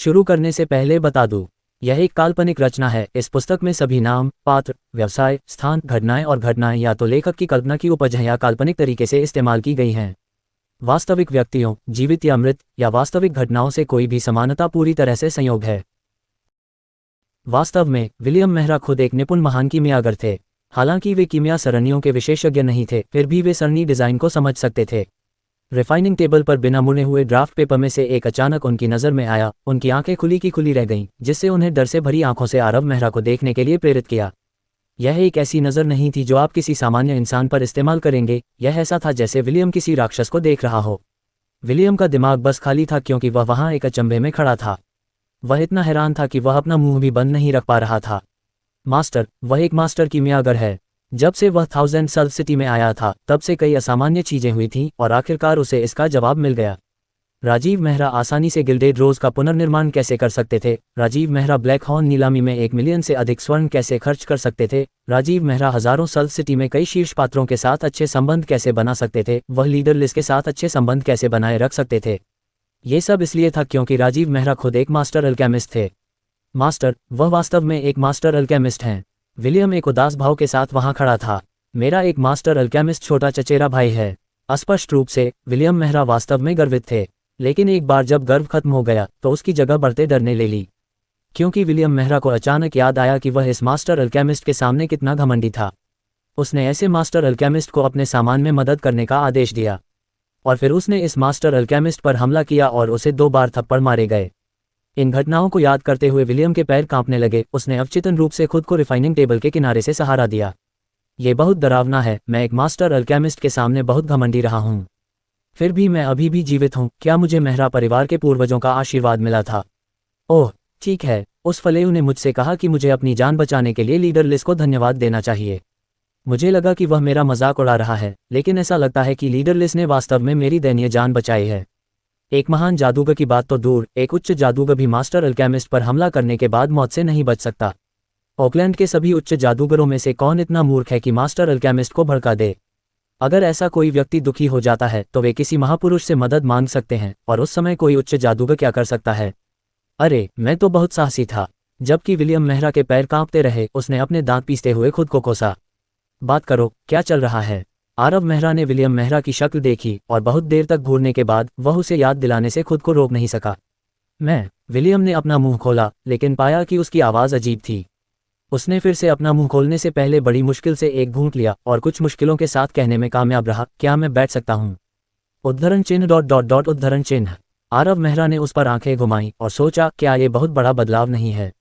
शुरू करने से पहले बता दूं, यह एक काल्पनिक रचना है। इस पुस्तक में सभी नाम, पात्र, व्यवसाय, स्थान, घटनाएं और घटनाएं या तो लेखक की कल्पना की उपज हैं या काल्पनिक तरीके से इस्तेमाल की गई हैं। वास्तविक व्यक्तियों, जीवित या मृत, या वास्तविक घटनाओं से कोई भी समानता पूरी तरह से संयोग है। वास्तव में विलियम मेहरा खुद एक निपुण महान कीमियागर थे। हालांकि वे कीमिया सरणियों के विशेषज्ञ नहीं थे, फिर भी वे सरणी डिजाइन को समझ सकते थे। रिफाइनिंग टेबल पर बिना मुड़े हुए ड्राफ्ट पेपर में से एक अचानक उनकी नज़र में आया। उनकी आंखें खुली की खुली रह गईं, जिससे उन्हें डर से भरी आंखों से आरव मेहरा को देखने के लिए प्रेरित किया। यह एक ऐसी नज़र नहीं थी जो आप किसी सामान्य इंसान पर इस्तेमाल करेंगे। यह ऐसा था जैसे विलियम किसी राक्षस को देख रहा हो। विलियम का दिमाग बस खाली था, क्योंकि वह वहां एक अचंभे में खड़ा था। वह इतना हैरान था कि वह अपना मुंह भी बंद नहीं रख पा रहा था। मास्टर, वह एक मास्टर कीमियागर है। जब से वह 1000 सल्व सिटी में आया था, तब से कई असामान्य चीजें हुई थीं और आखिरकार उसे इसका जवाब मिल गया। राजीव मेहरा आसानी से गिल्डेड रोज का पुनर्निर्माण कैसे कर सकते थे? राजीव मेहरा ब्लैक हॉर्न नीलामी में 1 मिलियन से अधिक स्वर्ण कैसे खर्च कर सकते थे? राजीव मेहरा हजारों सल्व सिटी में कई शीर्ष पात्रों के साथ अच्छे संबंध कैसे बना सकते थे? वह लीडर लिस्ट के साथ अच्छे संबंध कैसे बनाए रख सकते थे? ये सब इसलिए था क्योंकि राजीव मेहरा खुद एक मास्टर अल्केमिस्ट थे। मास्टर, वह वास्तव में एक मास्टर अल्केमिस्ट हैं। विलियम एक उदास भाव के साथ वहां खड़ा था। मेरा एक मास्टर अल्केमिस्ट छोटा चचेरा भाई है। स्पष्ट रूप से विलियम मेहरा वास्तव में गर्वित थे, लेकिन एक बार जब गर्व खत्म हो गया तो उसकी जगह बढ़ते डर ने ले ली, क्योंकि विलियम मेहरा को अचानक याद आया कि वह इस मास्टर अल्केमिस्ट के सामने कितना घमंडी था। उसने ऐसे मास्टर अल्केमिस्ट को अपने सामान में मदद करने का आदेश दिया, और फिर उसने इस मास्टर अल्केमिस्ट पर हमला किया और उसे 2 बार थप्पड़ मारे गए। इन घटनाओं को याद करते हुए विलियम के पैर कांपने लगे। उसने अवचेतन रूप से खुद को रिफाइनिंग टेबल के किनारे से सहारा दिया। ये बहुत डरावना है। मैं एक मास्टर अल्केमिस्ट के सामने बहुत घमंडी रहा हूँ, फिर भी मैं अभी भी जीवित हूँ। क्या मुझे मेहरा परिवार के पूर्वजों का आशीर्वाद मिला था? ओह ठीक है। उस फलेऊ ने मुझसे कहा कि मुझे अपनी जान बचाने के लिए लीडर लिस को धन्यवाद देना चाहिए। मुझे लगा कि वह मेरा मजाक उड़ा रहा है, लेकिन ऐसा लगता है कि लीडर लिस ने वास्तव में मेरी दयनीय जान बचाई है। एक महान जादूगर की बात तो दूर, एक उच्च जादूगर भी मास्टर अल्केमिस्ट पर हमला करने के बाद मौत से नहीं बच सकता। ऑकलैंड के सभी उच्च जादूगरों में से कौन इतना मूर्ख है कि मास्टर अल्केमिस्ट को भड़का दे? अगर ऐसा कोई व्यक्ति दुखी हो जाता है तो वे किसी महापुरुष से मदद मांग सकते हैं, और उस समय कोई उच्च जादूगर क्या कर सकता है? अरे मैं तो बहुत साहसी था। जबकि विलियम मेहरा के पैर कांपते रहे, उसने अपने दांत पीसते हुए खुद को कोसा। बात करो, क्या चल रहा है? आरव मेहरा ने विलियम मेहरा की शक्ल देखी और बहुत देर तक घूरने के बाद वह उसे याद दिलाने से खुद को रोक नहीं सका। विलियम ने अपना मुंह खोला, लेकिन पाया कि उसकी आवाज़ अजीब थी। उसने फिर से अपना मुंह खोलने से पहले बड़ी मुश्किल से एक घूंट लिया और कुछ मुश्किलों के साथ कहने में कामयाब रहा, क्या मैं बैठ सकता हूँ? उद्धरण चिन्ह ... उद्धरण चिन्ह। आरव मेहरा ने उस पर आंखें घुमाईं और सोचा, क्या ये बहुत बड़ा बदलाव नहीं है?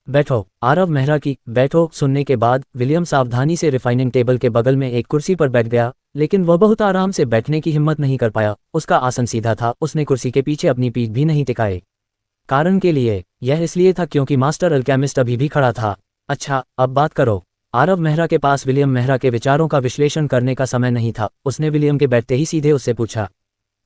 बैठो। आरव मेहरा की बैठो सुनने के बाद विलियम सावधानी से रिफाइनिंग टेबल के बगल में एक कुर्सी पर बैठ गया, लेकिन वह बहुत आराम से बैठने की हिम्मत नहीं कर पाया। उसका आसन सीधा था, उसने कुर्सी के पीछे अपनी पीठ भी नहीं टिकाई। कारण के लिए यह इसलिए था क्योंकि मास्टर अल्केमिस्ट अभी भी खड़ा था। अच्छा, अब बात करो। आरव मेहरा के पास विलियम मेहरा के विचारों का विश्लेषण करने का समय नहीं था। उसने विलियम के बैठते ही सीधे उससे पूछा,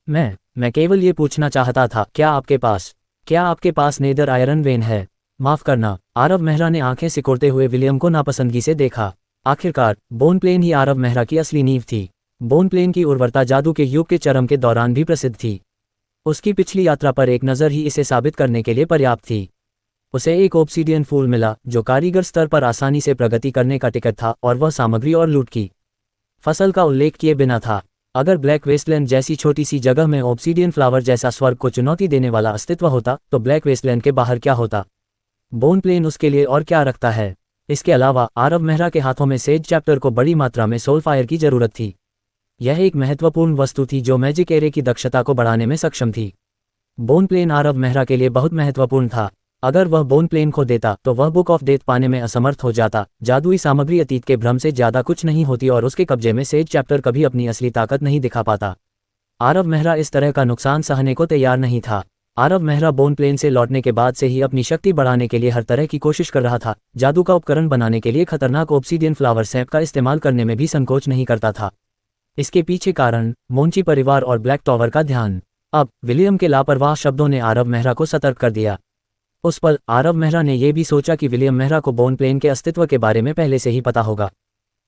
मैं केवल ये पूछना चाहता था, क्या आपके पास नेदर आयरन वेन है? माफ करना। आरव मेहरा ने आंखें सिकोड़ते हुए विलियम को नापसंदगी से देखा। आखिरकार बोन प्लेन ही आरव मेहरा की असली नींव थी। बोन प्लेन की उर्वरता जादू के युग के चरम के दौरान भी प्रसिद्ध थी। उसकी पिछली यात्रा पर एक नज़र ही इसे साबित करने के लिए पर्याप्त थी। उसे एक ऑब्सीडियन फूल मिला जो कारीगर स्तर पर आसानी से प्रगति करने का टिकट था, और वह सामग्री और लूट की फसल का उल्लेख किए बिना था। अगर ब्लैक वेस्टलैंड जैसी छोटी सी जगह में ऑब्सीडियन फ्लावर जैसा स्वर्ग को चुनौती देने वाला अस्तित्व होता, तो ब्लैक वेस्टलैंड के बाहर क्या होता? बोन प्लेन उसके लिए और क्या रखता है? इसके अलावा आरव मेहरा के हाथों में सेज चैप्टर को बड़ी मात्रा में सोलफायर की जरूरत थी। यह एक महत्वपूर्ण वस्तु थी जो मैजिक एरे की दक्षता को बढ़ाने में सक्षम थी। बोन प्लेन आरव मेहरा के लिए बहुत महत्वपूर्ण था। अगर वह बोन प्लेन खो देता तो वह बुक ऑफ डेथ पाने में असमर्थ हो जाता। जादुई सामग्री अतीत के भ्रम से ज्यादा कुछ नहीं होती, और उसके कब्जे में सेज चैप्टर कभी अपनी असली ताकत नहीं दिखा पाता। आरव मेहरा इस तरह का नुकसान सहने को तैयार नहीं था। आरव मेहरा बोन प्लेन से लौटने के बाद से ही अपनी शक्ति बढ़ाने के लिए हर तरह की कोशिश कर रहा था। जादू का उपकरण बनाने के लिए खतरनाक ऑब्सीडियन फ्लावर सैप का इस्तेमाल करने में भी संकोच नहीं करता था। इसके पीछे कारण मोंची परिवार और ब्लैक टॉवर का ध्यान। अब विलियम के लापरवाह शब्दों ने आरव मेहरा को सतर्क कर दिया। उस पल आरव मेहरा ने यह भी सोचा कि विलियम मेहरा को बोन प्लेन के अस्तित्व के बारे में पहले से ही पता होगा,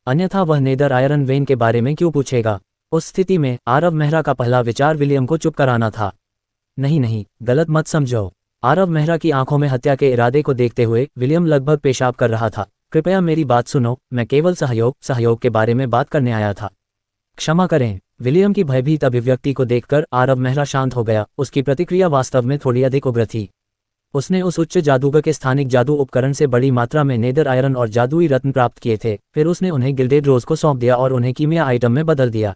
अन्यथा वह नेदर आयरन वेन के बारे में क्यों पूछेगा? उस स्थिति में आरव मेहरा का पहला विचार विलियम को चुप कराना था। नहीं, गलत मत समझो। आरव मेहरा की आंखों में हत्या के इरादे को देखते हुए विलियम लगभग पेशाब कर रहा था। कृपया मेरी बात सुनो, मैं केवल सहयोग के बारे में बात करने आया था। क्षमा करें। विलियम की भयभीत अभिव्यक्ति को देखकर आरव मेहरा शांत हो गया। उसकी प्रतिक्रिया वास्तव में थोड़ी अधिक उग्र थी। उसने उस उच्च जादूगर के स्थानिक जादू उपकरण से बड़ी मात्रा में नेदर आयरन और जादुई रत्न प्राप्त किए थे। फिर उसने उन्हें गिल्डेड रोज को सौंप दिया और उन्हें कीमिया आइटम में बदल दिया।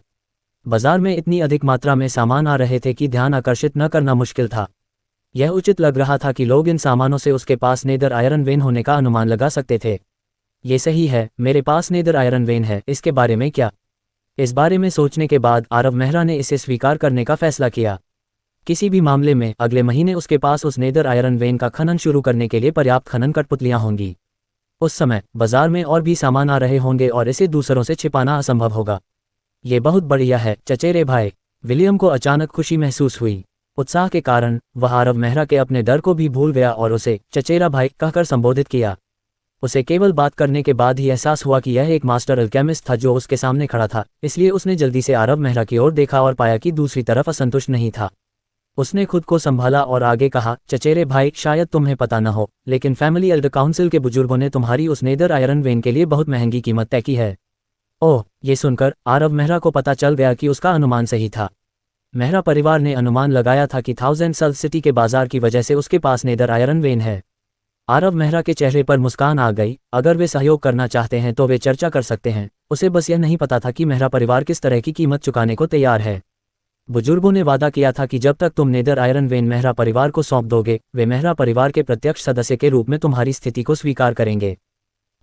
बाजार में इतनी अधिक मात्रा में सामान आ रहे थे कि ध्यान आकर्षित न करना मुश्किल था। यह उचित लग रहा था कि लोग इन सामानों से उसके पास नेदर आयरन वेन होने का अनुमान लगा सकते थे। ये सही है, मेरे पास नेदर आयरन वेन है। इसके बारे में क्या? इस बारे में सोचने के बाद आरव मेहरा ने इसे स्वीकार करने का फैसला किया। किसी भी मामले में अगले महीने उसके पास उस नेदर आयरन वेन का खनन शुरू करने के लिए पर्याप्त खनन कठपुतलियां होंगी। उस समय बाजार में और भी सामान आ रहे होंगे और इसे दूसरों से छिपाना असंभव होगा। ये बहुत बढ़िया है चचेरे भाई। विलियम को अचानक खुशी महसूस हुई। उत्साह के कारण वह आरव मेहरा के अपने डर को भी भूल गया और उसे चचेरा भाई कहकर संबोधित किया। उसे केवल बात करने के बाद ही एहसास हुआ कि यह एक मास्टर अल्केमिस्ट था जो उसके सामने खड़ा था, इसलिए उसने जल्दी से आरव मेहरा की ओर देखा और पाया कि दूसरी तरफ असंतुष्ट नहीं था। उसने खुद को संभाला और आगे कहा, चचेरे भाई, शायद तुम्हें पता न हो, लेकिन फैमिली एल्डर काउंसिल के बुजुर्गों ने तुम्हारी उस नेदर आयरन वेन के लिए बहुत महंगी कीमत तय की है। ओह, ये सुनकर आरव मेहरा को पता चल गया कि उसका अनुमान सही था। मेहरा परिवार ने अनुमान लगाया था कि थाउजेंड सल सिटी के बाजार की वजह से उसके पास नेदर आयरन वेन है। आरव मेहरा के चेहरे पर मुस्कान आ गई। अगर वे सहयोग करना चाहते हैं तो वे चर्चा कर सकते हैं। उसे बस यह नहीं पता था कि मेहरा परिवार किस तरह की कीमत चुकाने को तैयार है। बुजुर्गों ने वादा किया था कि जब तक तुम नेदर आयरन वेन मेहरा परिवार को सौंप दोगे, वे मेहरा परिवार के प्रत्यक्ष सदस्य के रूप में तुम्हारी स्थिति को स्वीकार करेंगे।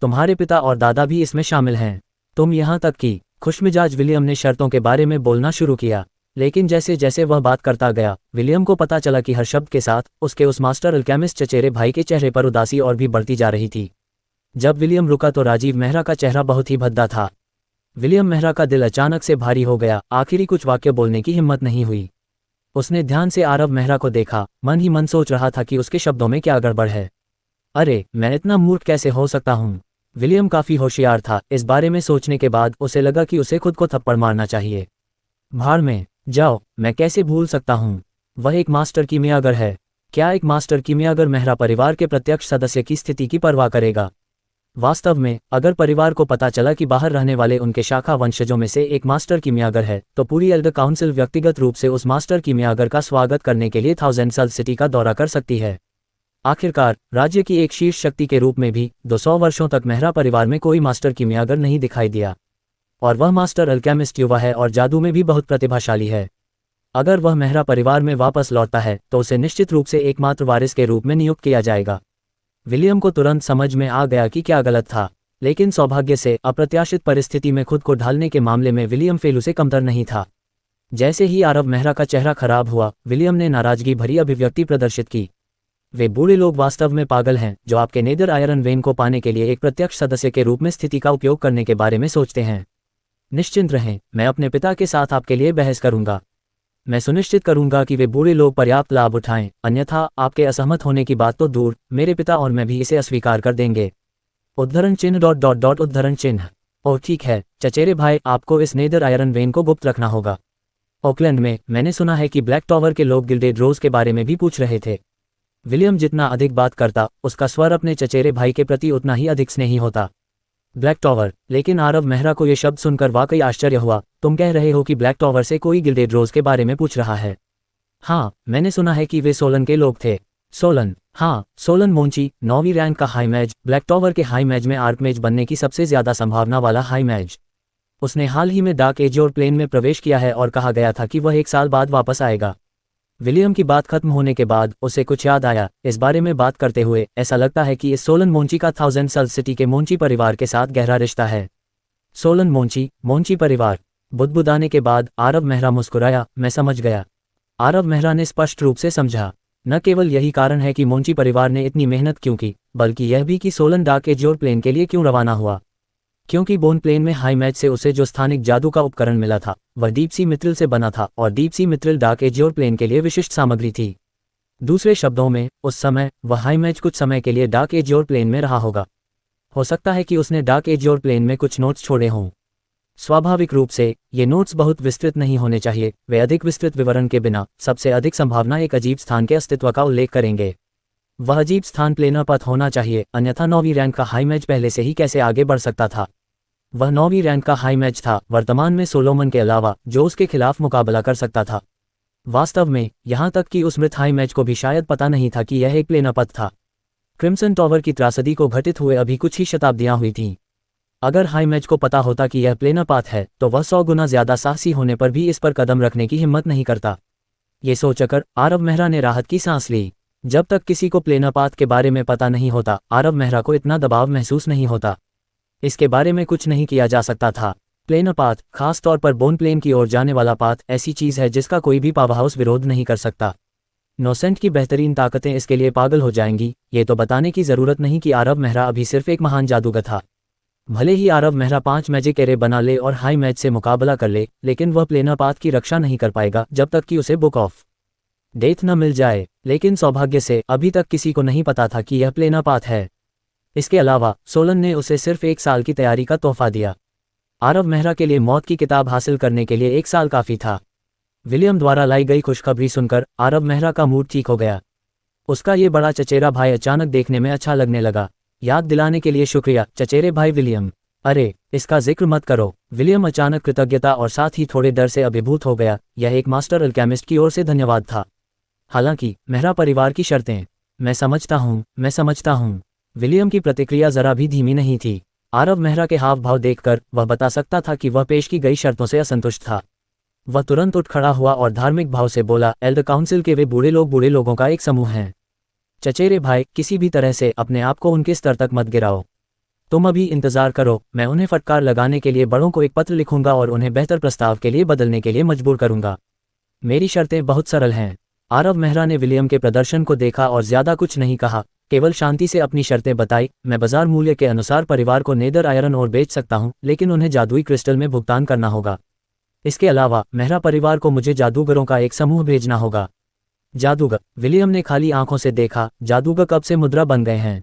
तुम्हारे पिता और दादा भी इसमें शामिल हैं। तुम यहाँ तक कि खुशमिजाज विलियम ने शर्तों के बारे में बोलना शुरू किया, लेकिन जैसे जैसे वह बात करता गया, विलियम को पता चला कि हर शब्द के साथ उसके उस मास्टर अल्केमिस्ट चचेरे भाई के चेहरे पर उदासी और भी बढ़ती जा रही थी। जब विलियम रुका तो राजीव मेहरा का चेहरा बहुत ही भद्दा था। विलियम मेहरा का दिल अचानक से भारी हो गया। आखिरी कुछ वाक्य बोलने की हिम्मत नहीं हुई। उसने ध्यान से आरव मेहरा को देखा, मन ही मन सोच रहा था कि उसके शब्दों में क्या गड़बड़ है। अरे, मैं इतना मूर्ख कैसे हो सकता हूँ? विलियम काफी होशियार था। इस बारे में सोचने के बाद उसे लगा कि उसे खुद को थप्पड़ मारना चाहिए। भाड़ में जाओ, मैं कैसे भूल सकता हूँ? वह एक मास्टर कीमियागर है। क्या एक मास्टर कीमियागर मेहरा परिवार के प्रत्यक्ष सदस्य की स्थिति की परवाह करेगा? वास्तव में अगर परिवार को पता चला कि बाहर रहने वाले उनके शाखा वंशजों में से एक मास्टर कीमियागर है, तो पूरी एल्डर काउंसिल व्यक्तिगत रूप से उस मास्टर कीमियागर का स्वागत करने के लिए थाउजेंड सल सिटी का दौरा कर सकती है। आखिरकार राज्य की एक शीर्ष शक्ति के रूप में भी 200 वर्षों तक मेहरा परिवार में कोई मास्टर कीमियागर नहीं दिखाई दिया, और वह मास्टर अल्केमिस्ट युवा है और जादू में भी बहुत प्रतिभाशाली है। अगर वह मेहरा परिवार में वापस लौटता है तो उसे निश्चित रूप से एकमात्र वारिस के रूप में नियुक्त किया जाएगा। विलियम को तुरंत समझ में आ गया कि क्या गलत था, लेकिन सौभाग्य से अप्रत्याशित परिस्थिति में खुद को ढालने के मामले में विलियम फेलू से कमतर नहीं था। जैसे ही आरव मेहरा का चेहरा खराब हुआ, विलियम ने नाराजगी भरी अभिव्यक्ति प्रदर्शित की। वे बूढ़े लोग वास्तव में पागल हैं जो आपके नेदर आयरन वेन को पाने के लिए एक प्रत्यक्ष सदस्य के रूप में स्थिति का उपयोग करने के बारे में सोचते हैं। निश्चिंत रहें, मैं अपने पिता के साथ आपके लिए बहस करूंगा। मैं सुनिश्चित करूंगा कि वे बूढ़े लोग पर्याप्त लाभ उठाएं, अन्यथा आपके असहमत होने की बात तो दूर, मेरे पिता और मैं भी इसे अस्वीकार कर देंगे। उद्धरण चिन्ह ... उद्धरण चिन्ह। ओह ठीक है चचेरे भाई, आपको इस नेदर आयरन वेन को गुप्त रखना होगा। ओकलैंड में मैंने सुना है कि ब्लैक टॉवर के लोग गिल्डेड रोज के बारे में भी पूछ रहे थे। विलियम जितना अधिक बात करता, उसका स्वर अपने चचेरे भाई के प्रति उतना ही अधिक स्नेही होता। ब्लैक टॉवर, लेकिन आरव मेहरा को यह शब्द सुनकर वाकई आश्चर्य हुआ। तुम कह रहे हो कि ब्लैक टॉवर से कोई गिल्डेड रोज के बारे में पूछ रहा है? हाँ, मैंने सुना है कि वे सोलन के लोग थे। सोलन? हाँ, सोलन मोंची, 9वीं रैंक का हाई मैज, ब्लैक टॉवर के हाई मैज में आर्कमेज बनने की सबसे ज्यादा संभावना वाला हाई मैज। उसने हाल ही में डार्क एज और प्लेन में प्रवेश किया है और कहा गया था कि वह 1 साल बाद वापस आएगा। विलियम की बात खत्म होने के बाद उसे कुछ याद आया। इस बारे में बात करते हुए ऐसा लगता है कि इस सोलन मोंची का थाउजेंड सल सिटी के मोंची परिवार के साथ गहरा रिश्ता है। सोलन मोंची परिवार। बुदबुदाने के बाद आरव मेहरा मुस्कुराया। मैं समझ गया। आरव मेहरा ने स्पष्ट रूप से समझा। न केवल यही कारण है कि मोंची परिवार ने इतनी मेहनत क्यों की, बल्कि यह भी कि सोलन डार्क एज और प्लेन के लिए क्यों रवाना हुआ। क्योंकि बोन प्लेन में हाई मैच से उसे जो स्थानिक जादू का उपकरण मिला था वह डीप सी मित्रिल से बना था, और डीप सी मित्रिल डार्क एज और प्लेन के लिए विशिष्ट सामग्री थी। दूसरे शब्दों में, उस समय वह हाई मैच कुछ समय के लिए डार्क एज और प्लेन में रहा होगा। हो सकता है कि उसने डार्क एज और प्लेन में कुछ नोट्स छोड़े हों। स्वाभाविक रूप से ये नोट्स बहुत विस्तृत नहीं होने चाहिए। वे अधिक विस्तृत विवरण के बिना सबसे अधिक संभावना एक अजीब स्थान के अस्तित्व का उल्लेख करेंगे। वह अजीब स्थान प्लेनर पथ होना चाहिए, अन्यथा 9वीं रैंक का हाई मैच पहले से ही कैसे आगे बढ़ सकता था। वह 9वीं रैंक का हाई मैच था, वर्तमान में सोलोमन के अलावा, जो उसके खिलाफ मुकाबला कर सकता था। वास्तव में, यहाँ तक कि उस मृत हाई मैच को भी शायद पता नहीं था कि यह एक प्लेनर पथ था। क्रिम्सन टॉवर की त्रासदी को घटित हुए अभी कुछ ही शताब्दियां हुई थीं। अगर हाई मैच को पता होता कि यह प्लेनर पाथ है, तो वह 100 गुना ज्यादा साहसी होने पर भी इस पर कदम रखने की हिम्मत नहीं करता। ये सोचकर आरव मेहरा ने राहत की सांस ली। जब तक किसी को प्लेनर पाथ के बारे में पता नहीं होता, आरव मेहरा को इतना दबाव महसूस नहीं होता। इसके बारे में कुछ नहीं किया जा सकता था। प्लेनर पाथ, खास तौर पर बोन प्लेन की ओर जाने वाला पाथ, ऐसी चीज है जिसका कोई भी पावरहाउस विरोध नहीं कर सकता। नोसेंट की बेहतरीन ताकतें इसके लिए पागल हो जाएंगी। ये तो बताने की जरूरत नहीं कि आरव मेहरा अभी सिर्फ एक महान जादूगर था। भले ही आरव मेहरा 5 मैजिक एरे बना ले और हाई मैच से मुकाबला कर ले, लेकिन वह प्लेनर पाथ की रक्षा नहीं कर पाएगा जब तक कि उसे बुक ऑफ डेथ न मिल जाए। लेकिन सौभाग्य से अभी तक किसी को नहीं पता था कि यह प्लेनर पाथ है। इसके अलावा सोलन ने उसे सिर्फ 1 साल की तैयारी का तोहफा दिया। आरव मेहरा के लिए मौत की किताब हासिल करने के लिए 1 साल काफी था। विलियम द्वारा लाई गई खुशखबरी सुनकर आरव मेहरा का मूड ठीक हो गया। उसका ये बड़ा चचेरा भाई अचानक देखने में अच्छा लगने लगा। याद दिलाने के लिए शुक्रिया चचेरे भाई विलियम। अरे, इसका जिक्र मत करो। विलियम अचानक कृतज्ञता और साथ ही थोड़े डर से अभिभूत हो गया। यह एक मास्टर अल्केमिस्ट की ओर से धन्यवाद था। हालांकि मेहरा परिवार की शर्तें। मैं समझता हूँ। विलियम की प्रतिक्रिया जरा भी धीमी नहीं थी। आरव मेहरा के हाव भाव देखकर वह बता सकता था कि वह पेश की गई शर्तों से असंतुष्ट था। वह तुरंत उठ खड़ा हुआ और धार्मिक भाव से बोला, एल्डर काउंसिल के वे बूढ़े लोगों का एक समूह हैं। चचेरे भाई, किसी भी तरह से अपने आप को उनके स्तर तक मत गिराओ। तुम अभी इंतजार करो। मैं उन्हें फटकार लगाने के लिए बड़ों को एक पत्र लिखूंगा और उन्हें बेहतर प्रस्ताव के लिए बदलने के लिए मजबूर करूंगा। मेरी शर्तें बहुत सरल हैं। आरव मेहरा ने विलियम के प्रदर्शन को देखा और ज्यादा कुछ नहीं कहा, केवल शांति से अपनी शर्तें बताई। मैं बाजार मूल्य के अनुसार परिवार को नेदर आयरन और बेच सकता हूं, लेकिन उन्हें जादुई क्रिस्टल में भुगतान करना होगा। इसके अलावा मेहरा परिवार को मुझे जादूगरों का एक समूह भेजना होगा। जादूगर, विलियम ने खाली आंखों से देखा। जादूगर कब से मुद्रा बन गए हैं?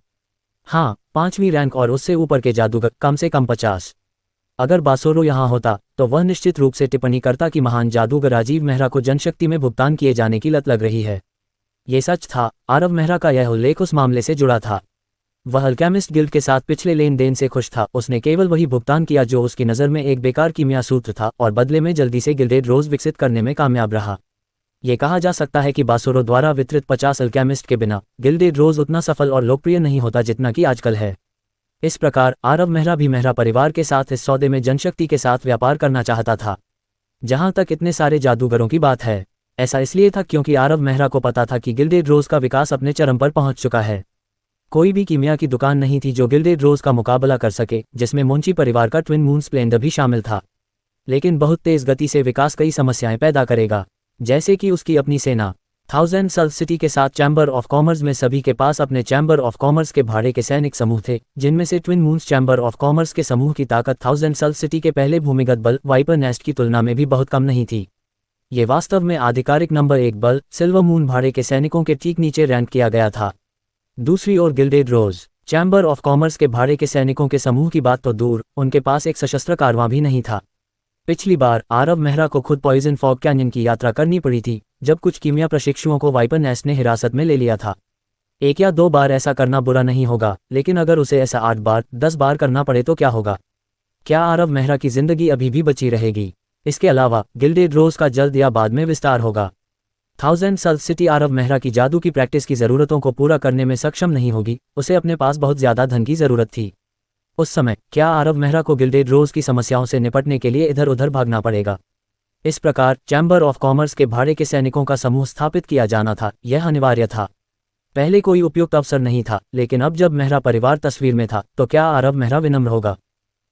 हाँ, 5वीं रैंक और उससे ऊपर के जादूगर कम से कम 50। अगर बासोरो यहाँ होता तो वह निश्चित रूप से टिप्पणी करता कि महान जादूगर राजीव मेहरा को जनशक्ति में भुगतान किए जाने की लत लग रही है। ये सच था। आरव मेहरा का यह उल्लेख उस मामले से जुड़ा था। वह अल्केमिस्ट गिल्ड के साथ पिछले लेन देन से खुश था। उसने केवल वही भुगतान किया जो उसकी नज़र में एक बेकार कीमिया सूत्र था, और बदले में जल्दी से गिल्डेड रोज विकसित करने में कामयाब रहा। ये कहा जा सकता है कि बासोरो द्वारा वितरित 50 अल्केमिस्ट के बिना गिल्डेड रोज उतना सफल और लोकप्रिय नहीं होता जितना कि आजकल है। इस प्रकार आरव मेहरा भी मेहरा परिवार के साथ इस सौदे में जनशक्ति के साथ व्यापार करना चाहता था। जहां तक इतने सारे जादूगरों की बात है, ऐसा इसलिए था क्योंकि आरव मेहरा को पता था कि गिल्डेड रोज का विकास अपने चरम पर पहुंच चुका है। कोई भी कीमिया की दुकान नहीं थी जो गिल्डेड रोज का मुकाबला कर सके, जिसमें मोंची परिवार का ट्विन मून स्प्लेंडर भी शामिल था। लेकिन बहुत तेज गति से विकास कई समस्याएं पैदा करेगा, जैसे कि उसकी अपनी सेना। 1000 सल सिटी के साथ चैम्बर ऑफ कॉमर्स में सभी के पास अपने चैम्बर ऑफ कॉमर्स के भाड़े के सैनिक समूह थे, जिनमें से twin moons chamber of Commerce के समूह की ताकत 1000 सल सिटी के पहले भूमिगत बल वाइपर नेस्ट की तुलना में भी बहुत कम नहीं थी। ये वास्तव में आधिकारिक नंबर 1 बल सिल्वर मून भाड़े के सैनिकों के ठीक नीचे रैंक किया गया था। दूसरी ओर Gilded Rose Chamber of Commerce के भाड़े के सैनिकों के समूह की बात तो दूर, उनके पास एक सशस्त्र कारवां भी नहीं था। पिछली बार आरव मेहरा को खुद पॉइजन फॉग कैनियन की यात्रा करनी पड़ी थी, जब कुछ कीमिया प्रशिक्षुओं को वाइपर नेस्ट ने हिरासत में ले लिया था। 1 या 2 बार ऐसा करना बुरा नहीं होगा, लेकिन अगर उसे ऐसा 8 बार 10 बार करना पड़े तो क्या होगा? क्या आरव मेहरा की जिंदगी अभी भी बची रहेगी? इसके अलावा गिल्डेड रोज का जल्द या बाद में विस्तार होगा। 1000 सल सिटी आरव मेहरा की जादू की प्रैक्टिस की ज़रूरतों को पूरा करने में सक्षम नहीं होगी। उसे अपने पास बहुत ज़्यादा धन की ज़रूरत थी। उस समय क्या आरव मेहरा को गिल्डेड रोज की समस्याओं से निपटने के लिए इधर उधर भागना पड़ेगा? इस प्रकार चैम्बर ऑफ कॉमर्स के भाड़े के सैनिकों का समूह स्थापित किया जाना था। यह अनिवार्य था। पहले कोई उपयुक्त अवसर नहीं था, लेकिन अब जब मेहरा परिवार तस्वीर में था तो क्या आरव मेहरा विनम्र होगा?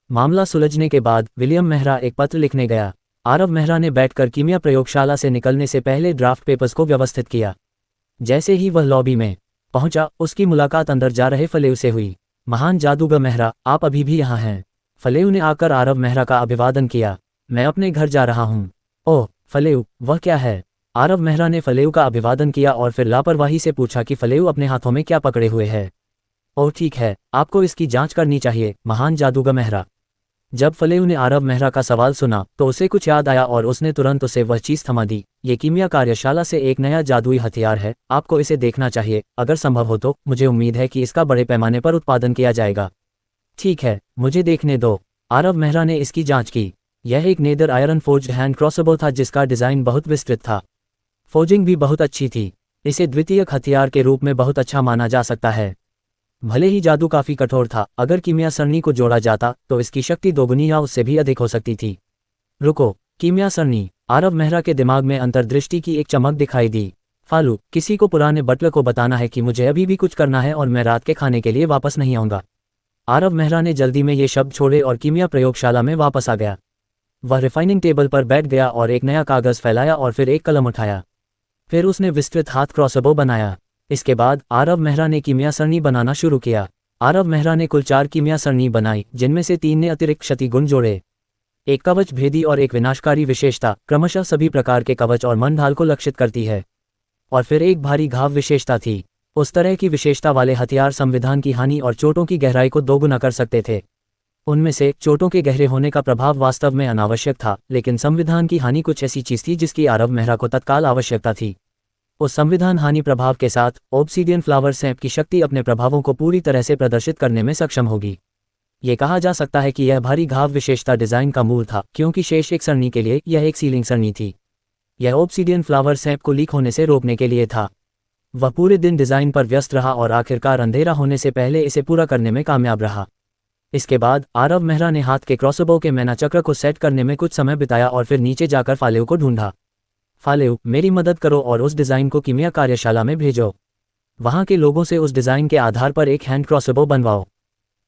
मामला सुलझने के बाद विलियम मेहरा एक पत्र लिखने गया। आरव मेहरा ने बैठकर कीमिया प्रयोगशाला से निकलने से पहले ड्राफ्ट पेपर्स को व्यवस्थित किया। जैसे ही वह लॉबी में पहुंचा, उसकी मुलाकात अंदर जा रहे फलेउ से हुई। महान जादूगर मेहरा, आप अभी भी यहाँ हैं? फलेउ ने आकर आरव मेहरा का अभिवादन किया। मैं अपने घर जा रहा हूँ। ओह फलेउ, वह क्या है? आरव मेहरा ने फलेउ का अभिवादन किया और फिर लापरवाही से पूछा कि फलेउ अपने हाथों में क्या पकड़े हुए है। ओह ठीक है, आपको इसकी जांच करनी चाहिए, महान जादूगर मेहरा। जब फलेऊ ने आरव मेहरा का सवाल सुना तो उसे कुछ याद आया और उसने तुरंत उसे वह चीज़ थमा दी। ये कीमिया कार्यशाला से एक नया जादुई हथियार है, आपको इसे देखना चाहिए। अगर संभव हो तो मुझे उम्मीद है कि इसका बड़े पैमाने पर उत्पादन किया जाएगा। ठीक है, मुझे देखने दो। आरव मेहरा ने इसकी जांच की। यह एक nether iron forged hand crossbow था जिसका डिज़ाइन बहुत विस्तृत था। फोर्जिंग भी बहुत अच्छी थी। इसे द्वितीयक हथियार के रूप में बहुत अच्छा माना जा सकता है। भले ही जादू काफी कठोर था, अगर कीमिया सरणी को जोड़ा जाता तो इसकी शक्ति दोगुनी या उससे भी अधिक हो सकती थी। रुको, कीमिया सरणी। आरव मेहरा के दिमाग में अंतर्दृष्टि की एक चमक दिखाई दी। फालू, किसी को पुराने बटलर को बताना है कि मुझे अभी भी कुछ करना है और मैं रात के खाने के लिए वापस नहीं आऊंगा। आरव मेहरा ने जल्दी में ये शब्द छोड़े और कीमिया प्रयोगशाला में वापस आ गया। वह रिफाइनिंग टेबल पर बैठ गया और एक नया कागज फैलाया और फिर एक कलम उठाया। फिर उसने विस्तृत हाथ क्रॉसबो बनाया। इसके बाद आरव मेहरा ने कीमिया सरणी बनाना शुरू किया। आरव मेहरा ने कुल 4 कीमिया सरणी बनाई, जिनमें से 3 ने अतिरिक्त क्षति गुण जोड़े। एक कवच भेदी और एक विनाशकारी विशेषता, क्रमशः सभी प्रकार के कवच और मनढाल को लक्षित करती है। और फिर एक भारी घाव विशेषता थी। उस तरह की विशेषता वाले हथियार संविधान की हानि और चोटों की गहराई को दोगुना कर सकते थे। उनमें से चोटों के गहरे होने का प्रभाव वास्तव में अनावश्यक था, लेकिन संविधान की हानि कुछ ऐसी चीज थी जिसकी आरव मेहरा को तत्काल आवश्यकता थी। उस संविधान हानि प्रभाव के साथ ऑब्सीडियन फ्लावर सैंप की शक्ति अपने प्रभावों को पूरी तरह से प्रदर्शित करने में सक्षम होगी। ये कहा जा सकता है कि यह भारी घाव विशेषता डिजाइन का मूल था, क्योंकि शेष एक सरणी के लिए यह एक सीलिंग सरणी थी। यह ऑब्सीडियन फ्लावर सैंप को लीक होने से रोकने के लिए था। वह पूरे दिन डिजाइन पर व्यस्त रहा और आखिरकार अंधेरा होने से पहले इसे पूरा करने में कामयाब रहा। इसके बाद आरव मेहरा ने हाथ के क्रॉसबो के मैना चक्र को सेट करने में कुछ समय बिताया और फिर नीचे जाकर फालेऊ को ढूंढा। फालेऊ, मेरी मदद करो और उस डिज़ाइन को कीमिया कार्यशाला में भेजो। वहाँ के लोगों से उस डिज़ाइन के आधार पर एक हैंड क्रॉसबो बनवाओ।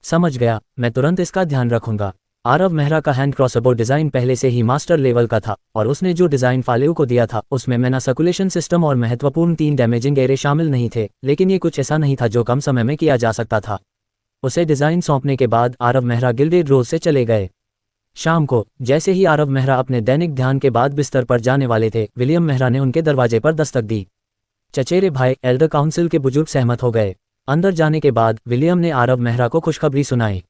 समझ गया, मैं तुरंत इसका ध्यान रखूंगा। आरव मेहरा का हैंड क्रॉसबो डिज़ाइन पहले से ही मास्टर लेवल का था और उसने जो डिज़ाइन फालेऊ को दिया था उसमें मैना सर्कुलेशन सिस्टम और महत्वपूर्ण 3 डैमेजिंग एरे शामिल नहीं थे, लेकिन ये कुछ ऐसा नहीं था जो कम समय में किया जा सकता था। उसे डिज़ाइन सौंपने के बाद आरव मेहरा गिल्डेड रोज से चले गए। शाम को जैसे ही आरव मेहरा अपने दैनिक ध्यान के बाद बिस्तर पर जाने वाले थे, विलियम मेहरा ने उनके दरवाजे पर दस्तक दी। चचेरे भाई एल्डर काउंसिल के बुजुर्ग सहमत हो गए। अंदर जाने के बाद विलियम ने आरव मेहरा को खुशखबरी सुनाई।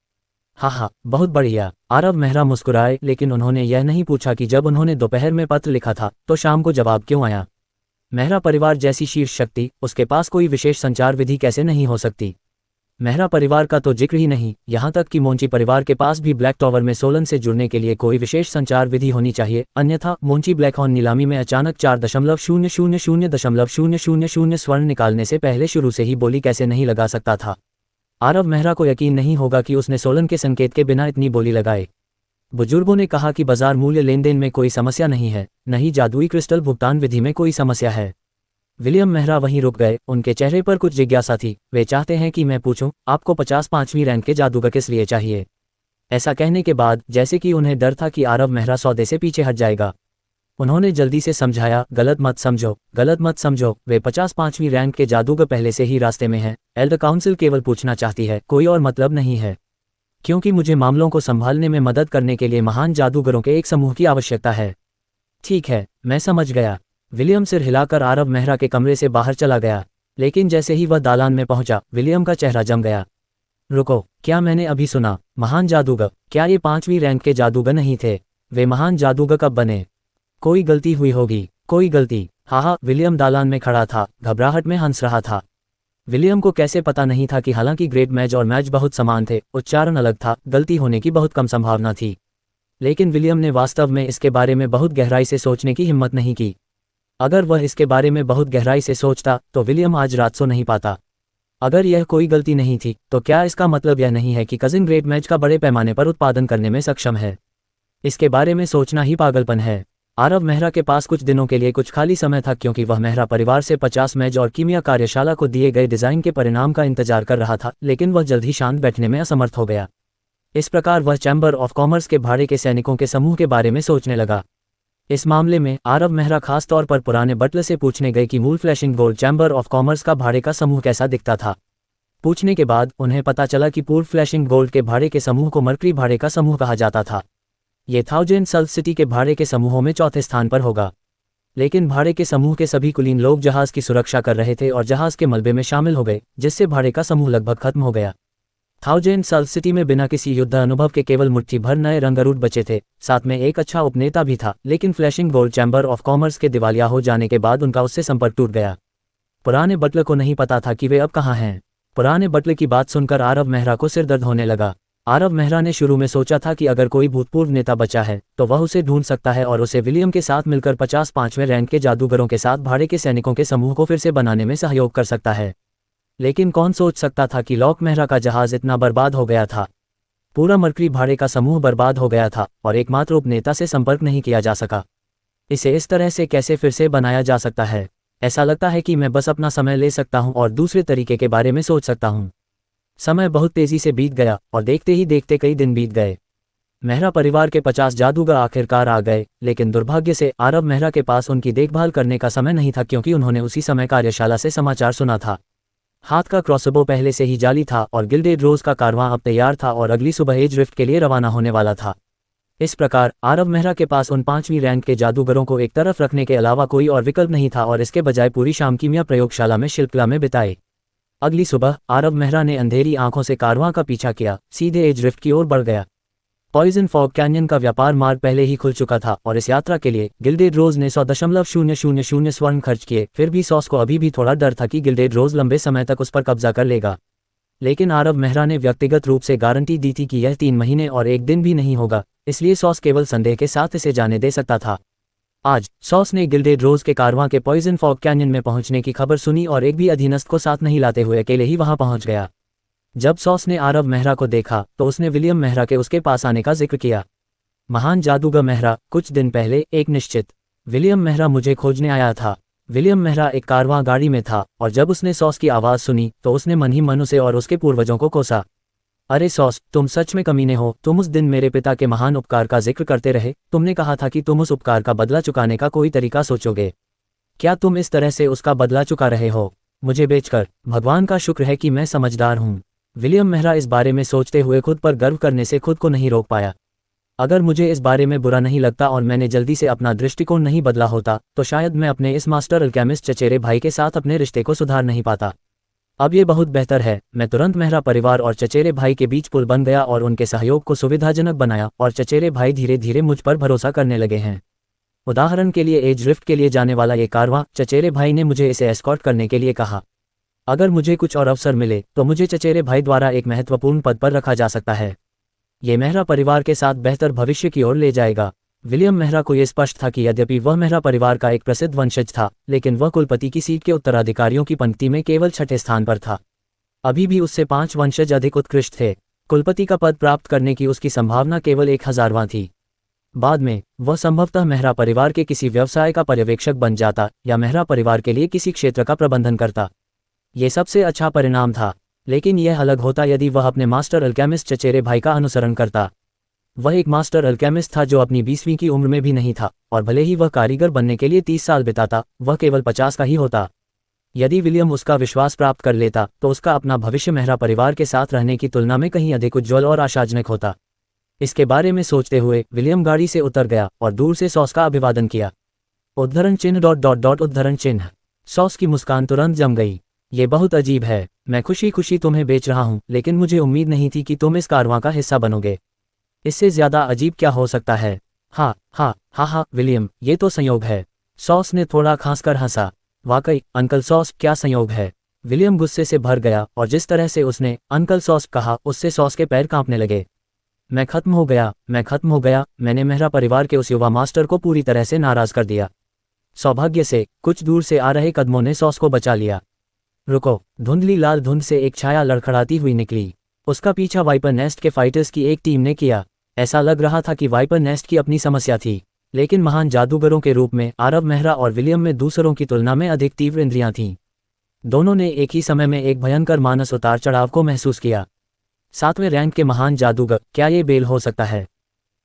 हाँ, बहुत बढ़िया। आरव मेहरा मुस्कुराए, लेकिन उन्होंने यह नहीं पूछा कि जब उन्होंने दोपहर में पत्र लिखा था तो शाम को जवाब क्यों आया। मेहरा परिवार जैसी शीर्ष शक्ति, उसके पास कोई विशेष संचार विधि कैसे नहीं हो सकती। मेहरा परिवार का तो जिक्र ही नहीं, यहाँ तक कि मोंची परिवार के पास भी ब्लैक टॉवर में सोलन से जुड़ने के लिए कोई विशेष संचार विधि होनी चाहिए, अन्यथा मोंची ब्लैकहॉर्न नीलामी में अचानक 4.0000000 स्वर्ण निकालने से पहले शुरू से ही बोली कैसे नहीं लगा सकता था। आरव मेहरा को यकीन नहीं होगा कि उसने सोलन के संकेत के बिना इतनी बोली लगाए। बुजुर्गों ने कहा कि बाजार मूल्य लेन देन में कोई समस्या नहीं है, नहीं जादुई क्रिस्टल भुगतान विधि में कोई समस्या है। विलियम मेहरा वहीं रुक गए, उनके चेहरे पर कुछ जिज्ञासा थी। वे चाहते हैं कि मैं पूछूं, आपको 55वीं रैंक के जादूगर किस लिए चाहिए। ऐसा कहने के बाद जैसे कि उन्हें डर था कि आरव मेहरा सौदे से पीछे हट जाएगा, उन्होंने जल्दी से समझाया, गलत मत समझो, वे 55वीं रैंक के जादूगर पहले से ही रास्ते में हैं। एल्डर काउंसिल केवल पूछना चाहती है, कोई और मतलब नहीं है, क्योंकि मुझे मामलों को संभालने में मदद करने के लिए महान जादूगरों के एक समूह की आवश्यकता है। ठीक है, मैं समझ गया। विलियम सिर हिलाकर आरव मेहरा के कमरे से बाहर चला गया, लेकिन जैसे ही वह दालान में पहुंचा, विलियम का चेहरा जम गया। रुको, क्या मैंने अभी सुना? महान जादूगर? क्या ये 5वीं रैंक के जादूगर नहीं थे? वे महान जादूगर कब बने? कोई गलती हुई होगी, कोई गलती। हाँ, विलियम दालान में खड़ा था, घबराहट में हंस रहा था। विलियम को कैसे पता नहीं था कि हालांकि ग्रेट मैच और मैच बहुत समान थे, उच्चारण अलग था, गलती होने की बहुत कम संभावना थी, लेकिन विलियम ने वास्तव में इसके बारे में बहुत गहराई से सोचने की हिम्मत नहीं की। अगर वह इसके बारे में बहुत गहराई से सोचता तो विलियम आज रात सो नहीं पाता। अगर यह कोई गलती नहीं थी तो क्या इसका मतलब यह नहीं है कि कजिन ग्रेट मैच का बड़े पैमाने पर उत्पादन करने में सक्षम है? इसके बारे में सोचना ही पागलपन है। आरव मेहरा के पास कुछ दिनों के लिए कुछ खाली समय था, क्योंकि वह मेहरा परिवार से 50 मैच और कीमिया कार्यशाला को दिए गए डिज़ाइन के परिणाम का इंतजार कर रहा था, लेकिन वह जल्द ही शांत बैठने में असमर्थ हो गया। इस प्रकार वह चैम्बर ऑफ कॉमर्स के भाड़े के सैनिकों के समूह के बारे में सोचने लगा। इस मामले में आरव मेहरा खास तौर पर पुराने बटलर से पूछने गए कि मूल flashing gold chamber of commerce का भाड़े का समूह कैसा दिखता था। पूछने के बाद उन्हें पता चला कि पूर्व फ्लैशिंग गोल्ड के भाड़े के समूह को मर्करी भाड़े का समूह कहा जाता था। ये थाउजेंड सल्फ सिटी के भाड़े के समूहों में चौथे स्थान पर होगा, लेकिन भाड़े के समूह के सभी कुलीन लोग जहाज की सुरक्षा कर रहे थे और जहाज के मलबे में शामिल हो गए, जिससे भाड़े का समूह लगभग खत्म हो गया। थाउजेंड साल सिटी में बिना किसी युद्ध अनुभव के केवल मुट्ठी भर नए रंगरूट बचे थे, साथ में एक अच्छा उपनेता भी था, लेकिन flashing gold chamber of Commerce के दिवालिया हो जाने के बाद उनका उससे संपर्क टूट गया। पुराने बटलर को नहीं पता था कि वे अब कहाँ हैं। पुराने बटलर की बात सुनकर आरव मेहरा को सिर दर्द होने लगा। आरव मेहरा ने शुरू में सोचा था कि अगर कोई भूतपूर्व नेता बचा है तो वह उसे ढूंढ सकता है और उसे विलियम के साथ मिलकर 55वें रैंक के जादूगरों के साथ भाड़े के सैनिकों के समूह को फिर से बनाने में सहयोग कर सकता है। लेकिन कौन सोच सकता था कि लॉक मेहरा का जहाज इतना बर्बाद हो गया था। पूरा मरकरी भाड़े का समूह बर्बाद हो गया था और एकमात्र उपनेता से संपर्क नहीं किया जा सका। इसे इस तरह से कैसे फिर से बनाया जा सकता है? ऐसा लगता है कि मैं बस अपना समय ले सकता हूं और दूसरे तरीके के बारे में सोच सकता हूं। समय बहुत तेजी से बीत गया और देखते ही देखते कई दिन बीत गए। मेहरा परिवार के 50 जादूगर आखिरकार आ गए, लेकिन दुर्भाग्य से आरव मेहरा के पास उनकी देखभाल करने का समय नहीं था, क्योंकि उन्होंने उसी समय कार्यशाला से समाचार सुना था। हाथ का क्रॉसबो पहले से ही जाली था और गिल्डेड रोज का कारवां अब तैयार था और अगली सुबह एज रिफ्ट के लिए रवाना होने वाला था। इस प्रकार आरव मेहरा के पास उन 5वीं रैंक के जादूगरों को एक तरफ रखने के अलावा कोई और विकल्प नहीं था और इसके बजाय पूरी शाम कीमिया प्रयोगशाला में शिल्पकला में बिताए। अगली सुबह आरव मेहरा ने अंधेरी आंखों से कारवां का पीछा किया, सीधे एज रिफ्ट की ओर बढ़ गया। पॉइजन फॉग कैनियन का व्यापार मार्ग पहले ही खुल चुका था और इस यात्रा के लिए गिल्डेड रोज ने 100.000 स्वर्ण खर्च किए। फिर भी सॉस को अभी भी थोड़ा डर था कि गिल्डेड रोज लंबे समय तक उस पर कब्जा कर लेगा, लेकिन आरव मेहरा ने व्यक्तिगत रूप से गारंटी दी थी कि यह 3 महीने और 1 दिन भी नहीं होगा, इसलिए सॉस केवल संदेह के साथ इसे जाने दे सकता था। आज सॉस ने गिल्डेड रोज के कारवां के पॉइजन फॉग कैनियन में पहुंचने की खबर सुनी और एक भी अधीनस्थ को साथ नहीं लाते हुए अकेले ही वहां पहुंच गया। जब सॉस ने आरव मेहरा को देखा तो उसने विलियम मेहरा के उसके पास आने का जिक्र किया। महान जादूगर मेहरा, कुछ दिन पहले एक निश्चित विलियम मेहरा मुझे खोजने आया था। विलियम मेहरा एक कारवां गाड़ी में था और जब उसने सॉस की आवाज़ सुनी तो उसने मन ही मन उसे और उसके पूर्वजों को कोसा। अरे सॉस, तुम सच में कमीने हो। तुम उस दिन मेरे पिता के महान उपकार का जिक्र करते रहे। तुमने कहा था कि तुम उस उपकार का बदला चुकाने का कोई तरीका सोचोगे। क्या तुम इस तरह से उसका बदला चुका रहे हो? मुझे बेचकर? भगवान का शुक्र है कि मैं समझदार हूँ। विलियम मेहरा इस बारे में सोचते हुए खुद पर गर्व करने से खुद को नहीं रोक पाया। अगर मुझे इस बारे में बुरा नहीं लगता और मैंने जल्दी से अपना दृष्टिकोण नहीं बदला होता तो शायद मैं अपने इस मास्टर अल्केमिस्ट चचेरे भाई के साथ अपने रिश्ते को सुधार नहीं पाता। अब ये बहुत बेहतर है। मैं तुरंत मेहरा परिवार और चचेरे भाई के बीच पुल बन गया और उनके सहयोग को सुविधाजनक बनाया और चचेरे भाई धीरे धीरे मुझ पर भरोसा करने लगे हैं। उदाहरण के लिए एज रिफ्ट के लिए जाने वाला ये कारवां, चचेरे भाई ने मुझे इसे एस्कॉर्ट करने के लिए कहा। अगर मुझे कुछ और अवसर मिले तो मुझे चचेरे भाई द्वारा एक महत्वपूर्ण पद पर रखा जा सकता है। ये मेहरा परिवार के साथ बेहतर भविष्य की ओर ले जाएगा। विलियम मेहरा को यह स्पष्ट था कि यद्यपि वह मेहरा परिवार का एक प्रसिद्ध वंशज था, लेकिन वह कुलपति की सीट के उत्तराधिकारियों की पंक्ति में केवल 6ठे स्थान पर था। अभी भी उससे 5 वंशज अधिक उत्कृष्ट थे। कुलपति का पद प्राप्त करने की उसकी संभावना केवल 1000वां थी। बाद में वह संभवतः मेहरा परिवार के किसी व्यवसाय का पर्यवेक्षक बन जाता या मेहरा परिवार के लिए किसी क्षेत्र का प्रबंधन करता। ये सबसे अच्छा परिणाम था, लेकिन यह अलग होता यदि वह अपने मास्टर अल्केमिस्ट चचेरे भाई का अनुसरण करता। वह एक मास्टर अल्केमिस्ट था जो अपनी 20वीं की उम्र में भी नहीं था, और भले ही वह कारीगर बनने के लिए 30 साल बिताता, वह केवल 50 का ही होता। यदि विलियम उसका विश्वास प्राप्त कर लेता तो उसका अपना भविष्य मेहरा परिवार के साथ रहने की तुलना में कहीं अधिक उज्ज्वल और आशाजनक होता। इसके बारे में सोचते हुए विलियम गाड़ी से उतर गया और दूर से सॉस का अभिवादन किया। उद्धरण चिन्ह। सॉस की मुस्कान तुरंत जम गई। ये बहुत अजीब है। मैं खुशी खुशी तुम्हें बेच रहा हूँ, लेकिन मुझे उम्मीद नहीं थी कि तुम इस कारवां का हिस्सा बनोगे। इससे ज्यादा अजीब क्या हो सकता है? हाँ विलियम, ये तो संयोग है। सॉस ने थोड़ा खांसकर हंसा। वाकई अंकल सॉस, क्या संयोग है? विलियम गुस्से से भर गया और जिस तरह से उसने अंकल सॉस कहा उससे सॉस के पैर कांपने लगे। मैं खत्म हो गया। मैंने मेहरा परिवार के उस युवा मास्टर को पूरी तरह से नाराज कर दिया। सौभाग्य से कुछ दूर से आ रहे कदमों ने सॉस को बचा लिया। रुको। धुंधली लाल धुंध से एक छाया लड़खड़ाती हुई निकली। उसका पीछा वाइपर नेस्ट के फाइटर्स की एक टीम ने किया। ऐसा लग रहा था कि वाइपर नेस्ट की अपनी समस्या थी, लेकिन महान जादूगरों के रूप में आरव मेहरा और विलियम में दूसरों की तुलना में अधिक तीव्र इंद्रियां थीं। दोनों ने एक ही समय में एक भयंकर मानस उतार चढ़ाव को महसूस किया। 7वें रैंक के महान जादूगर, क्या ये बेल हो सकता है?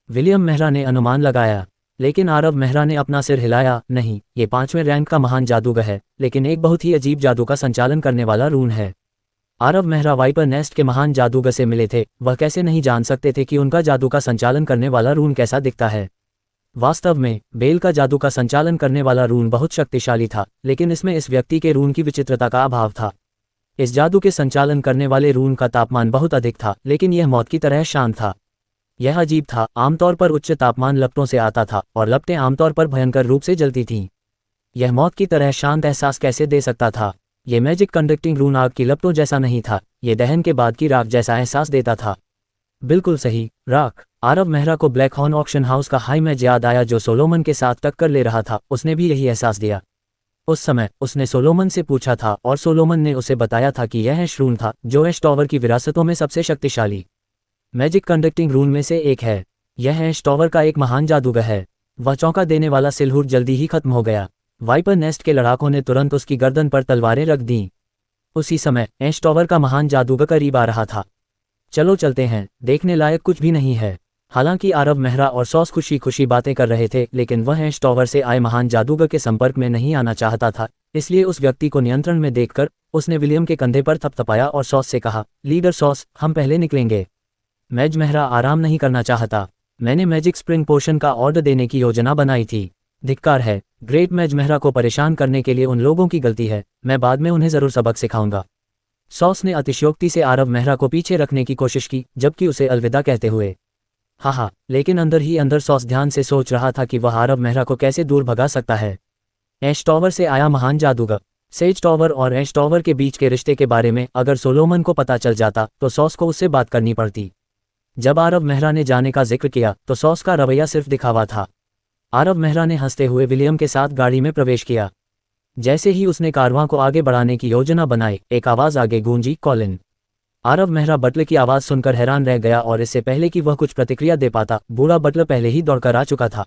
विलियम मेहरा ने अनुमान लगाया, लेकिन आरव मेहरा ने अपना सिर हिलाया। नहीं, ये 5वें रैंक का महान जादूगर है, लेकिन एक बहुत ही अजीब जादू का संचालन करने वाला रून है। आरव मेहरा वाइपर नेस्ट के महान जादूगर से मिले थे। वह कैसे नहीं जान सकते थे कि उनका जादू का संचालन करने वाला रून कैसा दिखता है? वास्तव में बेल का जादू का संचालन करने वाला रून बहुत शक्तिशाली था, लेकिन इसमें इस व्यक्ति के रून की विचित्रता का अभाव था। इस जादू के संचालन करने वाले रून का तापमान बहुत अधिक था, लेकिन यह मौत की तरह शांत था। यह अजीब था, आमतौर पर उच्च तापमान लपटों से आता था और लपटें आमतौर पर भयंकर रूप से जलती थीं। यह मौत की तरह शांत एहसास कैसे दे सकता था? यह मैजिक कंडक्टिंग रून आग की लपटों जैसा नहीं था, यह दहन के बाद की राख जैसा एहसास देता था। बिल्कुल सही, राख। आरव मेहरा को ब्लैक हॉर्न ऑक्शन हाउस का हाई मैच याद आया जो सोलोमन के साथ टक्कर ले रहा था। उसने भी यही एहसास दिया। उस समय उसने सोलोमन से पूछा था और सोलोमन ने उसे बताया था कि यह ऐश रून था, जो ऐश टॉवर की विरासतों में सबसे शक्तिशाली मैजिक कंडक्टिंग रून में से एक है। यह ऐश टॉवर का एक महान जादूगर है। वह चौंका देने वाला सिलहुट जल्दी ही खत्म हो गया। वाइपर नेस्ट के लड़ाकों ने तुरंत उसकी गर्दन पर तलवारें रख दीं। उसी समय ऐश टॉवर का महान जादूगर करीब आ रहा था। चलो चलते हैं, देखने लायक कुछ भी नहीं है। हालांकि आरव मेहरा और सॉस खुशी खुशी बातें कर रहे थे, लेकिन वह ऐश टॉवर से आए महान जादूगर के संपर्क में नहीं आना चाहता था। इसलिए उस व्यक्ति को नियंत्रण में देखकर उसने विलियम के कंधे पर थपथपाया और सॉस से कहा, लीडर सॉस, हम पहले निकलेंगे। मैज मेहरा आराम नहीं करना चाहता। मैंने मैजिक स्प्रिंग पोशन का ऑर्डर देने की योजना बनाई थी। धिक्कार है, ग्रेट मैज मेहरा को परेशान करने के लिए उन लोगों की गलती है। मैं बाद में उन्हें जरूर सबक सिखाऊंगा। सॉस ने अतिशयोक्ति से आरव मेहरा को पीछे रखने की कोशिश की, जबकि उसे अलविदा कहते हुए। हाँ, लेकिन अंदर ही अंदर सॉस ध्यान से सोच रहा था कि वह आरव मेहरा को कैसे दूर भगा सकता है। ऐश टॉवर से आया महान जादूगर। सेज टॉवर और ऐश टॉवर के बीच के रिश्ते के बारे में अगर सोलोमन को पता चल जाता तो सॉस को उससे बात करनी पड़ती। जब आरव मेहरा ने जाने का जिक्र किया तो सॉस का रवैया सिर्फ दिखावा था। आरव मेहरा ने हंसते हुए विलियम के साथ गाड़ी में प्रवेश किया। जैसे ही उसने कारवां को आगे बढ़ाने की योजना बनाई, एक आवाज़ आगे गूंजी, कॉलिन। आरव मेहरा बटलर की आवाज़ सुनकर हैरान रह गया और इससे पहले कि वह कुछ प्रतिक्रिया दे पाता, बूढ़ा बटलर पहले ही दौड़कर आ चुका था।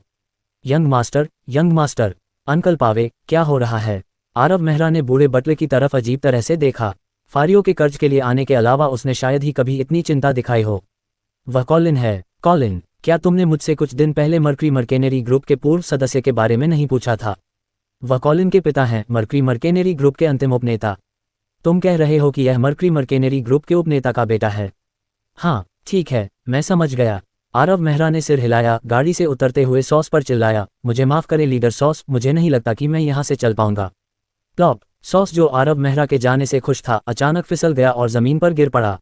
यंग मास्टर, अंकल पावे, क्या हो रहा है? आरव मेहरा ने बूढ़े बटलर की तरफ अजीब तरह से देखा। फारियों के कर्ज के लिए आने के अलावा उसने शायद ही कभी इतनी चिंता दिखाई हो। वह कॉलिन है। कॉलिन, क्या तुमने मुझसे कुछ दिन पहले मर्क्री मर्केनरी ग्रुप के पूर्व सदस्य के बारे में नहीं पूछा था? वह कॉलिन के पिता हैं, मर्क्री मर्केनरी ग्रुप के अंतिम उपनेता। तुम कह रहे हो कि यह मर्क्री मर्केनरी ग्रुप के उपनेता का बेटा है? हाँ, ठीक है, मैं समझ गया। आरव मेहरा ने सिर हिलाया। गाड़ी से उतरते हुए सॉस पर चिल्लाया, मुझे माफ करें लीडर सॉस, मुझे नहीं लगता कि मैं यहाँ से चल पाऊंगा। प्लॉप। सॉस, जो आरव मेहरा के जाने से खुश था, अचानक फिसल गया और जमीन पर गिर पड़ा।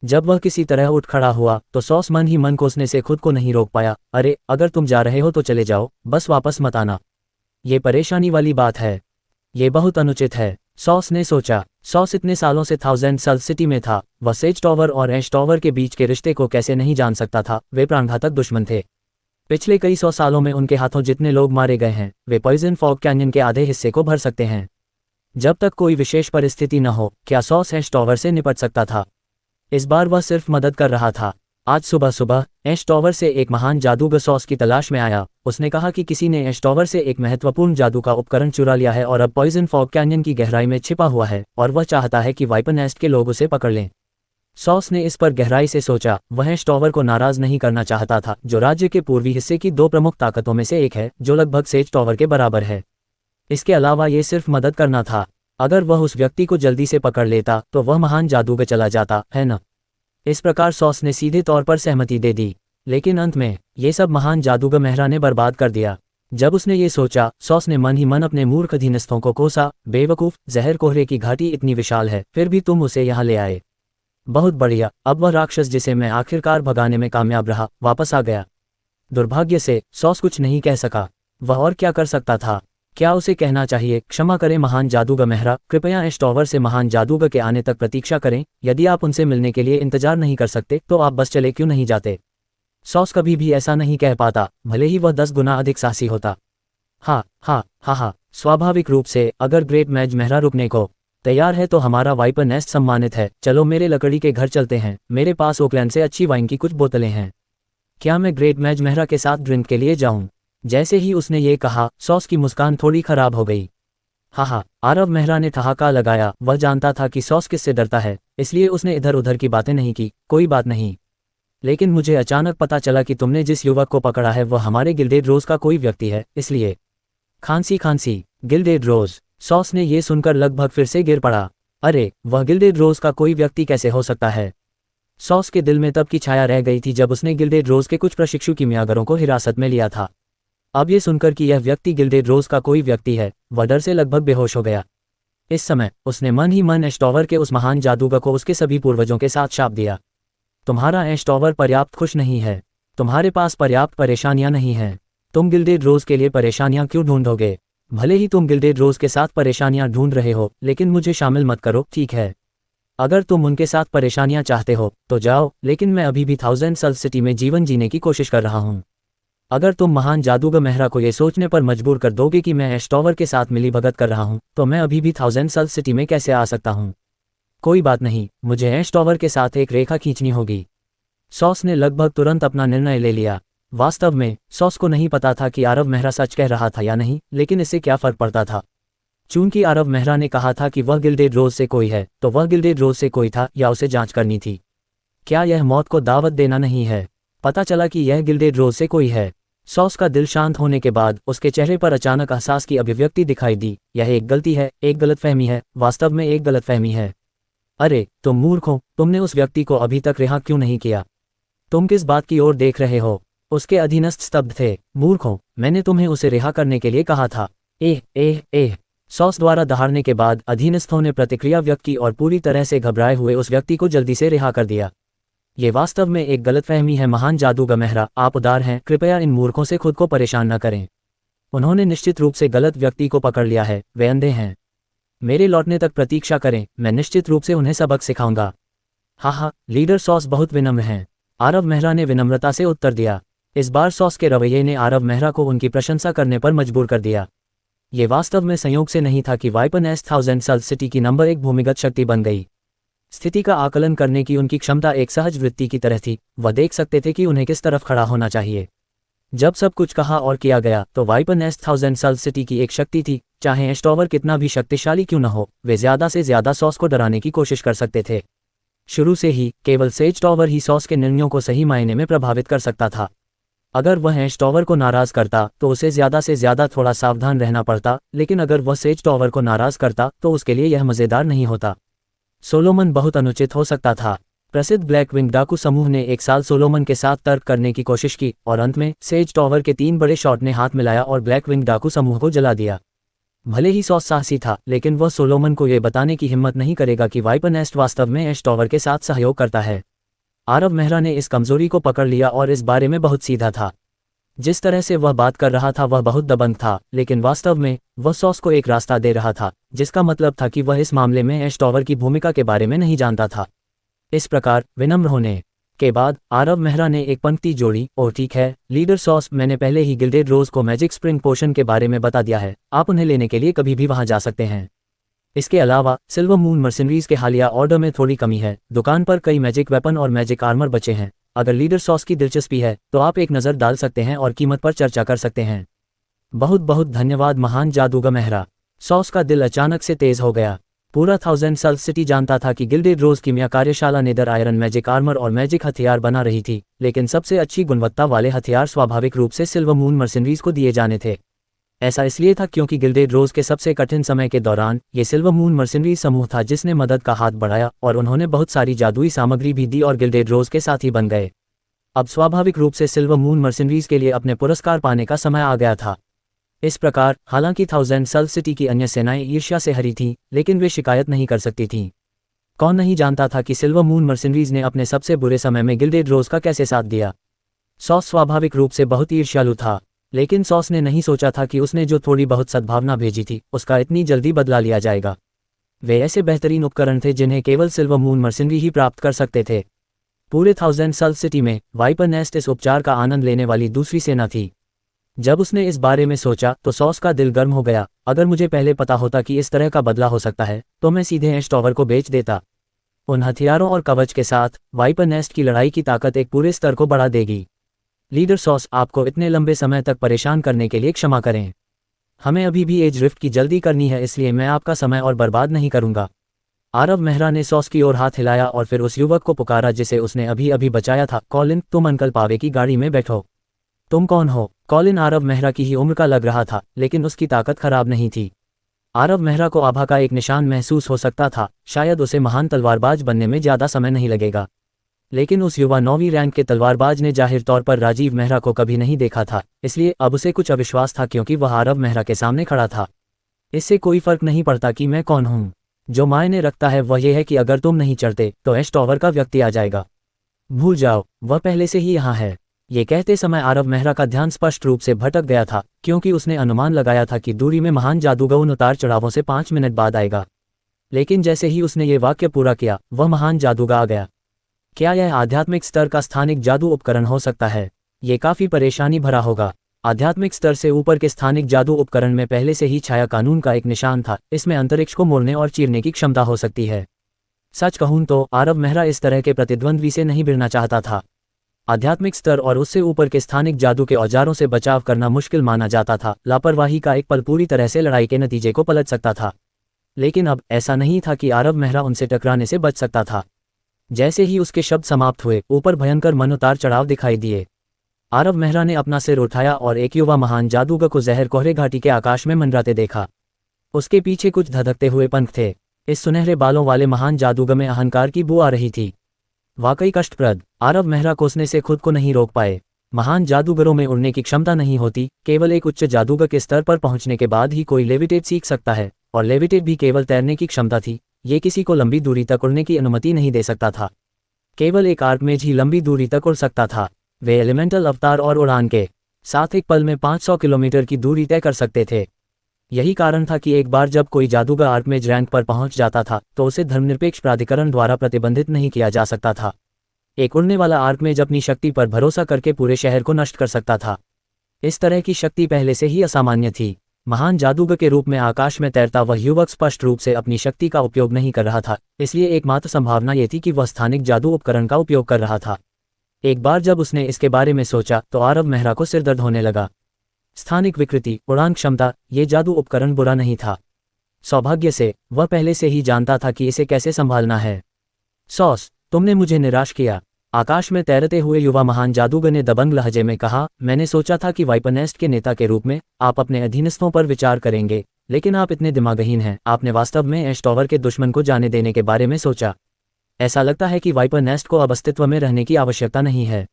जब वह किसी तरह उठ खड़ा हुआ तो सॉस मन ही मन कोसने से खुद को नहीं रोक पाया। अरे, अगर तुम जा रहे हो तो चले जाओ, बस वापस मत आना। ये परेशानी वाली बात है। ये बहुत अनुचित है, सॉस ने सोचा। सॉस इतने सालों से थाउजेंड सल सिटी में था। वह सेज टॉवर और ऐश टॉवर के बीच के रिश्ते को कैसे नहीं जान सकता था? वे प्राणघातक दुश्मन थे। पिछले कई 100 सालों में उनके हाथों जितने लोग मारे गए हैं, वे पॉइजन फॉग कैन्यन के आधे हिस्से को भर सकते हैं। जब तक कोई विशेष परिस्थिति न हो, क्या सॉस ऐश टॉवर से निपट सकता था? इस बार वह सिर्फ मदद कर रहा था। आज सुबह सुबह ऐश टॉवर से एक महान जादूगर सॉस की तलाश में आया। उसने कहा कि किसी ने ऐश टॉवर से एक महत्वपूर्ण जादू का उपकरण चुरा लिया है और अब पॉइजन फॉग कैन्यन की गहराई में छिपा हुआ है, और वह चाहता है कि वाइपर नेस्ट के लोग उसे पकड़ लें। सॉस ने इस पर गहराई से सोचा। वह ऐश टॉवर को नाराज नहीं करना चाहता था, जो राज्य के पूर्वी हिस्से की 2 प्रमुख ताकतों में से एक है, जो लगभग सेज टॉवर के बराबर है। इसके अलावा ये सिर्फ मदद करना था। अगर वह उस व्यक्ति को जल्दी से पकड़ लेता तो वह महान जादूगर चला जाता, है न? इस प्रकार सॉस ने सीधे तौर पर सहमति दे दी, लेकिन अंत में ये सब महान जादूगर मेहरा ने बर्बाद कर दिया। जब उसने ये सोचा, सॉस ने मन ही मन अपने मूर्ख अधीनस्थों को कोसा। बेवकूफ़, जहर कोहरे की घाटी इतनी विशाल है, फिर भी तुम उसे यहाँ ले आए। बहुत बढ़िया। अब वह राक्षस जिसे मैं आखिरकार भगाने में कामयाब रहा, वापस आ गया। दुर्भाग्य से सॉस कुछ नहीं कह सका। वह और क्या कर सकता था? क्या उसे कहना चाहिए, क्षमा करें महान जादूगर मेहरा, कृपया ऐश टॉवर से महान जादूगर के आने तक प्रतीक्षा करें। यदि आप उनसे मिलने के लिए इंतजार नहीं कर सकते तो आप बस चले क्यों नहीं जाते? सॉस कभी भी ऐसा नहीं कह पाता, भले ही वह 10 गुना अधिक साहसी होता। हाँ, स्वाभाविक रूप से अगर ग्रेट मैज मेहरा रुकने को तैयार है तो हमारा वाइपर नेस्ट सम्मानित है। चलो मेरे लकड़ी के घर चलते हैं। मेरे पास ओकलैंड से अच्छी वाइन की कुछ बोतलें हैं। क्या मैं ग्रेट मैज मेहरा के साथ ड्रिंक के लिए जाऊं? जैसे ही उसने ये कहा, सॉस की मुस्कान थोड़ी खराब हो गई। हाँ, आरव मेहरा ने ठहाका लगाया। वह जानता था कि सॉस किससे डरता है, इसलिए उसने इधर उधर की बातें नहीं की। कोई बात नहीं, लेकिन मुझे अचानक पता चला कि तुमने जिस युवक को पकड़ा है वह हमारे गिल्डेड रोज का कोई व्यक्ति है, इसलिए। खांसी, गिल्डेड रोज। सॉस ने यह सुनकर लगभग फिर से गिर पड़ा। अरे, वह गिल्डेड रोज का कोई व्यक्ति कैसे हो सकता है? सॉस के दिल में तब की छाया रह गई थी जब उसने गिल्डेड रोज के कुछ प्रशिक्षु कीमियागरों को हिरासत में लिया था। अब ये सुनकर कि यह व्यक्ति गिल्डेड रोज का कोई व्यक्ति है, वह डर से लगभग बेहोश हो गया। इस समय उसने मन ही मन एश टॉवर के उस महान जादूगर को उसके सभी पूर्वजों के साथ शाप दिया। तुम्हारा एश टॉवर पर्याप्त खुश नहीं है, तुम्हारे पास पर्याप्त परेशानियां नहीं हैं। तुम गिल्डेड रोज के लिए परेशानियां क्यों ढूंढोगे? भले ही तुम गिल्डेड रोज के साथ परेशानियां ढूंढ रहे हो, लेकिन मुझे शामिल मत करो, ठीक है? अगर तुम उनके साथ परेशानियां चाहते हो तो जाओ, लेकिन मैं अभी भी 1000 सल सिटी में जीवन जीने की कोशिश कर रहा हूं। अगर तुम महान जादूगर मेहरा को यह सोचने पर मजबूर कर दोगे कि मैं एश टॉवर के साथ मिली भगत कर रहा हूं, तो मैं अभी भी 1000 सल सिटी में कैसे आ सकता हूं? कोई बात नहीं, मुझे एश टॉवर के साथ एक रेखा खींचनी होगी। सॉस ने लगभग तुरंत अपना निर्णय ले लिया। वास्तव में सॉस को नहीं पता था कि आरव मेहरा सच कह रहा था या नहीं, लेकिन इससे क्या फर्क पड़ता था। चूंकि आरव मेहरा ने कहा था कि वह गिल्डेड रोज से कोई है, तो वह गिल्डेड रोज से कोई था या उसे जांच करनी थी। क्या यह मौत को दावत देना नहीं है? पता चला कि यह गिल्डेड रोज से कोई है। सॉस का दिल शांत होने के बाद उसके चेहरे पर अचानक एहसास की अभिव्यक्ति दिखाई दी। यह एक गलती है, एक गलतफहमी है, वास्तव में एक गलतफहमी है। अरे तुम मूर्ख हो, तुमने उस व्यक्ति को अभी तक रिहा क्यों नहीं किया? तुम किस बात की ओर देख रहे हो? उसके अधीनस्थ स्तब्ध थे। मूर्ख हो, मैंने तुम्हें उसे रिहा करने के लिए कहा था। एह एह एह। सॉस द्वारा दहाड़ने के बाद अधीनस्थों ने प्रतिक्रिया व्यक्त की और पूरी तरह से घबराए हुए उस व्यक्ति को जल्दी से रिहा कर दिया। ये वास्तव में एक गलतफहमी है महान जादूगर मेहरा, आप उदार हैं, कृपया इन मूर्खों से खुद को परेशान न करें। उन्होंने निश्चित रूप से गलत व्यक्ति को पकड़ लिया है, वे अंधे हैं। मेरे लौटने तक प्रतीक्षा करें, मैं निश्चित रूप से उन्हें सबक सिखाऊंगा। हाँ, लीडर सॉस बहुत विनम्र हैं, आरव मेहरा ने विनम्रता से उत्तर दिया। इस बार सॉस के रवैये ने आरव मेहरा को उनकी प्रशंसा करने पर मजबूर कर दिया। ये वास्तव में संयोग से नहीं था कि वाइपन एस 1000 सल सिटी की नंबर 1 भूमिगत शक्ति बन गई। स्थिति का आकलन करने की उनकी क्षमता एक सहज वृत्ति की तरह थी, वह देख सकते थे कि उन्हें किस तरफ खड़ा होना चाहिए। जब सब कुछ कहा और किया गया तो वाइपन एस 1000 सल सिटी की एक शक्ति थी। चाहे एश टॉवर कितना भी शक्तिशाली क्यों न हो, वे ज्यादा से ज्यादा सॉस को डराने की कोशिश कर सकते थे। शुरू से ही केवल सेज टॉवर ही सॉस के निर्णयों को सही मायने में प्रभावित कर सकता था। अगर वह एश टॉवर को नाराज करता तो उसे ज्यादा से ज्यादा थोड़ा सावधान रहना पड़ता, लेकिन अगर वह सेज टॉवर को नाराज करता तो उसके लिए यह मजेदार नहीं होता। सोलोमन बहुत अनुचित हो सकता था। प्रसिद्ध ब्लैक विंग डाकू समूह ने एक साल सोलोमन के साथ तर्क करने की कोशिश की और अंत में सेज टॉवर के 3 बड़े शॉट ने हाथ मिलाया और ब्लैक विंग डाकू समूह को जला दिया। भले ही सॉस साहसी था, लेकिन वह सोलोमन को यह बताने की हिम्मत नहीं करेगा कि वाइपन एस्ट वास्तव में एश टॉवर के साथ सहयोग करता है। आरव मेहरा ने इस कमजोरी को पकड़ लिया और इस बारे में बहुत सीधा था। जिस तरह से वह बात कर रहा था वह बहुत दबंग था, लेकिन वास्तव में वह सॉस को एक रास्ता दे रहा था, जिसका मतलब था कि वह इस मामले में एश टॉवर की भूमिका के बारे में नहीं जानता था। इस प्रकार विनम्र होने के बाद आरव मेहरा ने एक पंक्ति जोड़ी, ओह ठीक है लीडर सॉस, मैंने पहले ही गिल्डेड रोज को मैजिक स्प्रिंग पोशन के बारे में बता दिया है, आप उन्हें लेने के लिए कभी भी वहां जा सकते हैं। इसके अलावा सिल्वर मून मर्सिनरीज के हालिया ऑर्डर में थोड़ी कमी है, दुकान पर कई मैजिक वेपन और मैजिक आर्मर बचे हैं। अगर लीडर सॉस की दिलचस्पी है तो आप एक नज़र डाल सकते हैं और कीमत पर चर्चा कर सकते हैं। बहुत बहुत धन्यवाद महान जादूगर मेहरा। सॉस का दिल अचानक से तेज हो गया। पूरा 1000 सल सिटी जानता था कि गिल्डेड रोज कीमिया कार्यशाला नेदर आयरन मैजिक आर्मर और मैजिक हथियार बना रही थी, लेकिन सबसे अच्छी गुणवत्ता वाले हथियार स्वाभाविक रूप से सिल्वर मून मर्सिनरीज को दिए जाने थे। ऐसा इसलिए था क्योंकि गिल्डेड रोज के सबसे कठिन समय के दौरान ये सिल्वर मून मर्सिनरीज समूह था जिसने मदद का हाथ बढ़ाया और उन्होंने बहुत सारी जादुई सामग्री भी दी और गिल्डेड रोज के साथी बन गए। अब स्वाभाविक रूप से सिल्वर मून मर्सिनरीज के लिए अपने पुरस्कार पाने का समय आ गया था। इस प्रकार हालांकि 1000 सल सिटी की अन्य सेनाएं ईर्ष्या से हरी थीं, लेकिन वे शिकायत नहीं कर सकती थीं। कौन नहीं जानता था कि सिल्वर मून मर्सिनरीज ने अपने सबसे बुरे समय में गिल्डेड रोज का कैसे साथ दिया। सॉस स्वाभाविक रूप से बहुत ईर्ष्यालु था, लेकिन सॉस ने नहीं सोचा था कि उसने जो थोड़ी बहुत सद्भावना भेजी थी उसका इतनी जल्दी बदला लिया जाएगा। वे ऐसे बेहतरीन उपकरण थे जिन्हें केवल सिल्वर मून मर्सिनरी ही प्राप्त कर सकते थे। पूरे 1000 सल सिटी में वाइपर नेस्ट इस उपचार का आनंद लेने वाली दूसरी सेना थी। जब उसने इस बारे में सोचा तो सॉस का दिल गर्म हो गया। अगर मुझे पहले पता होता कि इस तरह का बदला हो सकता है तो मैं सीधे एश टॉवर को बेच देता। उन हथियारों और कवच के साथ वाइपर नेस्ट की लड़ाई की ताकत एक पूरे स्तर को बढ़ा देगी। लीडर सॉस, आपको इतने लंबे समय तक परेशान करने के लिए क्षमा करें। हमें अभी भी एज रिफ्ट की जल्दी करनी है, इसलिए मैं आपका समय और बर्बाद नहीं करूंगा। आरव मेहरा ने सॉस की ओर हाथ हिलाया और फिर उस युवक को पुकारा जिसे उसने अभी अभी बचाया था। कॉलिन, तुम अंकल पावे की गाड़ी में बैठो। तुम कौन हो? कॉलिन आरव मेहरा की ही उम्र का लग रहा था, लेकिन उसकी ताकत खराब नहीं थी। आरव मेहरा को आभा का एक निशान महसूस हो सकता था, शायद उसे महान तलवारबाज बनने में ज्यादा समय नहीं लगेगा। लेकिन उस युवा 9वीं रैंक के तलवारबाज ने जाहिर तौर पर राजीव मेहरा को कभी नहीं देखा था, इसलिए अब उसे कुछ अविश्वास था क्योंकि वह आरव मेहरा के सामने खड़ा था। इससे कोई फर्क नहीं पड़ता कि मैं कौन हूँ। जो मायने रखता है वह यह है कि अगर तुम नहीं चढ़ते तो एश टॉवर का व्यक्ति आ जाएगा। भूल जाओ, वह पहले से ही यहाँ है। ये कहते समय आरव मेहरा का ध्यान स्पष्ट रूप से भटक गया था, क्योंकि उसने अनुमान लगाया था कि दूरी में महान जादूगर उन उतार चढ़ावों से 5 मिनट बाद आएगा। लेकिन जैसे ही उसने ये वाक्य पूरा किया, वह महान जादूगर आ गया। क्या यह आध्यात्मिक स्तर का स्थानिक जादू उपकरण हो सकता है? ये काफी परेशानी भरा होगा। आध्यात्मिक स्तर से ऊपर के स्थानिक जादू उपकरण में पहले से ही छाया कानून का एक निशान था। इसमें अंतरिक्ष को मोड़ने और चीरने की क्षमता हो सकती है। सच कहूं तो आरव मेहरा इस तरह के प्रतिद्वंद्वी से नहीं भिड़ना चाहता था। आध्यात्मिक स्तर और उससे ऊपर के स्थानिक जादू के औजारों से बचाव करना मुश्किल माना जाता था। लापरवाही का एक पल पूरी तरह से लड़ाई के नतीजे को पलट सकता था। लेकिन अब ऐसा नहीं था कि आरव मेहरा उनसे टकराने से बच सकता था। जैसे ही उसके शब्द समाप्त हुए, ऊपर भयंकर मन उतार चढ़ाव दिखाई दिए। आरव मेहरा ने अपना सिर उठाया और एक युवा महान जादूगर को जहर कोहरे घाटी के आकाश में मंडराते देखा। उसके पीछे कुछ धधकते हुए पंख थे। इस सुनहरे बालों वाले महान जादूगर में अहंकार की बू आ रही थी। वाकई कष्टप्रद। आरव मेहरा कोसने से खुद को नहीं रोक पाए। महान जादूगरों में उड़ने की क्षमता नहीं होती। केवल एक उच्च जादूगर के स्तर पर पहुंचने के बाद ही कोई लेविटेट सीख सकता है, और लेविटेट भी केवल तैरने की क्षमता थी। ये किसी को लंबी दूरी तक उड़ने की अनुमति नहीं दे सकता था। केवल एक आर्कमेज ही लंबी दूरी तक उड़ सकता था। वे एलिमेंटल अवतार और उड़ान के साथ एक पल में 500 किलोमीटर की दूरी तय कर सकते थे। यही कारण था कि एक बार जब कोई जादूगर आर्कमेज रैंक पर पहुंच जाता था तो उसे धर्मनिरपेक्ष प्राधिकरण द्वारा प्रतिबंधित नहीं किया जा सकता था। एक उड़ने वाला आर्कमेज अपनी शक्ति पर भरोसा करके पूरे शहर को नष्ट कर सकता था। इस तरह की शक्ति पहले से ही असामान्य थी। महान जादूगर के रूप में आकाश में तैरता वह युवक स्पष्ट रूप से अपनी शक्ति का उपयोग नहीं कर रहा था, इसलिए एकमात्र संभावना ये थी कि वह स्थानिक जादू उपकरण का उपयोग कर रहा था। एक बार जब उसने इसके बारे में सोचा तो आरव मेहरा को सिरदर्द होने लगा। स्थानिक विकृति, उड़ान क्षमता, ये जादू उपकरण बुरा नहीं था। सौभाग्य से वह पहले से ही जानता था कि इसे कैसे संभालना है। सॉस, तुमने मुझे निराश किया, आकाश में तैरते हुए युवा महान जादूगर ने दबंग लहजे में कहा। मैंने सोचा था कि वाइपर नेस्ट के नेता के रूप में आप अपने अधीनस्थों पर विचार करेंगे, लेकिन आप इतने दिमागहीन हैं। आपने वास्तव में एश टॉवर के दुश्मन को जाने देने के बारे में सोचा। ऐसा लगता है कि वाइपर नेस्ट को अब अस्तित्व में रहने की आवश्यकता नहीं है।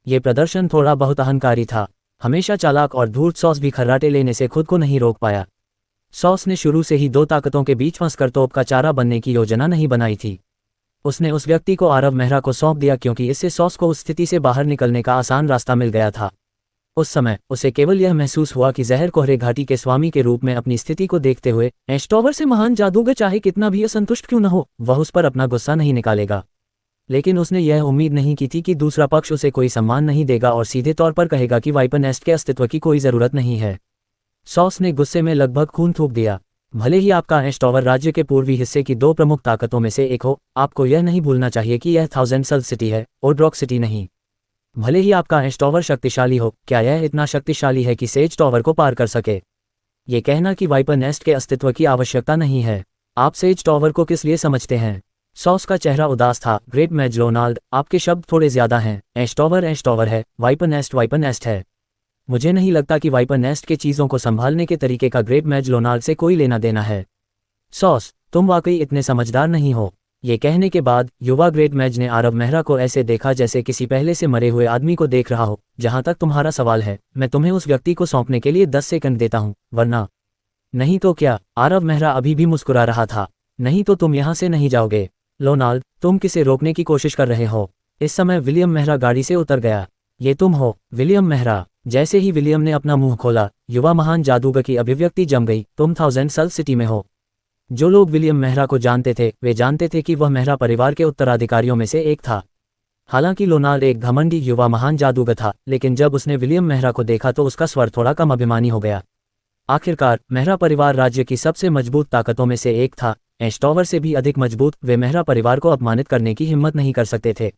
ये प्रदर्शन थोड़ा बहुत अहंकारी था। हमेशा चालाक और धूर्त सॉस भी खर्राटे लेने से खुद को नहीं रोक पाया। सॉस ने शुरू से ही दो ताकतों के बीच फंसकर तोप का चारा बनने की योजना नहीं बनाई थी। उसने उस व्यक्ति को आरव मेहरा को सौंप दिया क्योंकि इससे सॉस को उस स्थिति से बाहर निकलने का आसान रास्ता मिल गया था। उस समय उसे केवल यह महसूस हुआ कि जहर कोहरे घाटी के स्वामी के रूप में अपनी स्थिति को देखते हुए एश टॉवर से महान जादूगर चाहे कितना भी असंतुष्ट क्यों न हो, वह उस पर अपना गुस्सा नहीं निकालेगा। लेकिन उसने यह उम्मीद नहीं की थी कि दूसरा पक्ष उसे कोई सम्मान नहीं देगा और सीधे तौर पर कहेगा कि वाइपर नेस्ट के अस्तित्व की कोई जरूरत नहीं है। सॉस ने गुस्से में लगभग खून थूक दिया। भले ही आपका एश टॉवर राज्य के पूर्वी हिस्से की दो प्रमुख ताकतों में से एक हो, आपको यह नहीं भूलना चाहिए कि यह 1000 सल सिटी है, ओड्रॉक सिटी नहीं। भले ही आपका एश टॉवर शक्तिशाली हो, क्या यह इतना शक्तिशाली है कि सेज टॉवर को पार कर सके? ये कहना कि वाइपर नेस्ट के अस्तित्व की आवश्यकता नहीं है। आप सेज टॉवर को किस लिए समझते हैं? सॉस का चेहरा उदास था। ग्रेट मैज लोनाल्ड, आपके शब्द थोड़े ज्यादा हैं। एश टॉवर है, वाइपर नेस्ट है। मुझे नहीं लगता कि वाइपर नेस्ट के चीज़ों को संभालने के तरीके का ग्रेट मैज लोनाल्ड से कोई लेना देना है। सॉस, तुम वाकई इतने समझदार नहीं हो। ये कहने के बाद युवा ग्रेट मैज ने आरव मेहरा को ऐसे देखा जैसे किसी पहले से मरे हुए आदमी को देख रहा हो। जहां तक तुम्हारा सवाल है, मैं तुम्हें उस व्यक्ति को सौंपने के लिए 10 सेकंड देता हूं, वरना। नहीं तो क्या? आरव मेहरा अभी भी मुस्कुरा रहा था। नहीं तो तुम यहां से नहीं जाओगे। लोनाल्ड, तुम किसे रोकने की कोशिश कर रहे हो? इस समय विलियम मेहरा गाड़ी से उतर गया। ये तुम हो, विलियम मेहरा? जैसे ही विलियम ने अपना मुंह खोला, युवा महान जादूगर की अभिव्यक्ति जम गई। तुम 1000 सल सिटी में हो। जो लोग विलियम मेहरा को जानते थे वे जानते थे कि वह मेहरा परिवार के उत्तराधिकारियों में से एक था। हालांकि लोनाल्ड एक घमंडी युवा महान जादूगर था, लेकिन जब उसने विलियम मेहरा को देखा तो उसका स्वर थोड़ा कम अभिमानी हो गया। आखिरकार मेहरा परिवार राज्य की सबसे मजबूत ताकतों में से एक था, एश टॉवर से भी अधिक मजबूत। वे मेहरा परिवार को अपमानित करने की हिम्मत नहीं कर सकते थे।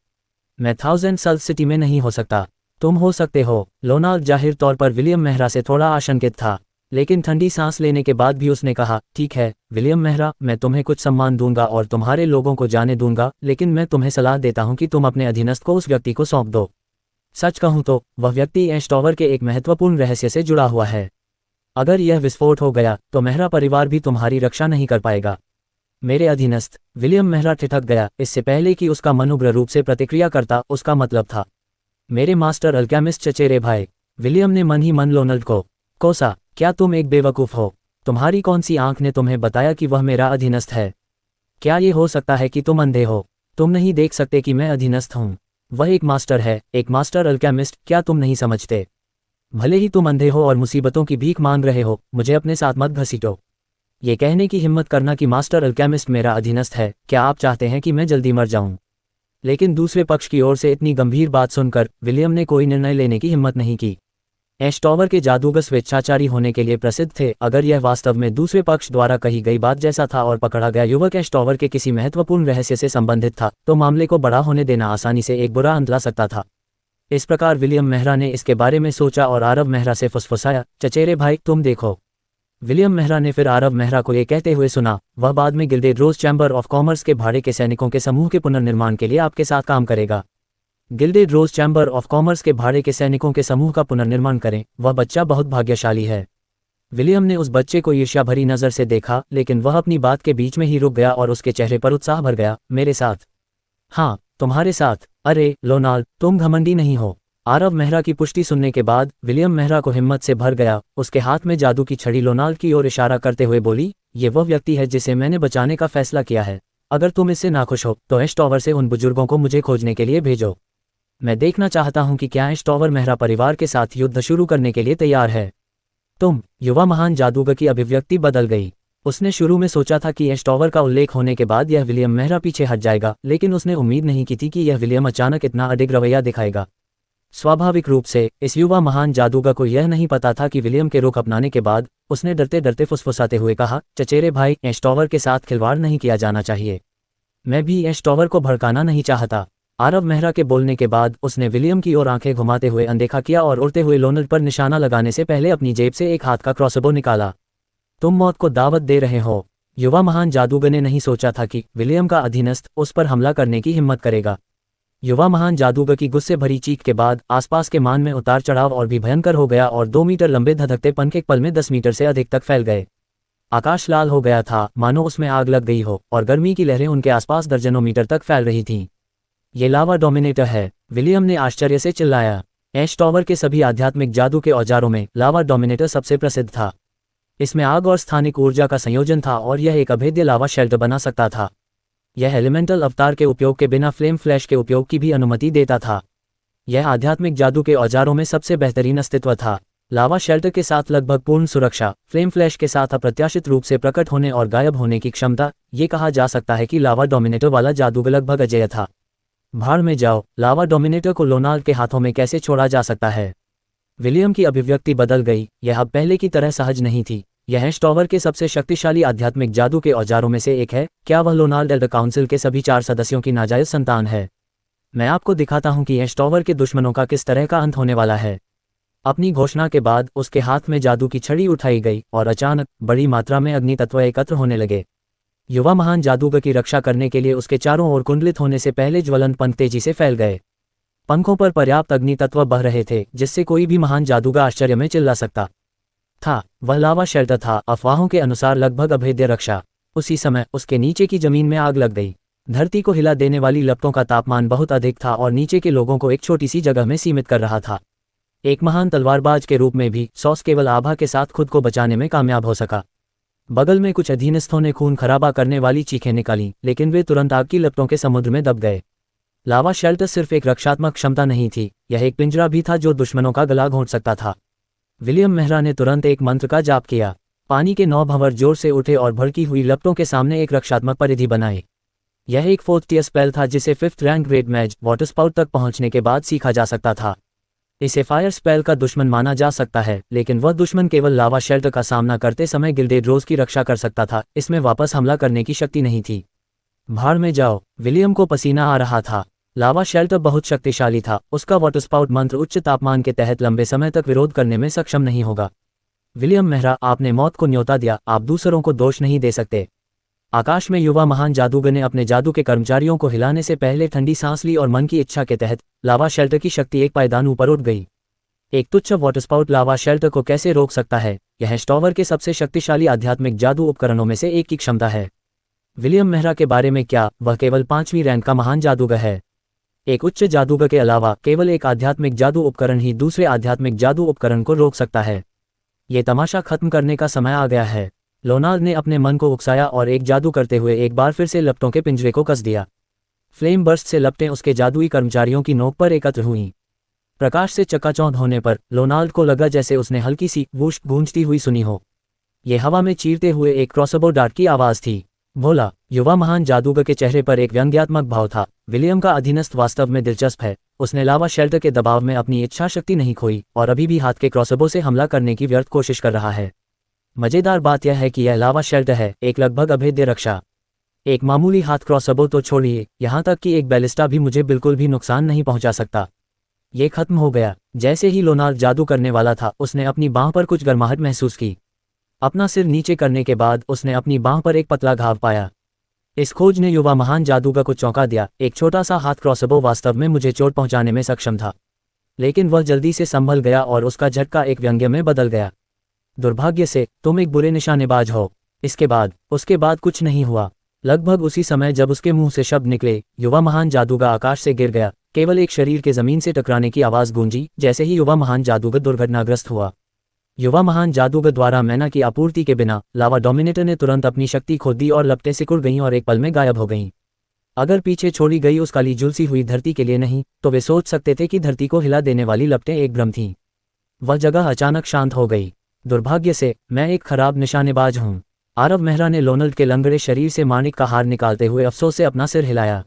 मैं 1000 सल सिटी में नहीं हो सकता। तुम हो सकते हो। लोनाल्ड जाहिर तौर पर विलियम मेहरा से थोड़ा आशंकित था, लेकिन ठंडी सांस लेने के बाद भी उसने कहा, ठीक है विलियम मेहरा, मैं तुम्हें कुछ सम्मान दूंगा और तुम्हारे लोगों को जाने दूंगा, लेकिन मैं तुम्हें सलाह देता हूं कि तुम अपने अधीनस्थ को उस व्यक्ति को सौंप दो। सच कहूं तो वह व्यक्ति एश टॉवर के एक महत्वपूर्ण रहस्य से जुड़ा हुआ है। अगर यह विस्फोट हो गया तो मेहरा परिवार भी तुम्हारी रक्षा नहीं कर पाएगा। मेरे अधीनस्थ? विलियम मेहरा ठिठक गया। इससे पहले कि उसका मन उग्र रूप से प्रतिक्रिया करता, उसका मतलब था मेरे मास्टर अल्केमिस्ट चचेरे भाई। विलियम ने मन ही मन लोनाल्ड को कोसा। क्या तुम एक बेवकूफ़ हो? तुम्हारी कौन सी आंख ने तुम्हें बताया कि वह मेरा अधीनस्थ है? क्या ये हो सकता है कि तुम अंधे हो? तुम नहीं देख सकते कि मैं अधीनस्थ हूँ? वह एक मास्टर है, एक मास्टर अल्केमिस्ट, क्या तुम नहीं समझते? भले ही तुम अंधे हो और मुसीबतों की भीख मांग रहे हो, मुझे अपने साथ मत घसीटो। ये कहने की हिम्मत करना कि मास्टर अल्केमिस्ट मेरा अधीनस्थ है, क्या आप चाहते हैं कि मैं जल्दी मर जाऊं? लेकिन दूसरे पक्ष की ओर से इतनी गंभीर बात सुनकर विलियम ने कोई निर्णय लेने की हिम्मत नहीं की। एश टॉवर के जादूगर स्वेच्छाचारी होने के लिए प्रसिद्ध थे। अगर यह वास्तव में दूसरे पक्ष द्वारा कही गई बात जैसा था और पकड़ा गया युवक एश टॉवर के किसी महत्वपूर्ण रहस्य से संबंधित था, तो मामले को बड़ा होने देना आसानी से एक बुरा अंत ला सकता था। इस प्रकार विलियम मेहरा ने इसके बारे में सोचा और आरव मेहरा से फुसफुसाया, चचेरे भाई तुम देखो। विलियम मेहरा ने फिर आरव मेहरा को ये कहते हुए सुना, वह बाद में Gilded Rose Chamber of Commerce के भाड़े के सैनिकों के समूह के पुनर्निर्माण के लिए आपके साथ काम करेगा। Gilded Rose Chamber of Commerce के भाड़े के सैनिकों के समूह का पुनर्निर्माण करें, वह बच्चा बहुत भाग्यशाली है। विलियम ने उस बच्चे को ईर्ष्या भरी नज़र से देखा, लेकिन वह अपनी बात के बीच में ही रुक गया और उसके चेहरे पर उत्साह भर गया। मेरे साथ? हाँ, तुम्हारे साथ। अरे लोनाल्ड, तुम घमंडी नहीं हो? आरव मेहरा की पुष्टि सुनने के बाद विलियम मेहरा को हिम्मत से भर गया। उसके हाथ में जादू की छड़ी लोनाल्ड की ओर इशारा करते हुए बोली, ये वह व्यक्ति है जिसे मैंने बचाने का फैसला किया है। अगर तुम इससे नाखुश हो तो एश टॉवर से उन बुजुर्गों को मुझे खोजने के लिए भेजो। मैं देखना चाहता हूं कि क्या एश टॉवर मेहरा परिवार के साथ युद्ध शुरू करने के लिए तैयार है। तुम। युवा महान जादूगर की अभिव्यक्ति बदल गई। उसने शुरू में सोचा था कि एश टॉवर का उल्लेख होने के बाद यह विलियम मेहरा पीछे हट जाएगा, लेकिन उसने उम्मीद नहीं की थी कि यह विलियम अचानक इतना अडिग रवैया दिखाएगा। स्वाभाविक रूप से इस युवा महान जादूगर को यह नहीं पता था कि विलियम के रुख अपनाने के बाद उसने डरते डरते फुसफुसाते हुए कहा, चचेरे भाई, एश टॉवर के साथ खिलवाड़ नहीं किया जाना चाहिए। मैं भी एश टॉवर को भड़काना नहीं चाहता। आरव मेहरा के बोलने के बाद उसने विलियम की ओर आंखें घुमाते हुए अनदेखा किया और उड़ते हुए लोनाल्ड पर निशाना लगाने से पहले अपनी जेब से एक हाथ का क्रॉसबो निकाला। तुम मौत को दावत दे रहे हो। युवा महान जादूगर ने नहीं सोचा था कि विलियम का अधीनस्थ उस पर हमला करने की हिम्मत करेगा। युवा महान जादूगर की गुस्से भरी चीख के बाद आसपास के मान में उतार चढ़ाव और भी भयंकर हो गया और 2 मीटर लंबे धधकते पंख एक पल में 10 मीटर से अधिक तक फैल गए। आकाश लाल हो गया था, मानो उसमें आग लग गई हो, और गर्मी की लहरें उनके आसपास दर्जनों मीटर तक फैल रही थीं। ये लावा डोमिनेटर है, विलियम ने आश्चर्य से चिल्लाया। एश टॉवर के सभी आध्यात्मिक जादू के औजारों में लावा डोमिनेटर सबसे प्रसिद्ध था। इसमें आग और स्थानिक ऊर्जा का संयोजन था और यह एक अभेद्य लावा शेल्टर बना सकता था। यह एलिमेंटल अवतार के उपयोग के बिना फ्लेम फ्लैश के उपयोग की भी अनुमति देता था। यह आध्यात्मिक जादू के औजारों में सबसे बेहतरीन अस्तित्व था। लावा शेल्टर के साथ लगभग पूर्ण सुरक्षा, फ्लेम फ्लैश के साथ अप्रत्याशित रूप से प्रकट होने और गायब होने की क्षमता, ये कहा जा सकता है कि लावा डोमिनेटर वाला जादूगर लगभग अजेय था। भाड़ में जाओ, लावा डोमिनेटर को लोनाल्ड के हाथों में कैसे छोड़ा जा सकता है? विलियम की अभिव्यक्ति बदल गई। यह अब पहले की तरह सहज नहीं थी। यह एश टॉवर के सबसे शक्तिशाली आध्यात्मिक जादू के औजारों में से एक है। क्या वह लोनाल्ड एल्डर काउंसिल के सभी 4 सदस्यों की नाजायज संतान है? मैं आपको दिखाता हूं कि एश टॉवर के दुश्मनों का किस तरह का अंत होने वाला है। अपनी घोषणा के बाद उसके हाथ में जादू की छड़ी उठाई गई और अचानक बड़ी मात्रा में अग्नि तत्व एकत्र होने लगे। युवा महान जादूगर की रक्षा करने के लिए उसके चारों ओर कुंडलित होने से पहले ज्वलंत पंख तेजी से फैल गए। पंखों पर पर्याप्त अग्नि तत्व बह रहे थे जिससे कोई भी महान जादूगर आश्चर्य में चिल्ला सकता था। वह लावा शेल्टर था, अफवाहों के अनुसार लगभग अभेद्य रक्षा। उसी समय उसके नीचे की जमीन में आग लग गई। धरती को हिला देने वाली लपटों का तापमान बहुत अधिक था और नीचे के लोगों को एक छोटी सी जगह में सीमित कर रहा था। एक महान तलवारबाज के रूप में भी सॉस केवल आभा के साथ खुद को बचाने में कामयाब हो सका। बगल में कुछ अधीनस्थों ने खून खराबा करने वाली चीखें निकाली, लेकिन वे तुरंत आग की लपटों के समुद्र में दब गए। लावा शेल्टर सिर्फ एक रक्षात्मक क्षमता नहीं थी, यह एक पिंजरा भी था जो दुश्मनों का गला घोंट सकता था। विलियम मेहरा ने तुरंत एक मंत्र का जाप किया। पानी के 9 भंवर जोर से उठे और भड़की हुई लपटों के सामने एक रक्षात्मक परिधि बनाई। यह एक 4th टियर स्पेल था जिसे 5th रैंक ग्रेट मैज वाटर स्पाउट तक पहुंचने के बाद सीखा जा सकता था। इसे फायर स्पेल का दुश्मन माना जा सकता है, लेकिन वह दुश्मन केवल लावा शेल्टर का सामना करते समय गिल्डेड रोज की रक्षा कर सकता था। इसमें वापस हमला करने की शक्ति नहीं थी। भाड़ में जाओ। विलियम को पसीना आ रहा था। लावा शेल्टर बहुत शक्तिशाली था। उसका वाटर स्पाउट मंत्र उच्च तापमान के तहत लंबे समय तक विरोध करने में सक्षम नहीं होगा। विलियम मेहरा, आपने मौत को न्योता दिया, आप दूसरों को दोष नहीं दे सकते। आकाश में युवा महान जादूगर ने अपने जादू के कर्मचारियों को हिलाने से पहले ठंडी सांस ली और मन की इच्छा के तहत लावा शेल्टर की शक्ति एक पायदान ऊपर उठ गई। एक तुच्छ वाटर स्पाउट लावा शेल्टर को कैसे रोक सकता है? यह एश टॉवर के सबसे शक्तिशाली आध्यात्मिक जादू उपकरणों में से एक की क्षमता है। विलियम मेहरा के बारे में क्या? वह केवल 5वीं रैंक का महान जादूगर है। एक उच्च जादूगर के अलावा केवल एक आध्यात्मिक जादू उपकरण ही दूसरे आध्यात्मिक जादू उपकरण को रोक सकता है। ये तमाशा खत्म करने का समय आ गया है। लोनाल्ड ने अपने मन को उकसाया और एक जादू करते हुए एक बार फिर से लपटों के पिंजरे को कस दिया। फ्लेम बर्स्ट से लपटें उसके जादुई कर्मचारियों की नोक पर एकत्र हुईं। प्रकाश से चकाचौंध होने पर लोनाल्ड को लगा जैसे उसने हल्की सी वूश गूंजती हुई सुनी हो। ये हवा में चीरते हुए एक क्रॉसबो डार्ट की आवाज़ थी। बोला, युवा महान जादूगर के चेहरे पर एक व्यंग्यात्मक भाव था। विलियम का अधीनस्थ वास्तव में दिलचस्प है। उसने लावा शेल्टर के दबाव में अपनी इच्छा शक्ति नहीं खोई और अभी भी हाथ के क्रॉसबो से हमला करने की व्यर्थ कोशिश कर रहा है। मजेदार बात यह है कि यह लावा शेल्टर है, एक लगभग अभेद्य रक्षा। एक मामूली हाथ क्रॉसबो तो छोड़िए, यहाँ तक कि एक बैलिस्टा भी मुझे बिल्कुल भी नुकसान नहीं पहुंचा सकता। ये खत्म हो गया। जैसे ही लोनाल्ड जादू करने वाला था, उसने अपनी बांह पर कुछ गर्माहट महसूस की। अपना सिर नीचे करने के बाद उसने अपनी बांह पर एक पतला घाव पाया। इस खोज ने युवा महान जादूगर को चौंका दिया। एक छोटा सा हाथ क्रॉसबो वास्तव में मुझे चोट पहुंचाने में सक्षम था, लेकिन वह जल्दी से संभल गया और उसका झटका एक व्यंग्य में बदल गया। दुर्भाग्य से तुम एक बुरे निशानेबाज हो। उसके बाद कुछ नहीं हुआ। लगभग उसी समय जब उसके मुंह से शब्द निकले, युवा महान जादूगर आकाश से गिर गया। केवल एक शरीर के जमीन से टकराने की आवाज गूंजी। जैसे ही युवा महान जादूगर दुर्घटनाग्रस्त हुआ, युवा महान जादूगर द्वारा मैना की आपूर्ति के बिना लावा डोमिनेटर ने तुरंत अपनी शक्ति खो दी और लपटें सिकुड़ गईं और एक पल में गायब हो गईं। अगर पीछे छोड़ी गई उस काली झुलसी हुई धरती के लिए नहीं, तो वे सोच सकते थे कि धरती को हिला देने वाली लपटें एक भ्रम थीं। वह जगह अचानक शांत हो गई। दुर्भाग्य से मैं एक खराब निशानेबाज हूँ। आरव मेहरा ने लोनाल्ड के लंगड़े शरीर से माणिक का हार निकालते हुए अफसोस से अपना सिर हिलाया।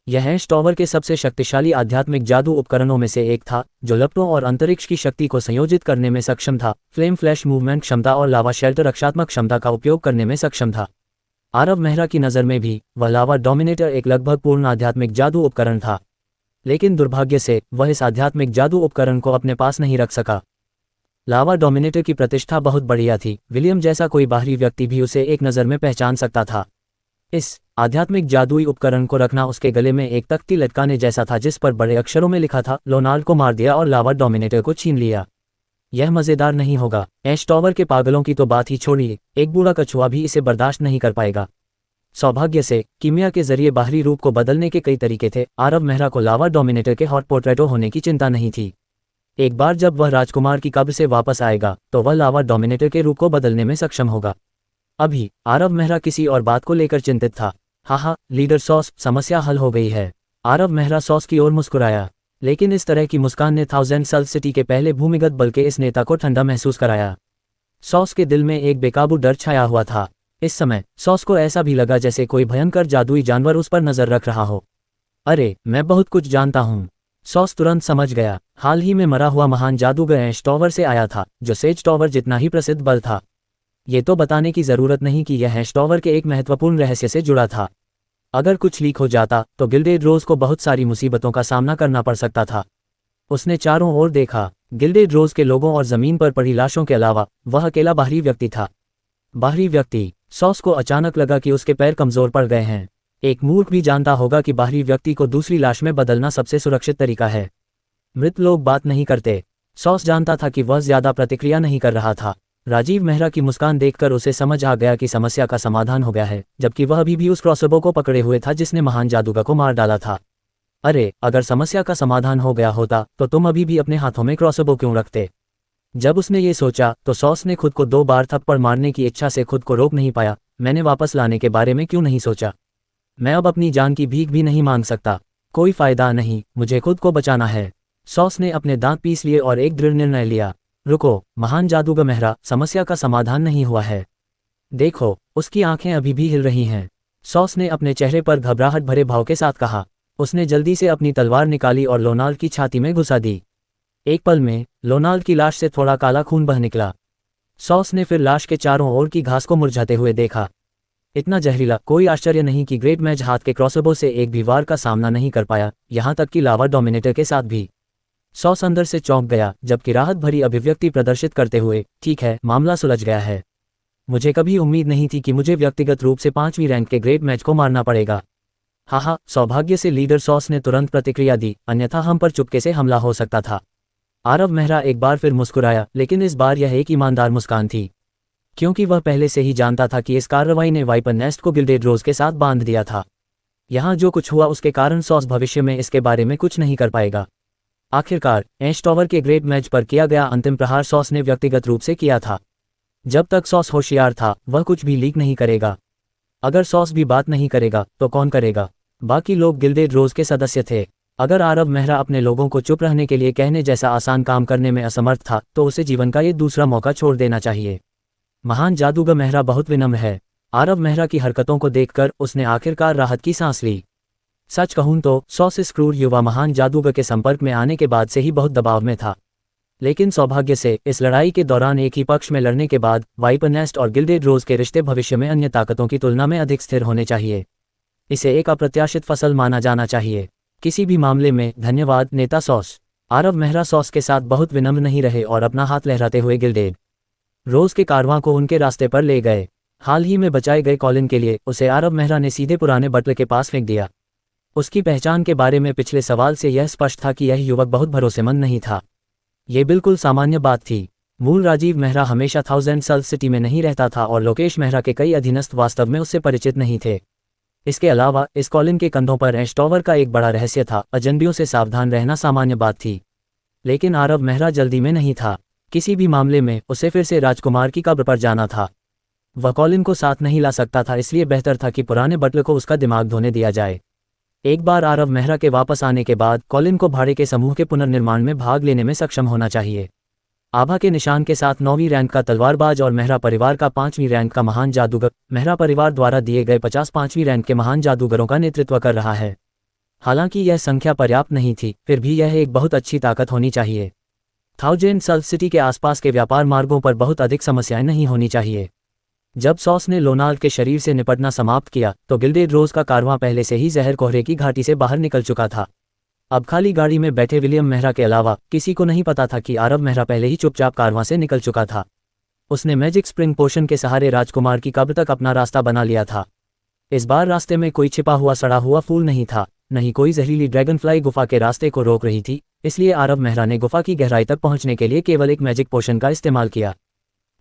यह एश टॉवर के सबसे शक्तिशाली आध्यात्मिक जादू उपकरणों में से एक था, जो लपटों और अंतरिक्ष की शक्ति को संयोजित करने में सक्षम था। फ्लेम फ्लैश मूवमेंट क्षमता और लावा शेल्टर रक्षात्मक क्षमता का उपयोग करने में सक्षम था। आरव मेहरा की नज़र में भी वह लावा डोमिनेटर एक लगभग पूर्ण आध्यात्मिक जादू उपकरण था, लेकिन दुर्भाग्य से वह इस आध्यात्मिक जादू उपकरण को अपने पास नहीं रख सका। लावा डोमिनेटर की प्रतिष्ठा बहुत बढ़िया थी। विलियम जैसा कोई बाहरी व्यक्ति भी उसे एक नज़र में पहचान सकता था। इस आध्यात्मिक जादुई उपकरण को रखना उसके गले में एक तख्ती लटकाने जैसा था, जिस पर बड़े अक्षरों में लिखा था, लोनाल्ड को मार दिया और लावा डोमिनेटर को छीन लिया। यह मज़ेदार नहीं होगा। एश टॉवर के पागलों की तो बात ही छोड़िए, एक बूढ़ा कछुआ भी इसे बर्दाश्त नहीं कर पाएगा। सौभाग्य से कीमिया के जरिए बाहरी रूप को बदलने के कई तरीके थे। आरव मेहरा को लावा डोमिनेटर के हॉट पोर्ट्रेटो होने की चिंता नहीं थी। एक बार जब वह राजकुमार की कब्र से वापस आएगा, तो वह लावा डोमिनेटर के रूप को बदलने में सक्षम होगा। अभी आरव मेहरा किसी और बात को लेकर चिंतित था। हाँ, लीडर सॉस, समस्या हल हो गई है। आरव मेहरा सॉस की ओर मुस्कुराया, लेकिन इस तरह की मुस्कान ने थाउजेंड सल सिटी के पहले भूमिगत बल के इस नेता को ठंडा महसूस कराया। सॉस के दिल में एक बेकाबू डर छाया हुआ था। इस समय सॉस को ऐसा भी लगा जैसे कोई भयंकर जादुई जानवर उस पर नजर रख रहा हो। अरे, मैं बहुत कुछ जानता हूँ। सॉस तुरंत समझ गया। हाल ही में मरा हुआ महान जादूगर एश टॉवर से आया था, जो सेज टॉवर जितना ही प्रसिद्ध बल था। ये तो बताने की जरूरत नहीं कि यह एश टॉवर के एक महत्वपूर्ण रहस्य से जुड़ा था। अगर कुछ लीक हो जाता तो गिल्डेड रोज को बहुत सारी मुसीबतों का सामना करना पड़ सकता था। उसने चारों ओर देखा। गिल्डेड रोज के लोगों और जमीन पर पड़ी लाशों के अलावा वह अकेला बाहरी व्यक्ति था। बाहरी व्यक्ति। सॉस को अचानक लगा कि उसके पैर कमजोर पड़ गए हैं। एक मूर्ख भी जानता होगा कि बाहरी व्यक्ति को दूसरी लाश में बदलना सबसे सुरक्षित तरीका है। मृत लोग बात नहीं करते। सॉस जानता था कि वह ज्यादा प्रतिक्रिया नहीं कर रहा था। राजीव मेहरा की मुस्कान देखकर उसे समझ आ गया कि समस्या का समाधान हो गया है, जबकि वह अभी भी उस क्रॉसबो को पकड़े हुए था जिसने महान जादूगर को मार डाला था। अरे, अगर समस्या का समाधान हो गया होता तो तुम अभी भी अपने हाथों में क्रॉसबो क्यों रखते? जब उसने ये सोचा तो सॉस ने खुद को 2 बार थप्पड़ मारने की इच्छा से खुद को रोक नहीं पाया। मैंने वापस लाने के बारे में क्यों नहीं सोचा? मैं अब अपनी जान की भीख भी नहीं मांग सकता। कोई फायदा नहीं, मुझे खुद को बचाना है। सॉस ने अपने दांत पीस लिए और एक दृढ़ निर्णय लिया। रुको, महान जादूगर मेहरा, समस्या का समाधान नहीं हुआ है। देखो, उसकी आंखें अभी भी हिल रही हैं। सॉस ने अपने चेहरे पर घबराहट भरे भाव के साथ कहा। उसने जल्दी से अपनी तलवार निकाली और लोनाल्ड की छाती में घुसा दी। एक पल में लोनाल्ड की लाश से थोड़ा काला खून बह निकला। सॉस ने फिर लाश के चारों ओर की घास को मुरझाते हुए देखा। इतना जहरीला, कोई आश्चर्य नहीं कि ग्रेट मैच हाथ के क्रॉसबो से एक भी वार का सामना नहीं कर पाया, यहाँ तक कि लावा डोमिनेटर के साथ भी। सॉस अंदर से चौंक गया, जबकि राहत भरी अभिव्यक्ति प्रदर्शित करते हुए, ठीक है, मामला सुलझ गया है। मुझे कभी उम्मीद नहीं थी कि मुझे व्यक्तिगत रूप से 5वीं रैंक के ग्रेट मैच को मारना पड़ेगा। हाँ, सौभाग्य से लीडर सॉस ने तुरंत प्रतिक्रिया दी, अन्यथा हम पर चुपके से हमला हो सकता था। आरव मेहरा एक बार फिर मुस्कुराया, लेकिन इस बार यह एक ईमानदार मुस्कान थी, क्योंकि वह पहले से ही जानता था कि इस कार्रवाई ने वाइपर नेस्ट को गिल्डेड रोज के साथ बांध दिया था। यहाँ जो कुछ हुआ उसके कारण सॉस भविष्य में इसके बारे में कुछ नहीं कर पाएगा। आखिरकार एश टॉवर के ग्रेट मैच पर किया गया अंतिम प्रहार सॉस ने व्यक्तिगत रूप से किया था। जब तक सॉस होशियार था वह कुछ भी लीक नहीं करेगा। अगर सॉस भी बात नहीं करेगा तो कौन करेगा? बाकी लोग गिल्डेड रोज के सदस्य थे। अगर आरव मेहरा अपने लोगों को चुप रहने के लिए कहने जैसा आसान काम करने में असमर्थ था तो उसे जीवन का ये दूसरा मौका छोड़ देना चाहिए। महान जादूगर मेहरा बहुत विनम्र है। आरव मेहरा की हरकतों को देखकर उसने आखिरकार राहत की सांस ली। सच कहूं तो सॉस इस क्रूर युवा महान जादूगर के संपर्क में आने के बाद से ही बहुत दबाव में था। लेकिन सौभाग्य से इस लड़ाई के दौरान एक ही पक्ष में लड़ने के बाद वाइपर नेस्ट और गिल्डेड रोज के रिश्ते भविष्य में अन्य ताकतों की तुलना में अधिक स्थिर होने चाहिए। इसे एक अप्रत्याशित फसल माना जाना चाहिए। किसी भी मामले में धन्यवाद नेता सॉस। आरव मेहरा सॉस के साथ बहुत विनम्र नहीं रहे और अपना हाथ लहराते हुए गिल्डेड रोज के कारवां को उनके रास्ते पर ले गए। हाल ही में बचाए गए कॉलिन के लिए उसे आरव मेहरा ने सीधे पुराने बटलर के पास फेंक दिया। उसकी पहचान के बारे में पिछले सवाल से यह स्पष्ट था कि यह युवक बहुत भरोसेमंद नहीं था। ये बिल्कुल सामान्य बात थी। मूल राजीव मेहरा हमेशा थाउजेंड सल सिटी में नहीं रहता था और लोकेश मेहरा के कई अधीनस्थ वास्तव में उससे परिचित नहीं थे। इसके अलावा इस कॉलिन के कंधों पर ऐश टॉवर का एक बड़ा रहस्य था। अजनबियों से सावधान रहना सामान्य बात थी। लेकिन आरव मेहरा जल्दी में नहीं था। किसी भी मामले में उसे फिर से राजकुमार की कब्र पर जाना था। वह कॉलिन को साथ नहीं ला सकता था, इसलिए बेहतर था कि पुराने बटलर को उसका दिमाग धोने दिया जाए। एक बार आरव मेहरा के वापस आने के बाद कॉलिन को भाड़े के समूह के पुनर्निर्माण में भाग लेने में सक्षम होना चाहिए। आभा के निशान के साथ 9वीं रैंक का तलवारबाज और मेहरा परिवार का 5वीं रैंक का महान जादूगर मेहरा परिवार द्वारा दिए गए 55वीं रैंक के महान जादूगरों का नेतृत्व कर रहा है। हालांकि यह संख्या पर्याप्त नहीं थी, फिर भी यह एक बहुत अच्छी ताकत होनी चाहिए। थाउजेंड सल सिटी के आसपास के व्यापार मार्गों पर बहुत अधिक समस्याएं नहीं होनी चाहिए। जब सॉस ने लोनाल्ड के शरीर से निपटना समाप्त किया तो गिल्डेड रोज का कारवां पहले से ही जहर कोहरे की घाटी से बाहर निकल चुका था। अब खाली गाड़ी में बैठे विलियम मेहरा के अलावा किसी को नहीं पता था कि आरव मेहरा पहले ही चुपचाप कारवां से निकल चुका था। उसने मैजिक स्प्रिंग पोशन के सहारे राजकुमार की कब्र तक अपना रास्ता बना लिया था। इस बार रास्ते में कोई छिपा हुआ सड़ा हुआ फूल नहीं था, नहीं कोई जहरीली ड्रैगनफ्लाई गुफा के रास्ते को रोक रही थी। इसलिए आरव मेहरा ने गुफा की गहराई तक पहुंचने के लिए केवल एक मैजिक पोशन का इस्तेमाल किया।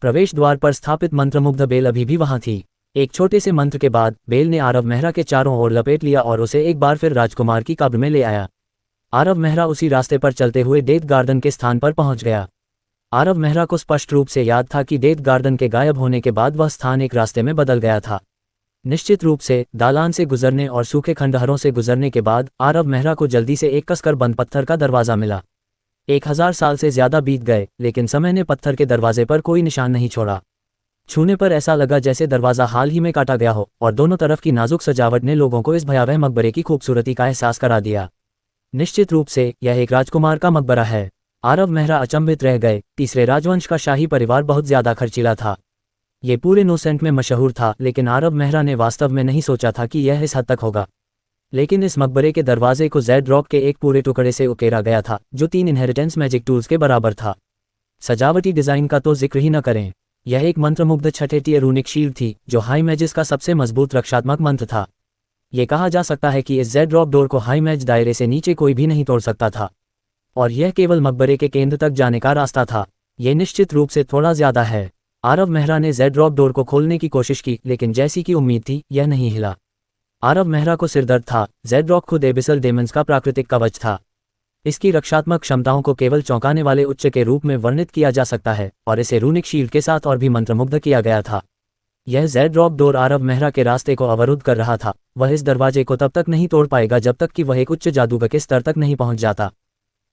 प्रवेश द्वार पर स्थापित मंत्रमुग्ध बेल अभी भी वहां थी। एक छोटे से मंत्र के बाद बेल ने आरव मेहरा के चारों ओर लपेट लिया और उसे एक बार फिर राजकुमार की कब्र में ले आया। आरव मेहरा उसी रास्ते पर चलते हुए डेथ गार्डन के स्थान पर पहुंच गया। आरव मेहरा को स्पष्ट रूप से याद था कि डेथ गार्डन के गायब होने के बाद वह स्थान एक रास्ते में बदल गया था। निश्चित रूप से दालान से गुजरने और सूखे खंडहरों से गुजरने के बाद आरव मेहरा को जल्दी से एक कसकर बंद पत्थर का दरवाजा मिला। 1000 साल से ज्यादा बीत गए, लेकिन समय ने पत्थर के दरवाजे पर कोई निशान नहीं छोड़ा। छूने पर ऐसा लगा जैसे दरवाजा हाल ही में काटा गया हो, और दोनों तरफ की नाजुक सजावट ने लोगों को इस भयावह मकबरे की खूबसूरती का एहसास करा दिया। निश्चित रूप से यह एक राजकुमार का मकबरा है। आरव मेहरा अचंभित रह गए। तीसरे राजवंश का शाही परिवार बहुत ज्यादा खर्चीला था। ये पूरे नोसेंट में मशहूर था, लेकिन आरव मेहरा ने वास्तव में नहीं सोचा था कि यह इस हद तक होगा। लेकिन इस मकबरे के दरवाजे को जेड रॉक के एक पूरे टुकड़े से उकेरा गया था, जो 3 इनहेरिटेंस मैजिक टूल्स के बराबर था। सजावटी डिजाइन का तो जिक्र ही न करें। यह एक मंत्रमुग्ध छठे टियर रूनिक शील्ड थी, जो हाई मैजिस का सबसे मजबूत रक्षात्मक मंत्र था। ये कहा जा सकता है कि इस जेड रॉक डोर को हाई मैज दायरे से नीचे कोई भी नहीं तोड़ सकता था, और यह केवल मकबरे के केंद्र तक जाने का रास्ता था। यह निश्चित रूप से थोड़ा ज्यादा है। आरव मेहरा ने जेड रॉक डोर को खोलने की कोशिश की, लेकिन जैसी की उम्मीद थी यह नहीं हिला। आरव मेहरा को सिरदर्द था। जेड रॉक खुद एबिसल डेमन्स का प्राकृतिक कवच था। इसकी रक्षात्मक क्षमताओं को केवल चौंकाने वाले उच्च के रूप में वर्णित किया जा सकता है, और इसे रूनिक शील्ड के साथ और भी मंत्रमुग्ध किया गया था। यह Z rock door Aarav Mehra के रास्ते को अवरुद्ध कर रहा था। वह इस दरवाजे को तब तक नहीं तोड़ पाएगा जब तक कि वह एक उच्च जादूगर के स्तर तक नहीं पहुंच जाता।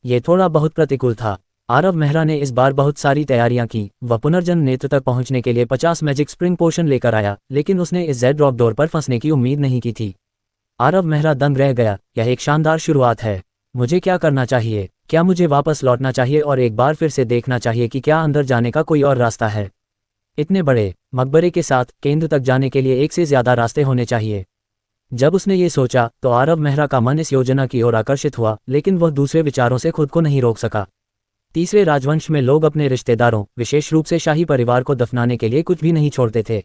ये थोड़ा बहुत प्रतिकूल था। आरव मेहरा ने इस बार बहुत सारी तैयारियां की। वह पुनर्जन्म नेत्र तक पहुंचने के लिए 50 मैजिक स्प्रिंग पोशन लेकर आया, लेकिन उसने इस जेड रॉक डोर पर फंसने की उम्मीद नहीं की थी। आरव मेहरा दंग रह गया। यह एक शानदार शुरुआत है। मुझे क्या करना चाहिए? क्या मुझे वापस लौटना चाहिए और एक बार फिर से देखना चाहिए कि क्या अंदर जाने का कोई और रास्ता है? इतने बड़े मकबरे के साथ केंद्र तक जाने के लिए एक से ज्यादा रास्ते होने चाहिए। जब उसने ये सोचा तो आरव मेहरा का मन इस योजना की ओर आकर्षित हुआ, लेकिन वह दूसरे विचारों से खुद को नहीं रोक सका। तीसरे राजवंश में लोग अपने रिश्तेदारों, विशेष रूप से शाही परिवार को दफनाने के लिए कुछ भी नहीं छोड़ते थे।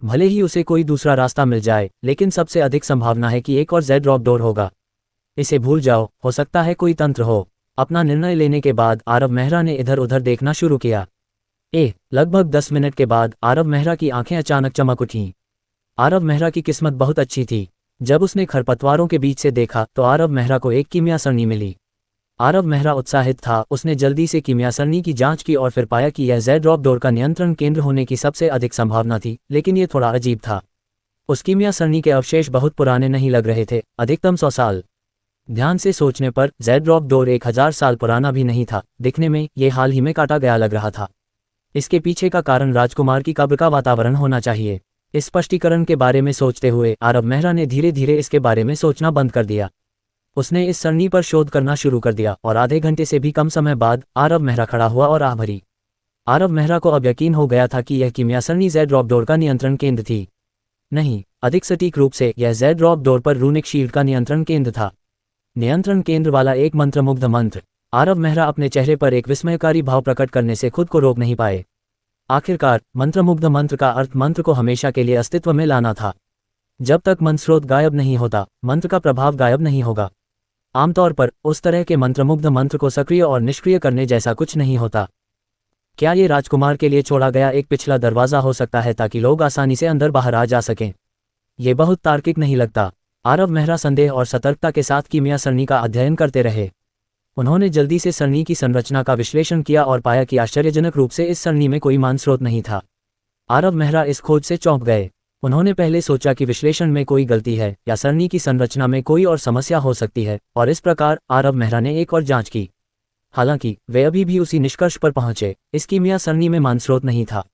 भले ही उसे कोई दूसरा रास्ता मिल जाए, लेकिन सबसे अधिक संभावना है कि एक और जेड रॉक डोर होगा। इसे भूल जाओ, हो सकता है कोई तंत्र हो। अपना निर्णय लेने के बाद आरव मेहरा ने इधर उधर देखना शुरू किया। लगभग 10 मिनट के बाद आरव मेहरा की आंखें अचानक चमक उठीं। आरव मेहरा की किस्मत बहुत अच्छी थी। जब उसने खरपतवारों के बीच से देखा तो आरव मेहरा को एक कीमिया सरणी मिली। आरव मेहरा उत्साहित था। उसने जल्दी से कीमिया सरनी की जांच की और फिर पाया कि यह जेड ड्रॉप डोर का नियंत्रण केंद्र होने की सबसे अधिक संभावना थी, लेकिन ये थोड़ा अजीब था। उस कीमिया सरनी के अवशेष बहुत पुराने नहीं लग रहे थे, अधिकतम 100 साल। ध्यान से सोचने पर जेड ड्रॉप डोर 1000 साल पुराना भी नहीं था, दिखने में ये हाल ही में काटा गया लग रहा था। इसके पीछे का कारण राजकुमार की कब्र का वातावरण होना चाहिए। इस स्पष्टीकरण के बारे में सोचते हुए आरव मेहरा ने धीरे धीरे इसके बारे में सोचना बंद कर दिया। उसने इस सरनी पर शोध करना शुरू कर दिया और आधे घंटे से भी कम समय बाद आरव मेहरा खड़ा हुआ और आह भरी। आरव मेहरा को अब यकीन हो गया था कि यह कीमिया सरनी जेड ड्रॉप डोर का नियंत्रण केंद्र थी। नहीं, अधिक सटीक रूप से यह जेड ड्रॉप डोर पर रूनिक शील्ड का नियंत्रण केंद्र था। नियंत्रण केंद्र वाला एक मंत्रमुग्ध मंत्र। आरव मेहरा अपने चेहरे पर एक विस्मयकारी भाव प्रकट करने से खुद को रोक नहीं पाए। आखिरकार मंत्रमुग्ध मंत्र का अर्थ मंत्र को हमेशा के लिए अस्तित्व में लाना था। जब तक मंत्रस्रोत गायब नहीं होता, मंत्र का प्रभाव गायब नहीं होगा। आमतौर पर उस तरह के मंत्रमुग्ध मंत्र को सक्रिय और निष्क्रिय करने जैसा कुछ नहीं होता। क्या ये राजकुमार के लिए छोड़ा गया एक पिछला दरवाज़ा हो सकता है ताकि लोग आसानी से अंदर बाहर आ जा सकें? ये बहुत तार्किक नहीं लगता। आरव मेहरा संदेह और सतर्कता के साथ कीमिया सरनी का अध्ययन करते रहे। उन्होंने जल्दी से सरनी की संरचना का विश्लेषण किया और पाया कि आश्चर्यजनक रूप से इस सरनी में कोई मान स्रोत नहीं था। आरव मेहरा इस खोज से चौंक गए। उन्होंने पहले सोचा कि विश्लेषण में कोई गलती है या सरनी की संरचना में कोई और समस्या हो सकती है, और इस प्रकार आरव मेहरा ने एक और जांच की। हालांकि वे अभी भी उसी निष्कर्ष पर पहुंचे, इस कीमिया सरनी में मानस्रोत नहीं था।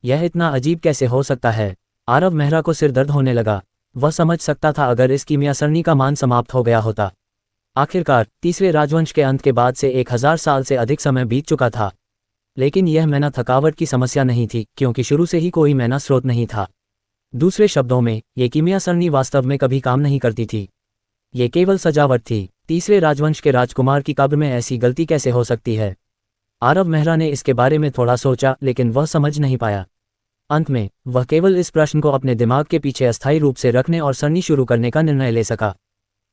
यह इतना अजीब कैसे हो सकता है? आरव मेहरा को सिर दर्द होने लगा। वह समझ सकता था अगर इस कीमिया सरनी का मान समाप्त हो गया होता। आखिरकार तीसरे राजवंश के अंत के बाद से 1000 साल से अधिक समय बीत चुका था। लेकिन यह मैना थकावट की समस्या नहीं थी, क्योंकि शुरू से ही कोई मैना स्रोत नहीं था। दूसरे शब्दों में, ये कीमिया सरनी वास्तव में कभी काम नहीं करती थी। ये केवल सजावट थी। तीसरे राजवंश के राजकुमार की कब्र में ऐसी गलती कैसे हो सकती है? आरव मेहरा ने इसके बारे में थोड़ा सोचा, लेकिन वह समझ नहीं पाया। अंत में वह केवल इस प्रश्न को अपने दिमाग के पीछे अस्थायी रूप से रखने और सरनी शुरू करने का निर्णय ले सका।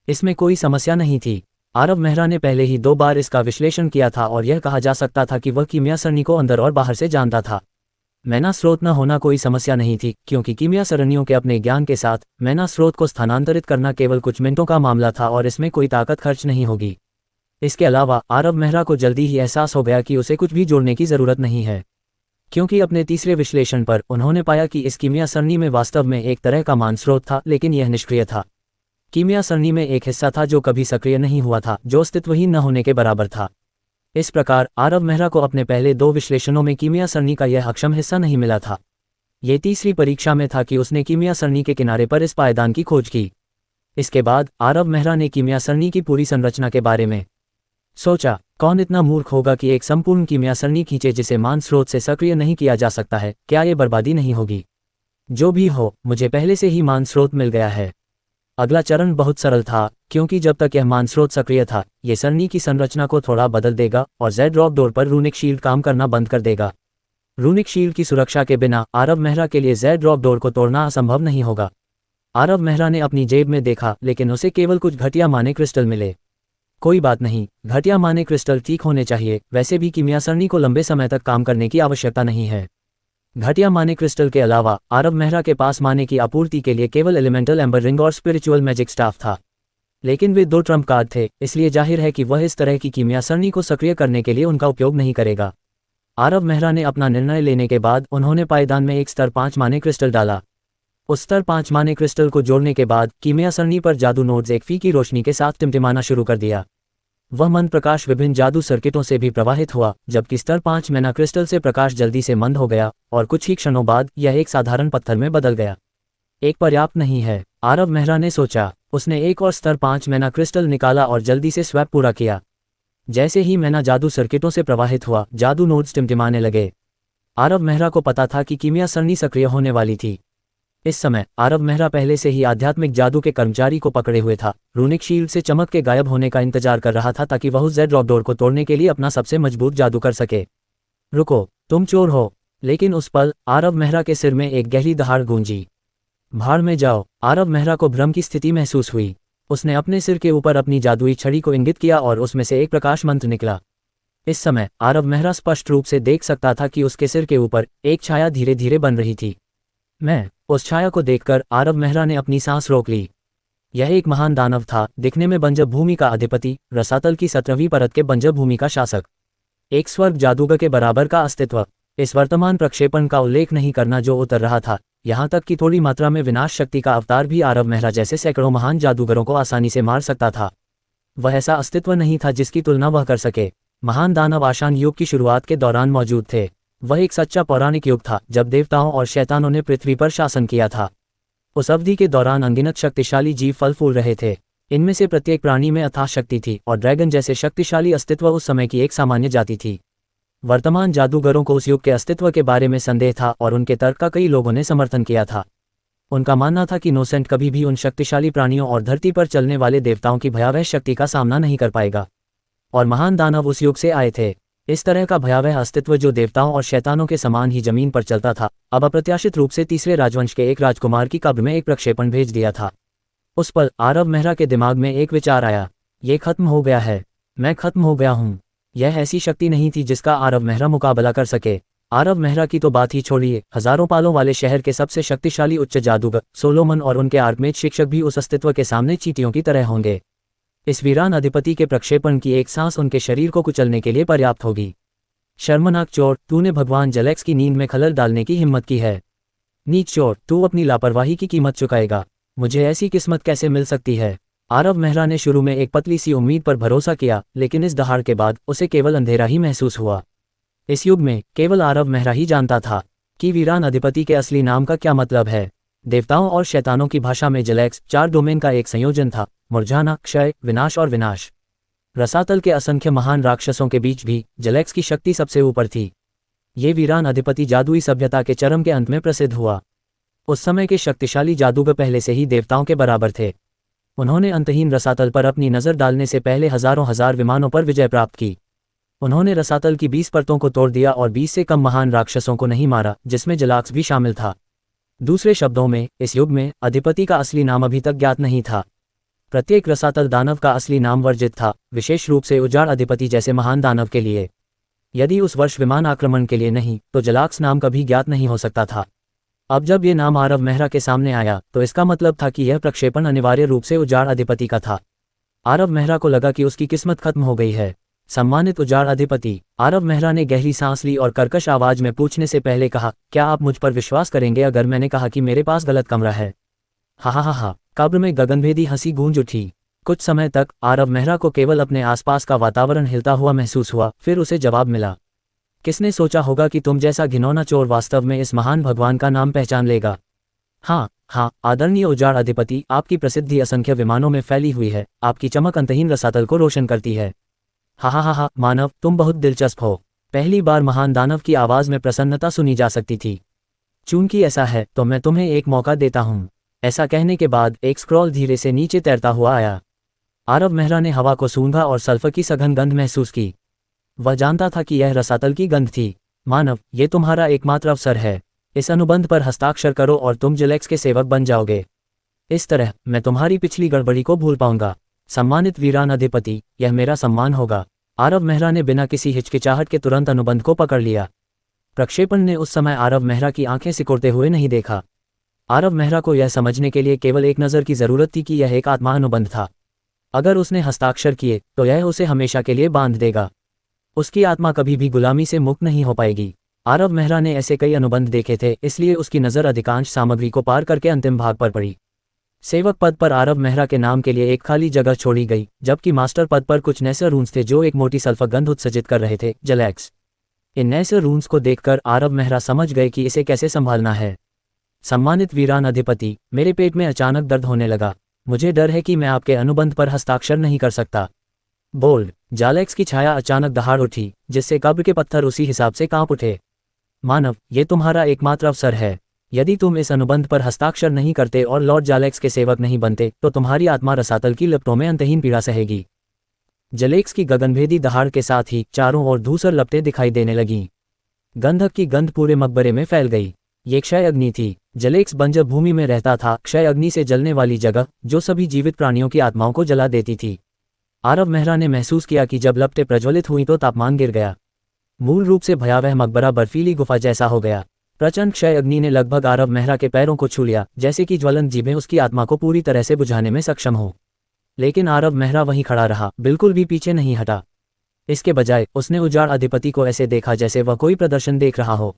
इसमें कोई समस्या नहीं थी। आरव मेहरा ने पहले ही 2 बार इसका विश्लेषण किया था और यह कहा जा सकता था कि वह कीमिया सरनी को अंदर और बाहर से जानता था। मैना स्रोत न होना कोई समस्या नहीं थी, क्योंकि कीमिया सरनियों के अपने ज्ञान के साथ मैना स्रोत को स्थानांतरित करना केवल कुछ मिनटों का मामला था और इसमें कोई ताकत खर्च नहीं होगी। इसके अलावा आरव मेहरा को जल्दी ही एहसास हो गया कि उसे कुछ भी जोड़ने की ज़रूरत नहीं है, क्योंकि अपने तीसरे विश्लेषण पर उन्होंने पाया कि इस कीमिया सरनी में वास्तव में एक तरह का मान स्रोत था, लेकिन यह निष्क्रिय था। कीमिया सरनी में एक हिस्सा था जो कभी सक्रिय नहीं हुआ था, जो अस्तित्वहीन न होने के बराबर था। इस प्रकार आरव मेहरा को अपने पहले 2 विश्लेषणों में कीमिया सरनी का यह अक्षम हिस्सा नहीं मिला था। ये तीसरी परीक्षा में था कि उसने कीमिया सरनी के किनारे पर इस पायदान की खोज की। इसके बाद आरव मेहरा ने कीमिया सरनी की पूरी संरचना के बारे में सोचा। कौन इतना मूर्ख होगा कि एक संपूर्ण कीमिया सरनी खींचे जिसे मान स्रोत से सक्रिय नहीं किया जा सकता है? क्या ये बर्बादी नहीं होगी? जो भी हो, मुझे पहले से ही मान स्रोत मिल गया है। अगला चरण बहुत सरल था, क्योंकि जब तक यह मान स्रोत सक्रिय था, ये सरनी की संरचना को थोड़ा बदल देगा और जेड ड्रॉप डोर पर रूनिक शील्ड काम करना बंद कर देगा। रूनिक शील्ड की सुरक्षा के बिना आरव मेहरा के लिए जेड ड्रॉप डोर को तोड़ना असंभव नहीं होगा। आरव मेहरा ने अपनी जेब में देखा, लेकिन उसे केवल कुछ घटिया माने क्रिस्टल मिले। कोई बात नहीं, घटिया माने क्रिस्टल ठीक होने चाहिए। वैसे भी कीमिया सरनी को लंबे समय तक काम करने की आवश्यकता नहीं है। घटिया माने क्रिस्टल के अलावा आरव मेहरा के पास माने की आपूर्ति के लिए केवल एलिमेंटल एम्बर रिंग और स्पिरिचुअल मैजिक स्टाफ था। लेकिन वे 2 ट्रम्प कार्ड थे, इसलिए जाहिर है कि वह इस तरह की कीमिया सरनी को सक्रिय करने के लिए उनका उपयोग नहीं करेगा। आरव मेहरा ने अपना निर्णय लेने के बाद उन्होंने पायदान में एक स्तर 5 माने क्रिस्टल डाला। उस स्तर 5 माने क्रिस्टल को जोड़ने के बाद कीमिया सरनी पर जादू नोड्स एक फी की रोशनी के साथ टिमटिमाना शुरू कर दिया। वह मंद प्रकाश विभिन्न जादू सर्किटों से भी प्रवाहित हुआ, जबकि स्तर 5 मैना क्रिस्टल से प्रकाश जल्दी से मंद हो गया और कुछ ही क्षणों बाद यह एक साधारण पत्थर में बदल गया। एक पर्याप्त नहीं है, आरव मेहरा ने सोचा। उसने एक और स्तर 5 मैना क्रिस्टल निकाला और जल्दी से स्वैप पूरा किया। जैसे ही मैना जादू सर्किटों से प्रवाहित हुआ, जादू नोड्स टिमटिमाने लगे। आरव मेहरा को पता था कि कीमिया सरनी सक्रिय होने वाली थी। इस समय आरव मेहरा पहले से ही आध्यात्मिक जादू के कर्मचारी को पकड़े हुए था। रूनिक शील्ड से चमक के गायब होने का इंतजार कर रहा था ताकि वह जेड ड्रॉप डोर को तोड़ने के लिए अपना सबसे मजबूत जादू कर सके। रुको, तुम चोर हो! लेकिन उस पल आरव मेहरा के सिर में एक गहरी दहाड़ गूंजी। भाड़ में जाओ! आरव मेहरा को भ्रम की स्थिति महसूस हुई। उसने अपने सिर के ऊपर अपनी जादुई छड़ी को इंगित किया और उसमें से एक प्रकाश मंत्र निकला। इस समय आरव मेहरा स्पष्ट रूप से देख सकता था कि उसके सिर के ऊपर एक छाया धीरे धीरे बन रही थी। उस छाया को देखकर आरव मेहरा ने अपनी सांस रोक ली। यह एक महान दानव था, दिखने में बंजर भूमि का अधिपति, रसातल की 17वीं परत के बंजर भूमि का शासक, एक स्वर्ग जादूगर के बराबर का अस्तित्व। इस वर्तमान प्रक्षेपण का उल्लेख नहीं करना जो उतर रहा था, यहाँ तक कि थोड़ी मात्रा में विनाश शक्ति का अवतार भी आरव मेहरा जैसे सैकड़ों महान जादूगरों को आसानी से मार सकता था। वह ऐसा अस्तित्व नहीं था जिसकी तुलना वह कर सके। महान दानव आशान युग की शुरुआत के दौरान मौजूद थे। वह एक सच्चा पौराणिक युग था जब देवताओं और शैतानों ने पृथ्वी पर शासन किया था। उस अवधि के दौरान अनगिनत शक्तिशाली जीव फल फूल रहे थे। इनमें से प्रत्येक प्राणी में अथाह शक्ति थी और ड्रैगन जैसे शक्तिशाली अस्तित्व उस समय की एक सामान्य जाति थी। वर्तमान जादूगरों को उस युग के अस्तित्व के बारे में संदेह था और उनके तर्क का कई लोगों ने समर्थन किया था। उनका मानना था कि नोसेंट कभी भी उन शक्तिशाली प्राणियों और धरती पर चलने वाले देवताओं की भयावह शक्ति का सामना नहीं कर पाएगा, और महान दानव उस युग से आए थे। इस तरह का भयावह अस्तित्व जो देवताओं और शैतानों के समान ही जमीन पर चलता था, अब अप्रत्याशित रूप से तीसरे राजवंश के एक राजकुमार की कब्र में एक प्रक्षेपण भेज दिया था। उस पल आरव मेहरा के दिमाग में एक विचार आया, ये खत्म हो गया है, मैं खत्म हो गया हूँ। यह ऐसी शक्ति नहीं थी जिसका आरव मेहरा मुकाबला कर सके। आरव मेहरा की तो बात ही छोड़िए, हजारों पालों वाले शहर के सबसे शक्तिशाली उच्च जादूगर सोलोमन और उनके आर्कमेज शिक्षक भी उस अस्तित्व के सामने चींटियों की तरह होंगे। इस वीरान अधिपति के प्रक्षेपण की एक सांस उनके शरीर को कुचलने के लिए पर्याप्त होगी। शर्मनाक चोर, तूने भगवान जलेक्स की नींद में खलल डालने की हिम्मत की है। नीच चोर, तू अपनी लापरवाही की कीमत चुकाएगा। मुझे ऐसी किस्मत कैसे मिल सकती है? आरव मेहरा ने शुरू में एक पतली सी उम्मीद पर भरोसा किया, लेकिन इस दहाड़ के बाद उसे केवल अंधेरा ही महसूस हुआ। इस युग में केवल आरव मेहरा ही जानता था कि वीरान अधिपति के असली नाम का क्या मतलब है। देवताओं और शैतानों की भाषा में जलेक्स 4 डोमेन का एक संयोजन था, मुरझाना, क्षय, विनाश और विनाश। रसातल के असंख्य महान राक्षसों के बीच भी जलेक्स की शक्ति सबसे ऊपर थी। ये वीरान अधिपति जादुई सभ्यता के चरम के अंत में प्रसिद्ध हुआ। उस समय के शक्तिशाली जादूगर पहले से ही देवताओं के बराबर थे। उन्होंने अंतहीन रसातल पर अपनी नज़र डालने से पहले हजारों हजार विमानों पर विजय प्राप्त की। उन्होंने रसातल की 20 परतों को तोड़ दिया और 20 से कम महान राक्षसों को नहीं मारा, जिसमें जलाक्स भी शामिल था। दूसरे शब्दों में, इस युग में अधिपति का असली नाम अभी तक ज्ञात नहीं था। प्रत्येक रसातल दानव का असली नाम वर्जित था, विशेष रूप से उजाड़ अधिपति जैसे महान दानव के लिए। यदि उस वर्ष विमान आक्रमण के लिए नहीं, तो जलाक्स नाम कभी ज्ञात नहीं हो सकता था। अब जब ये नाम आरव मेहरा के सामने आया, तो इसका मतलब था कि यह प्रक्षेपण अनिवार्य रूप से उजाड़ अधिपति का था। आरव मेहरा को लगा कि उसकी किस्मत खत्म हो गई है। सम्मानित उजाड़ अधिपति, आरव मेहरा ने गहरी सांस ली और कर्कश आवाज में पूछने से पहले कहा, क्या आप मुझ पर विश्वास करेंगे अगर मैंने कहा कि मेरे पास गलत कमरा है? हा हा हा हा, कब्र में गगनभेदी हंसी गूंज उठी। कुछ समय तक आरव मेहरा को केवल अपने आसपास का वातावरण हिलता हुआ महसूस हुआ, फिर उसे जवाब मिला, किसने सोचा होगा कि तुम जैसा घिनौना चोर वास्तव में इस महान भगवान का नाम पहचान लेगा? हाँ हाँ, आदरणीय उजाड़ अधिपति, आपकी प्रसिद्धि असंख्य विमानों में फैली हुई है, आपकी चमक अंतहीन रसातल को रोशन करती है। हा हा हा हा, मानव, तुम बहुत दिलचस्प हो। पहली बार महान दानव की आवाज में प्रसन्नता सुनी जा सकती थी। चूंकि ऐसा है तो मैं तुम्हें एक मौका देता हूँ। ऐसा कहने के बाद एक स्क्रॉल धीरे से नीचे तैरता हुआ आया। आरव मेहरा ने हवा को सूंघा और सल्फर की सघन गंध महसूस की। वह जानता था कि यह रसातल की गंध थी। मानव, ये तुम्हारा एकमात्र अवसर है। इस अनुबंध पर हस्ताक्षर करो और तुम जलेक्स के सेवक बन जाओगे। इस तरह मैं तुम्हारी पिछली गड़बड़ी को भूल पाऊंगा। सम्मानित वीरान अधिपति, यह मेरा सम्मान होगा। आरव मेहरा ने बिना किसी हिचकिचाहट के तुरंत अनुबंध को पकड़ लिया। प्रक्षेपण ने उस समय आरव मेहरा की आंखें सिकुड़ते हुए नहीं देखा। आरव मेहरा को यह समझने के लिए केवल एक नज़र की जरूरत थी कि यह एक आत्मा अनुबंध था। अगर उसने हस्ताक्षर किए तो यह उसे हमेशा के लिए बांध देगा। उसकी आत्मा कभी भी गुलामी से मुक्त नहीं हो पाएगी। आरव मेहरा ने ऐसे कई अनुबंध देखे थे, इसलिए उसकी नज़र अधिकांश सामग्री को पार करके अंतिम भाग पर पड़ी। सेवक पद पर आरव मेहरा के नाम के लिए एक खाली जगह छोड़ी गई, जबकि मास्टर पद पर कुछ नैसर रून्स थे जो एक मोटी सल्फर गंध उत्सर्जित कर रहे थे, जलेक्स। इन नैसर रून्स को देखकर आरव मेहरा समझ गए कि इसे कैसे संभालना है। सम्मानित वीरान अधिपति, मेरे पेट में अचानक दर्द होने लगा। मुझे डर है कि मैं आपके अनुबंध पर हस्ताक्षर नहीं कर सकता। बोल्ड, जालेक्स की छाया अचानक दहाड़ उठी, जिससे कब्र के पत्थर उसी हिसाब से कांप उठे। मानव, ये तुम्हारा एकमात्र अवसर है। यदि तुम इस अनुबंध पर हस्ताक्षर नहीं करते और लॉर्ड जालेक्स के सेवक नहीं बनते, तो तुम्हारी आत्मा रसातल की लपटों में अंतहीन पीड़ा सहेगी। जलेक्स की गगनभेदी दहाड़ के साथ ही चारों ओर धूसर लपटें दिखाई देने लगीं। गंधक की गंध पूरे मकबरे में फैल गई। ये क्षय अग्नि थी। जलेक्स बंजर भूमि में रहता था, क्षय अग्नि से जलने वाली जगह जो सभी जीवित प्राणियों की आत्माओं को जला देती थी। आरव मेहरा ने महसूस किया कि जब लपटें प्रज्वलित हुई तो तापमान गिर गया। मूल रूप से भयावह मकबरा बर्फीली गुफा जैसा हो गया। प्रचंड क्षय अग्नि ने लगभग आरव मेहरा के पैरों को छू लिया, जैसे कि ज्वलंत जीभें उसकी आत्मा को पूरी तरह से बुझाने में सक्षम हो। लेकिन आरव मेहरा वहीं खड़ा रहा, बिल्कुल भी पीछे नहीं हटा। इसके बजाय उसने उजाड़ अधिपति को ऐसे देखा जैसे वह कोई प्रदर्शन देख रहा हो।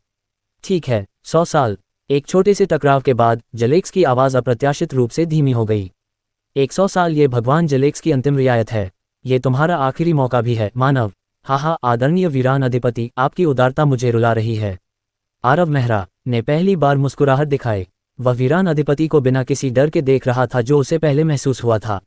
ठीक है, 100 साल। एक छोटे से टकराव के बाद जलेक्स की आवाज़ अप्रत्याशित रूप से धीमी हो गई। 100 साल, ये भगवान जलेक्स की अंतिम रियायत है। ये तुम्हारा आखिरी मौका भी है, मानव। हाँ, आदरणीय वीरान अधिपति, आपकी उदारता मुझे रुला रही है। आरव मेहरा ने पहली बार मुस्कुराहट दिखाई। वह वीरान अधिपति को बिना किसी डर के देख रहा था जो उसे पहले महसूस हुआ था।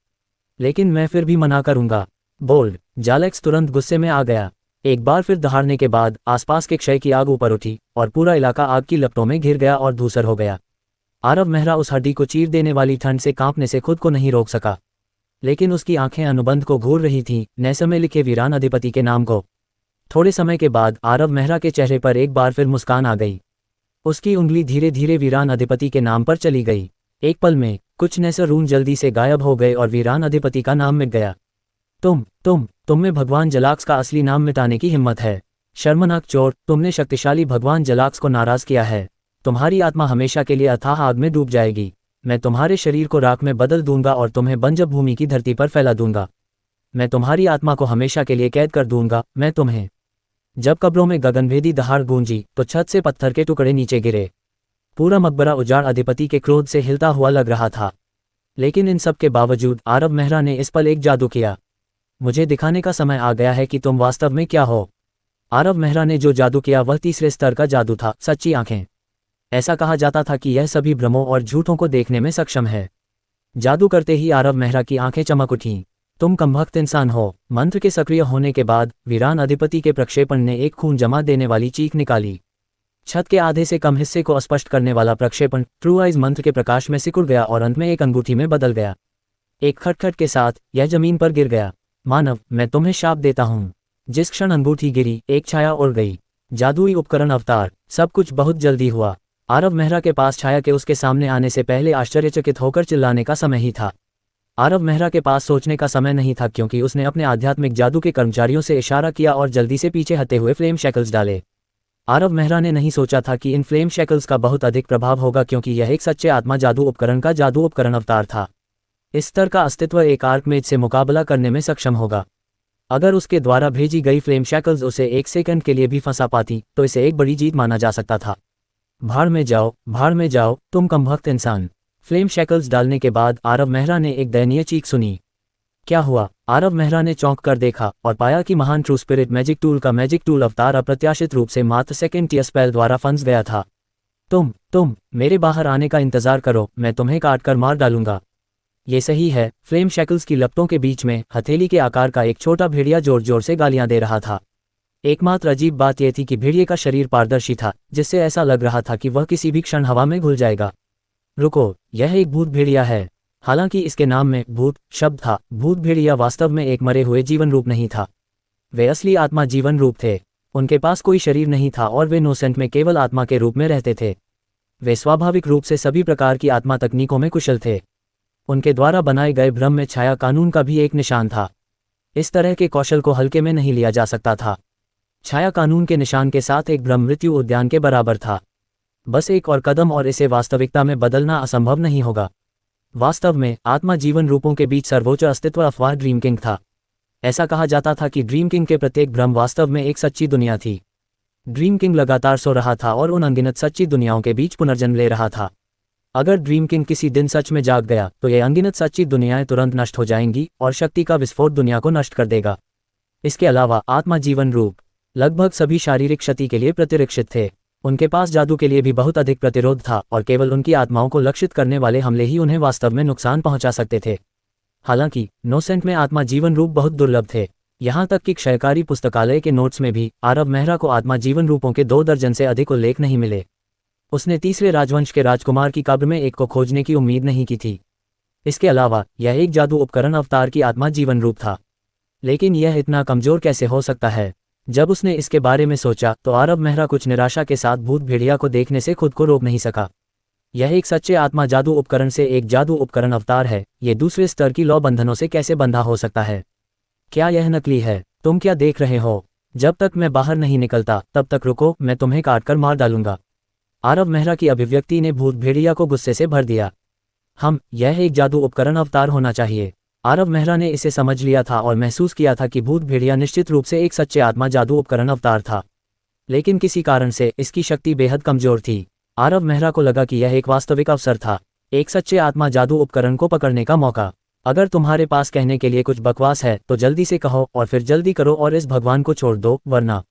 लेकिन मैं फिर भी मना करूंगा, बोल। जालेक्स तुरंत गुस्से में आ गया। एक बार फिर दहाड़ने के बाद आसपास के क्षय की आग ऊपर उठी और पूरा इलाका आग की लपटों में घिर गया और धूसर हो गया। आरव मेहरा उस हड्डी को चीर देने वाली ठंड से कांपने से खुद को नहीं रोक सका, लेकिन उसकी आंखें अनुबंध को घूर रही थीं, नैसे में लिखे वीरान अधिपति के नाम को। थोड़े समय के बाद आरव मेहरा के चेहरे पर एक बार फिर मुस्कान आ गई। उसकी उंगली धीरे धीरे वीरान अधिपति के नाम पर चली गई। एक पल में कुछ नैसर रून जल्दी से गायब हो गए और वीरान अधिपति का नाम मिट गया। तुम में भगवान जलाक्स का असली नाम मिटाने की हिम्मत है। शर्मनाक चोर, तुमने शक्तिशाली भगवान जलाक्स को नाराज किया है। तुम्हारी आत्मा हमेशा के लिए अथाह आग में डूब जाएगी। मैं तुम्हारे शरीर को राख में बदल दूंगा और तुम्हें बंजर भूमि की धरती पर फैला दूंगा। मैं तुम्हारी आत्मा को हमेशा के लिए कैद कर दूंगा, मैं तुम्हें। जब कब्रों में गगनभेदी दहाड़ गूंजी तो छत से पत्थर के टुकड़े नीचे गिरे। पूरा मकबरा उजाड़ अधिपति के क्रोध से हिलता हुआ लग रहा था। लेकिन इन सब के बावजूद आरव मेहरा ने इस पल एक जादू किया। मुझे दिखाने का समय आ गया है कि तुम वास्तव में क्या हो। आरव मेहरा ने जो जादू किया वह तीसरे स्तर का जादू था, सच्ची आंखें। ऐसा कहा जाता था कि यह सभी भ्रमों और झूठों को देखने में सक्षम है। जादू करते ही आरव मेहरा की आंखें चमक उठीं। तुम कमबख्त इंसान हो। मंत्र के सक्रिय होने के बाद वीरान अधिपति के प्रक्षेपण ने एक खून जमा देने वाली चीख निकाली। छत के आधे से कम हिस्से को अस्पष्ट करने वाला प्रक्षेपण ट्रू आइज मंत्र के प्रकाश में सिकुड़ गया और अंत में एक अंगूठी में बदल गया। एक खटखट के साथ यह जमीन पर गिर गया। मानव, मैं तुम्हें शाप देता हूँ। जिस क्षण अंगूठी गिरी, एक छाया उड़ गई। जादुई उपकरण अवतार। सब कुछ बहुत जल्दी हुआ। आरव मेहरा के पास छाया के उसके सामने आने से पहले आश्चर्यचकित होकर चिल्लाने का समय ही था। आरव मेहरा के पास सोचने का समय नहीं था, क्योंकि उसने अपने आध्यात्मिक जादू के कर्मचारियों से इशारा किया और जल्दी से पीछे हटे हुए फ्लेम शैकल्स डाले। आरव मेहरा ने नहीं सोचा था कि इन फ्लेम शैकल्स का बहुत अधिक प्रभाव होगा, क्योंकि यह एक सच्चे आत्मा जादू उपकरण का जादू उपकरण अवतार था। इस स्तर का अस्तित्व एक आर्कमेज से मुकाबला करने में सक्षम होगा। अगर उसके द्वारा भेजी गई फ्लेम शैकल्स उसे एक सेकंड के लिए भी फंसा पाती तो इसे एक बड़ी जीत माना जा सकता था। भाड़ में जाओ, तुम कमबख्त इंसान। फ्लेम शैकल्स डालने के बाद आरव मेहरा ने एक दयनीय चीख सुनी। क्या हुआ? आरव मेहरा ने चौंक कर देखा और पाया कि महान ट्रू स्पिरिट मैजिक टूल का मैजिक टूल अवतार अप्रत्याशित रूप से मात्र सेकेंड टियर स्पेल द्वारा फंस गया था। तुम मेरे बाहर आने का इंतजार करो, मैं तुम्हें काट कर मार डालूंगा। ये सही है। फ्लेम शैकल्स की लपटों के बीच में हथेली के आकार का एक छोटा भेड़िया जोर जोर से गालियां दे रहा था। एकमात्र अजीब बात यह थी कि भेड़िए का शरीर पारदर्शी था, जिससे ऐसा लग रहा था कि वह किसी भी क्षण हवा में घुल जाएगा। रुको, यह एक भूत भेड़िया है। हालांकि इसके नाम में भूत शब्द था, भूत भेड़िया वास्तव में एक मरे हुए जीवन रूप नहीं था। वे असली आत्मा जीवन रूप थे। उनके पास कोई शरीर नहीं था और वे नोसेंट में केवल आत्मा के रूप में रहते थे। वे स्वाभाविक रूप से सभी प्रकार की आत्मा तकनीकों में कुशल थे। उनके द्वारा बनाए गए भ्रम में छाया कानून का भी एक निशान था। इस तरह के कौशल को हल्के में नहीं लिया जा सकता था। छाया कानून के निशान के साथ एक भ्रम मृत्यु उद्यान के बराबर था। बस एक और कदम और इसे वास्तविकता में बदलना असंभव नहीं होगा। वास्तव में आत्मा जीवन रूपों के बीच सर्वोच्च अस्तित्व अफवाह ड्रीम किंग था। ऐसा कहा जाता था कि ड्रीम किंग के प्रत्येक भ्रम वास्तव में एक सच्ची दुनिया थी। ड्रीम किंग लगातार सो रहा था और उन अनगिनत सच्ची दुनियाओं के बीच पुनर्जन्म ले रहा था। अगर ड्रीम किंग किसी दिन सच में जाग गया तो ये अनगिनत सच्ची दुनियाएं तुरंत नष्ट हो जाएंगी और शक्ति का विस्फोट दुनिया को नष्ट कर देगा। इसके अलावा आत्मा जीवन रूप लगभग सभी शारीरिक क्षति के लिए प्रतिरक्षित थे। उनके पास जादू के लिए भी बहुत अधिक प्रतिरोध था और केवल उनकी आत्माओं को लक्षित करने वाले हमले ही उन्हें वास्तव में नुकसान पहुंचा सकते थे। हालांकि नोसेंट में आत्मा जीवन रूप बहुत दुर्लभ थे। यहाँ तक कि क्षयकारी पुस्तकालय के नोट्स में भी आरव मेहरा को आत्मा जीवन रूपों के 2 दर्जन से अधिक उल्लेख नहीं मिले। उसने तीसरे राजवंश के राजकुमार की कब्र में एक को खोजने की उम्मीद नहीं की थी। इसके अलावा यह एक जादू उपकरण अवतार की आत्मा जीवन रूप था। लेकिन यह इतना कमजोर कैसे हो सकता है? जब उसने इसके बारे में सोचा तो आरव मेहरा कुछ निराशा के साथ भूत भेड़िया को देखने से खुद को रोक नहीं सका। यह एक सच्चे आत्मा जादू उपकरण से एक जादू उपकरण अवतार है। ये दूसरे स्तर की लौ बंधनों से कैसे बंधा हो सकता है? क्या यह नकली है? तुम क्या देख रहे हो? जब तक मैं बाहर नहीं निकलता तब तक रुको, मैं तुम्हें काट कर मार डालूंगा। आरव मेहरा की अभिव्यक्ति ने भूत भेड़िया को गुस्से से भर दिया। यह एक जादू उपकरण अवतार होना चाहिए। आरव मेहरा ने इसे समझ लिया था और महसूस किया था कि भूत भेड़िया निश्चित रूप से एक सच्चे आत्मा जादू उपकरण अवतार था, लेकिन किसी कारण से इसकी शक्ति बेहद कमजोर थी। आरव मेहरा को लगा कि यह एक वास्तविक अवसर था, एक सच्चे आत्मा जादू उपकरण को पकड़ने का मौका। अगर तुम्हारे पास कहने के लिए कुछ बकवास है तो जल्दी से कहो और फिर जल्दी करो और इस भगवान को छोड़ दो, वरना।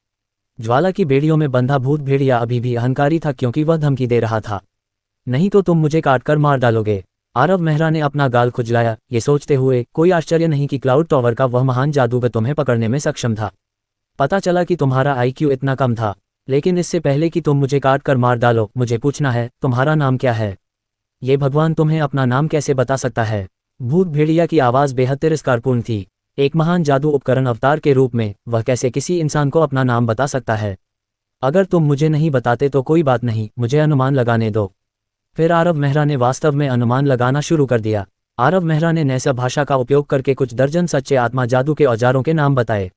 ज्वाला की बेड़ियों में बंधा भूत भेड़िया अभी भी अहंकारी था क्योंकि वह धमकी दे रहा था, नहीं तो तुम मुझे काटकर मार डालोगे। आरव मेहरा ने अपना गाल खुजलाया, ये सोचते हुए कोई आश्चर्य नहीं कि क्लाउड टॉवर का वह महान जादूगर तुम्हें पकड़ने में सक्षम था। पता चला कि तुम्हारा IQ इतना कम था, लेकिन इससे पहले कि तुम मुझे काट कर मार डालो, मुझे पूछना है तुम्हारा नाम क्या है। ये भगवान तुम्हें अपना नाम कैसे बता सकता है। भूत भेड़िया की आवाज़ बेहद तिरस्कारपूर्ण थी। एक महान जादू उपकरण अवतार के रूप में वह कैसे किसी इंसान को अपना नाम बता सकता है। अगर तुम मुझे नहीं बताते तो कोई बात नहीं, मुझे अनुमान लगाने दो। फिर आरव मेहरा ने वास्तव में अनुमान लगाना शुरू कर दिया। आरव मेहरा ने नैसा भाषा का उपयोग करके कुछ दर्जन सच्चे आत्मा जादू के औजारों के नाम बताए।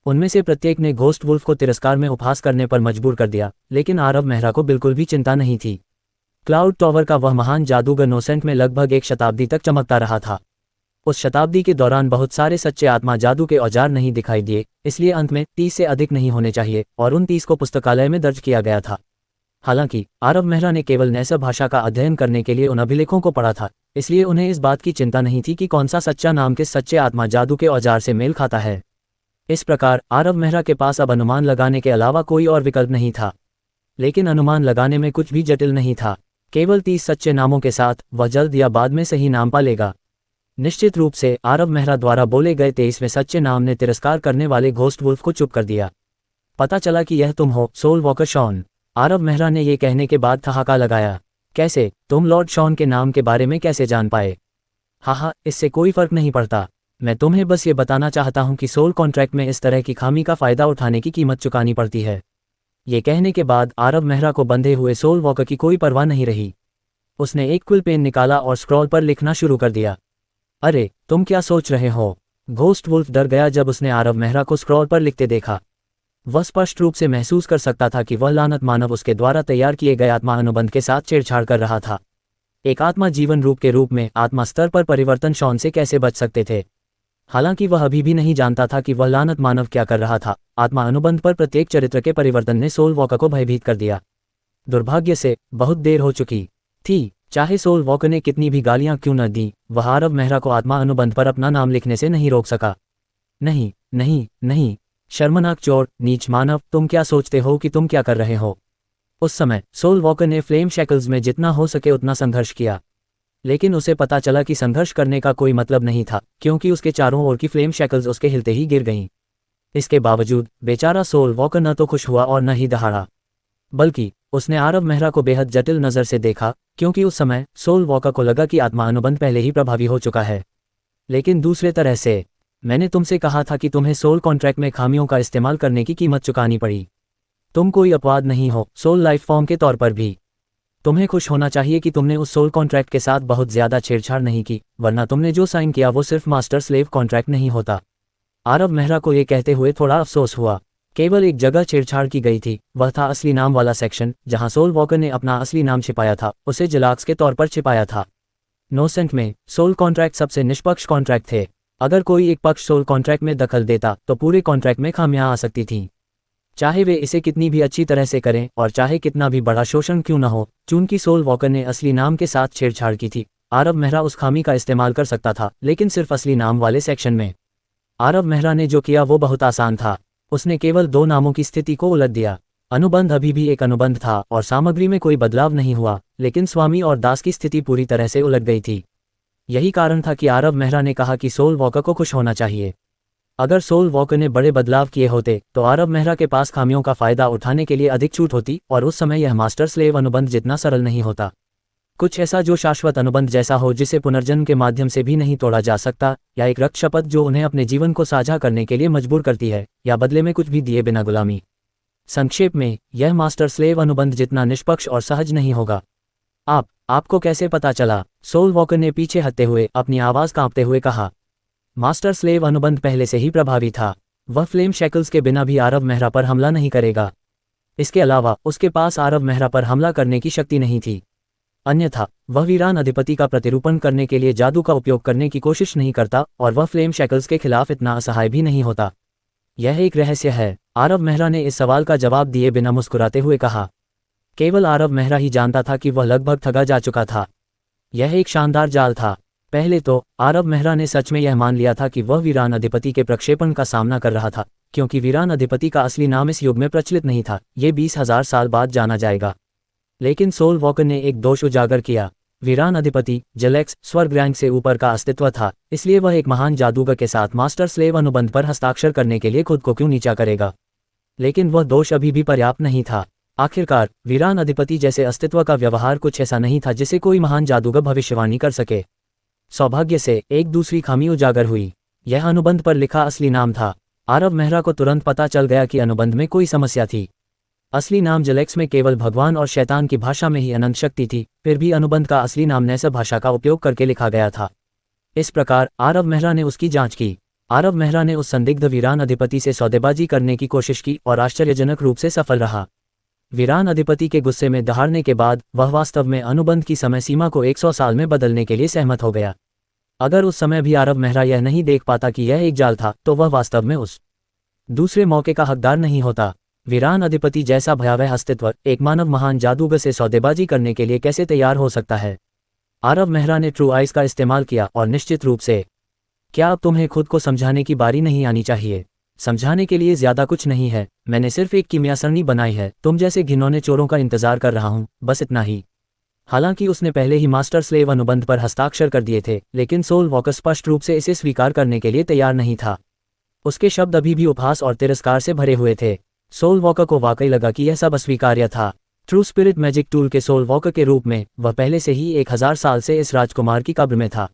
उनमें से प्रत्येक ने घोस्ट वुल्फ को तिरस्कार में उपहास करने पर मजबूर कर दिया, लेकिन आरव मेहरा को बिल्कुल भी चिंता नहीं थी। क्लाउड टॉवर का वह महान जादूगर नोसेंट में लगभग एक शताब्दी तक चमकता रहा था। उस शताब्दी के दौरान बहुत सारे सच्चे आत्मा जादू के औजार नहीं दिखाई दिए, इसलिए अंत में 30 से अधिक नहीं होने चाहिए और उन 30 को पुस्तकालय में दर्ज किया गया था। हालांकि आरव मेहरा ने केवल नैसा भाषा का अध्ययन करने के लिए उन अभिलेखों को पढ़ा था, इसलिए उन्हें इस बात की चिंता नहीं थी कि कौन सा सच्चा नाम किस सच्चे आत्मा जादू के औजार से मेल खाता है। इस प्रकार आरव मेहरा के पास अब अनुमान लगाने के अलावा कोई और विकल्प नहीं था। लेकिन अनुमान लगाने में कुछ भी जटिल नहीं था। केवल 30 सच्चे नामों के साथ वह जल्द या बाद में सही नाम पा लेगा। निश्चित रूप से आरव मेहरा द्वारा बोले गए 23वें सच्चे नाम ने तिरस्कार करने वाले घोस्ट वुल्फ को चुप कर दिया। पता चला कि यह तुम हो, soul walker Shaun. Aarav Mehra ने यह कहने के बाद ठहाका लगाया। कैसे? तुम लॉर्ड शॉन के नाम के बारे में कैसे जान पाए? हाँ, इससे कोई फर्क नहीं पड़ता। मैं तुम्हें बस ये बताना चाहता हूं कि सोल कॉन्ट्रैक्ट में इस तरह की खामी का फायदा उठाने की कीमत चुकानी पड़ती है। ये कहने के बाद आरव मेहरा को बंधे हुए सोल वॉकर की कोई परवाह नहीं रही। उसने एक क्विल पेन निकाला और स्क्रॉल पर लिखना शुरू कर दिया। अरे, तुम क्या सोच रहे हो? घोस्ट वुल्फ डर गया जब उसने आरव मेहरा को स्क्रॉल पर लिखते देखा। वह स्पष्ट रूप से महसूस कर सकता था कि वह लानत मानव उसके द्वारा तैयार किए गए आत्मा अनुबंध के साथ छेड़छाड़ कर रहा था। एक आत्मा जीवन रूप के रूप में आत्मा स्तर पर परिवर्तन शॉन से कैसे बच सकते थे? हालांकि वह अभी भी नहीं जानता था कि वह लानत मानव क्या कर रहा था। आत्मा अनुबंध पर प्रत्येक चरित्र के परिवर्तन ने सोल वॉकर को भयभीत कर दिया। दुर्भाग्य से बहुत देर हो चुकी थी। चाहे सोल वॉकर ने कितनी भी गालियां क्यों न दी, वह आरव मेहरा को आत्मा अनुबंध पर अपना नाम लिखने से नहीं रोक सका। नहीं नहीं नहीं, शर्मनाक चोर, नीच मानव, तुम क्या सोचते हो कि तुम क्या कर रहे हो? उस समय सोल वॉकर ने फ्लेम शैकल्स में जितना हो सके उतना संघर्ष किया, लेकिन उसे पता चला कि संघर्ष करने का कोई मतलब नहीं था, क्योंकि उसके चारों ओर की फ्लेम शैकल्स उसके हिलते ही गिर गईं। इसके बावजूद बेचारा सोल वॉकर न तो खुश हुआ और न ही दहाड़ा, बल्कि उसने आरव मेहरा को बेहद जटिल नज़र से देखा, क्योंकि उस समय सोल वॉकर को लगा कि आत्मा अनुबंध पहले ही प्रभावी हो चुका है। लेकिन दूसरे तरह से, मैंने तुमसे कहा था कि तुम्हें सोल कॉन्ट्रैक्ट में खामियों का इस्तेमाल करने की कीमत चुकानी पड़ी। तुम कोई अपवाद नहीं हो, सोल लाइफ फॉर्म के तौर पर भी। तुम्हें खुश होना चाहिए कि तुमने उस सोल कॉन्ट्रैक्ट के साथ बहुत ज्यादा छेड़छाड़ नहीं की, वरना तुमने जो साइन किया वो सिर्फ मास्टर स्लेव कॉन्ट्रैक्ट नहीं होता। आरव मेहरा को ये कहते हुए थोड़ा अफसोस हुआ। केवल एक जगह छेड़छाड़ की गई थी, वह था असली नाम वाला सेक्शन, जहां सोल वॉकर ने अपना असली नाम छिपाया था, उसे जलाक्स के तौर पर छिपाया था। नोसेंट में सोल कॉन्ट्रैक्ट सबसे निष्पक्ष कॉन्ट्रैक्ट थे। अगर कोई एक पक्ष सोल कॉन्ट्रैक्ट में दखल देता तो पूरे कॉन्ट्रैक्ट में खामियां आ सकती थीं, चाहे वे इसे कितनी भी अच्छी तरह से करें और चाहे कितना भी बड़ा शोषण क्यों न हो। चूंकि सोल वॉकर ने असली नाम के साथ छेड़छाड़ की थी, आरव मेहरा उस खामी का इस्तेमाल कर सकता था, लेकिन सिर्फ असली नाम वाले सेक्शन में। आरव मेहरा ने जो किया वो बहुत आसान था। उसने केवल 2 नामों की स्थिति को उलट दिया। अनुबंध अभी भी एक अनुबंध था और सामग्री में कोई बदलाव नहीं हुआ, लेकिन स्वामी और दास की स्थिति पूरी तरह से उलट गई थी। यही कारण था कि आरव मेहरा ने कहा कि सोल वॉकर को खुश होना चाहिए। अगर सोल वॉकर ने बड़े बदलाव किए होते तो आरव मेहरा के पास खामियों का फायदा उठाने के लिए अधिक छूट होती, और उस समय यह मास्टर स्लेव अनुबंध जितना सरल नहीं होता। कुछ ऐसा जो शाश्वत अनुबंध जैसा हो, जिसे पुनर्जन्म के माध्यम से भी नहीं तोड़ा जा सकता, या एक रक्त शपथ जो उन्हें अपने जीवन को साझा करने के लिए मजबूर करती है, या बदले में कुछ भी दिए बिना गुलामी। संक्षेप में, यह मास्टर स्लेव अनुबंध जितना निष्पक्ष और सहज नहीं होगा। आपको कैसे पता चला? सोल वॉकर ने पीछे हटते हुए अपनी आवाज कांपते हुए कहा। मास्टर स्लेव अनुबंध पहले से ही प्रभावी था। वह फ्लेम शैकल्स के बिना भी आरव मेहरा पर हमला नहीं करेगा। इसके अलावा उसके पास आरव मेहरा पर हमला करने की शक्ति नहीं थी। अन्यथा वह वीरान अधिपति का प्रतिरूपण करने के लिए जादू का उपयोग करने की कोशिश नहीं करता और वह फ्लेम शैकल्स के खिलाफ इतना असहाय भी नहीं होता। यह एक रहस्य है, आरव मेहरा ने इस सवाल का जवाब दिए बिना मुस्कुराते हुए कहा। केवल आरव मेहरा ही जानता था कि वह लगभग ठगा जा चुका था। यह एक शानदार जाल था। पहले तो आरव मेहरा ने सच में यह मान लिया था कि वह वीरान अधिपति के प्रक्षेपण का सामना कर रहा था, क्योंकि वीरान अधिपति का असली नाम इस युग में प्रचलित नहीं था। ये 20,000 साल बाद जाना जाएगा। लेकिन सोल वॉकर ने एक दोष उजागर किया। वीरान अधिपति जलेक्स स्वर्ग रैंक से ऊपर का अस्तित्व था, इसलिए वह एक महान जादूगर के साथ मास्टर स्लेव अनुबंध पर हस्ताक्षर करने के लिए खुद को क्यों नीचा करेगा। लेकिन वह दोष अभी भी पर्याप्त नहीं था। आखिरकार वीरान अधिपति जैसे अस्तित्व का व्यवहार कुछ ऐसा नहीं था जिसे कोई महान जादूगर भविष्यवाणी कर सके। सौभाग्य से एक दूसरी खामी उजागर हुई। यह अनुबंध पर लिखा असली नाम था। आरव मेहरा को तुरंत पता चल गया कि अनुबंध में कोई समस्या थी। असली नाम जलेक्स में केवल भगवान और शैतान की भाषा में ही अनंत शक्ति थी, फिर भी अनुबंध का असली नाम नैसर भाषा का उपयोग करके लिखा गया था। इस प्रकार आरव मेहरा ने उसकी जांच की। आरव मेहरा ने उस संदिग्ध वीरान अधिपति से सौदेबाजी करने की कोशिश की और आश्चर्यजनक रूप से सफल रहा। वीरान अधिपति के गुस्से में दहाड़ने के बाद वह वास्तव में अनुबंध की समय सीमा को 100 साल में बदलने के लिए सहमत हो गया। अगर उस समय भी आरव मेहरा यह नहीं देख पाता कि यह एक जाल था, तो वह वास्तव में उस दूसरे मौके का हकदार नहीं होता। वीरान अधिपति जैसा भयावह अस्तित्व एक मानव महान जादूगर से सौदेबाजी करने के लिए कैसे तैयार हो सकता है। आरव मेहरा ने ट्रू आइज का इस्तेमाल किया और निश्चित रूप से, क्या अब तुम्हें खुद को समझाने की बारी नहीं आनी चाहिए? समझाने के लिए ज्यादा कुछ नहीं है, मैंने सिर्फ एक कीमिया सरणी बनाई है। तुम जैसे घिनौने चोरों का इंतजार कर रहा हूं, बस इतना ही। हालांकि उसने पहले ही मास्टर स्लेव अनुबंध पर हस्ताक्षर कर दिए थे, लेकिन सोल वॉकर स्पष्ट रूप से इसे स्वीकार करने के लिए तैयार नहीं था। उसके शब्द अभी भी उपहास और तिरस्कार से भरे हुए थे। सोल वॉकर को वाकई लगा कि यह सब अस्वीकार्य था। ट्रू स्पिरिट मैजिक टूल के सोल वॉकर के रूप में वह पहले से ही 1000 साल से इस राजकुमार की कब्र में था।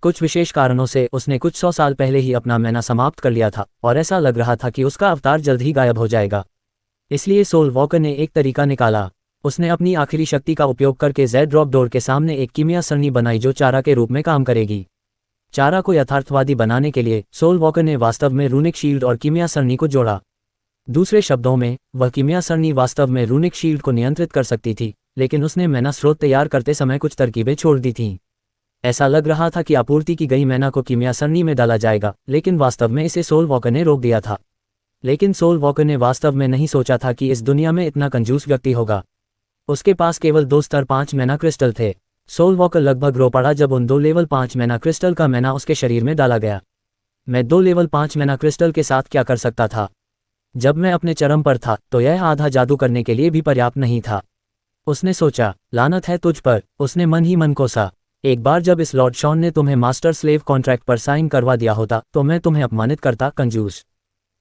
कुछ विशेष कारणों से उसने कुछ 100 साल पहले ही अपना मैना समाप्त कर लिया था और ऐसा लग रहा था कि उसका अवतार जल्द ही गायब हो जाएगा। इसलिए सोल वॉकर ने एक तरीका निकाला। उसने अपनी आखिरी शक्ति का उपयोग करके जेड ड्रॉप डोर के सामने एक कीमिया सरणी बनाई जो चारा के रूप में काम करेगी। चारा को यथार्थवादी बनाने के लिए सोल वॉकर ने वास्तव में रूनिक शील्ड और कीमिया सरणी को जोड़ा। दूसरे शब्दों में, वह कीमिया सरणी वास्तव में रूनिक शील्ड को नियंत्रित कर सकती थी, लेकिन उसने मैना स्रोत तैयार करते समय कुछ तरकीबें छोड़ दी थीं। ऐसा लग रहा था कि आपूर्ति की गई मैना को कीमिया सरणी में डाला जाएगा, लेकिन वास्तव में इसे सोल वॉकर ने रोक दिया था। लेकिन सोल वॉकर ने वास्तव में नहीं सोचा था कि इस दुनिया में इतना कंजूस व्यक्ति होगा। उसके पास केवल 2 स्तर 5 मैना क्रिस्टल थे। सोल वॉकर लगभग रो पड़ा जब उन 2 लेवल 5 मैना क्रिस्टल का मैना उसके शरीर में डाला गया। मैं 2 लेवल 5 मैना क्रिस्टल के साथ क्या कर सकता था? जब मैं अपने चरम पर था तो यह आधा जादू करने के लिए भी पर्याप्त नहीं था। उसने सोचा, लानत है तुझ पर। उसने मन ही मन कोसा, एक बार जब इस लॉर्ड शॉन ने तुम्हें मास्टर स्लेव कॉन्ट्रैक्ट पर साइन करवा दिया होता तो मैं तुम्हें अपमानित करता, कंजूस।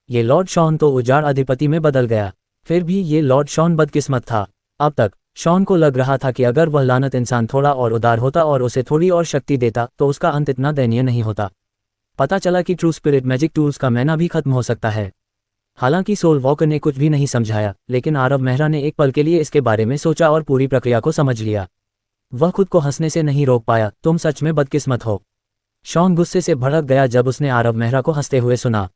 ये लॉर्ड शॉन तो उजाड़ अधिपति में बदल गया। फिर भी ये लॉर्ड शॉन बदकिस्मत था। अब तक शॉन को लग रहा था कि अगर वह लानत इंसान थोड़ा और उदार होता और उसे थोड़ी और शक्ति देता तो उसका अंत इतना दयनीय नहीं होता। पता चला कि ट्रू स्पिरिट मैजिक टूल्स का मैना भी खत्म हो सकता है। हालांकि सोल वॉकर ने कुछ भी नहीं समझाया, लेकिन आरव मेहरा ने एक पल के लिए इसके बारे में सोचा और पूरी प्रक्रिया को समझ लिया। वह खुद को हंसने से नहीं रोक पाया। तुम सच में बदकिस्मत हो। शॉन गुस्से से भड़क गया जब उसने आरव मेहरा को हंसते हुए सुना।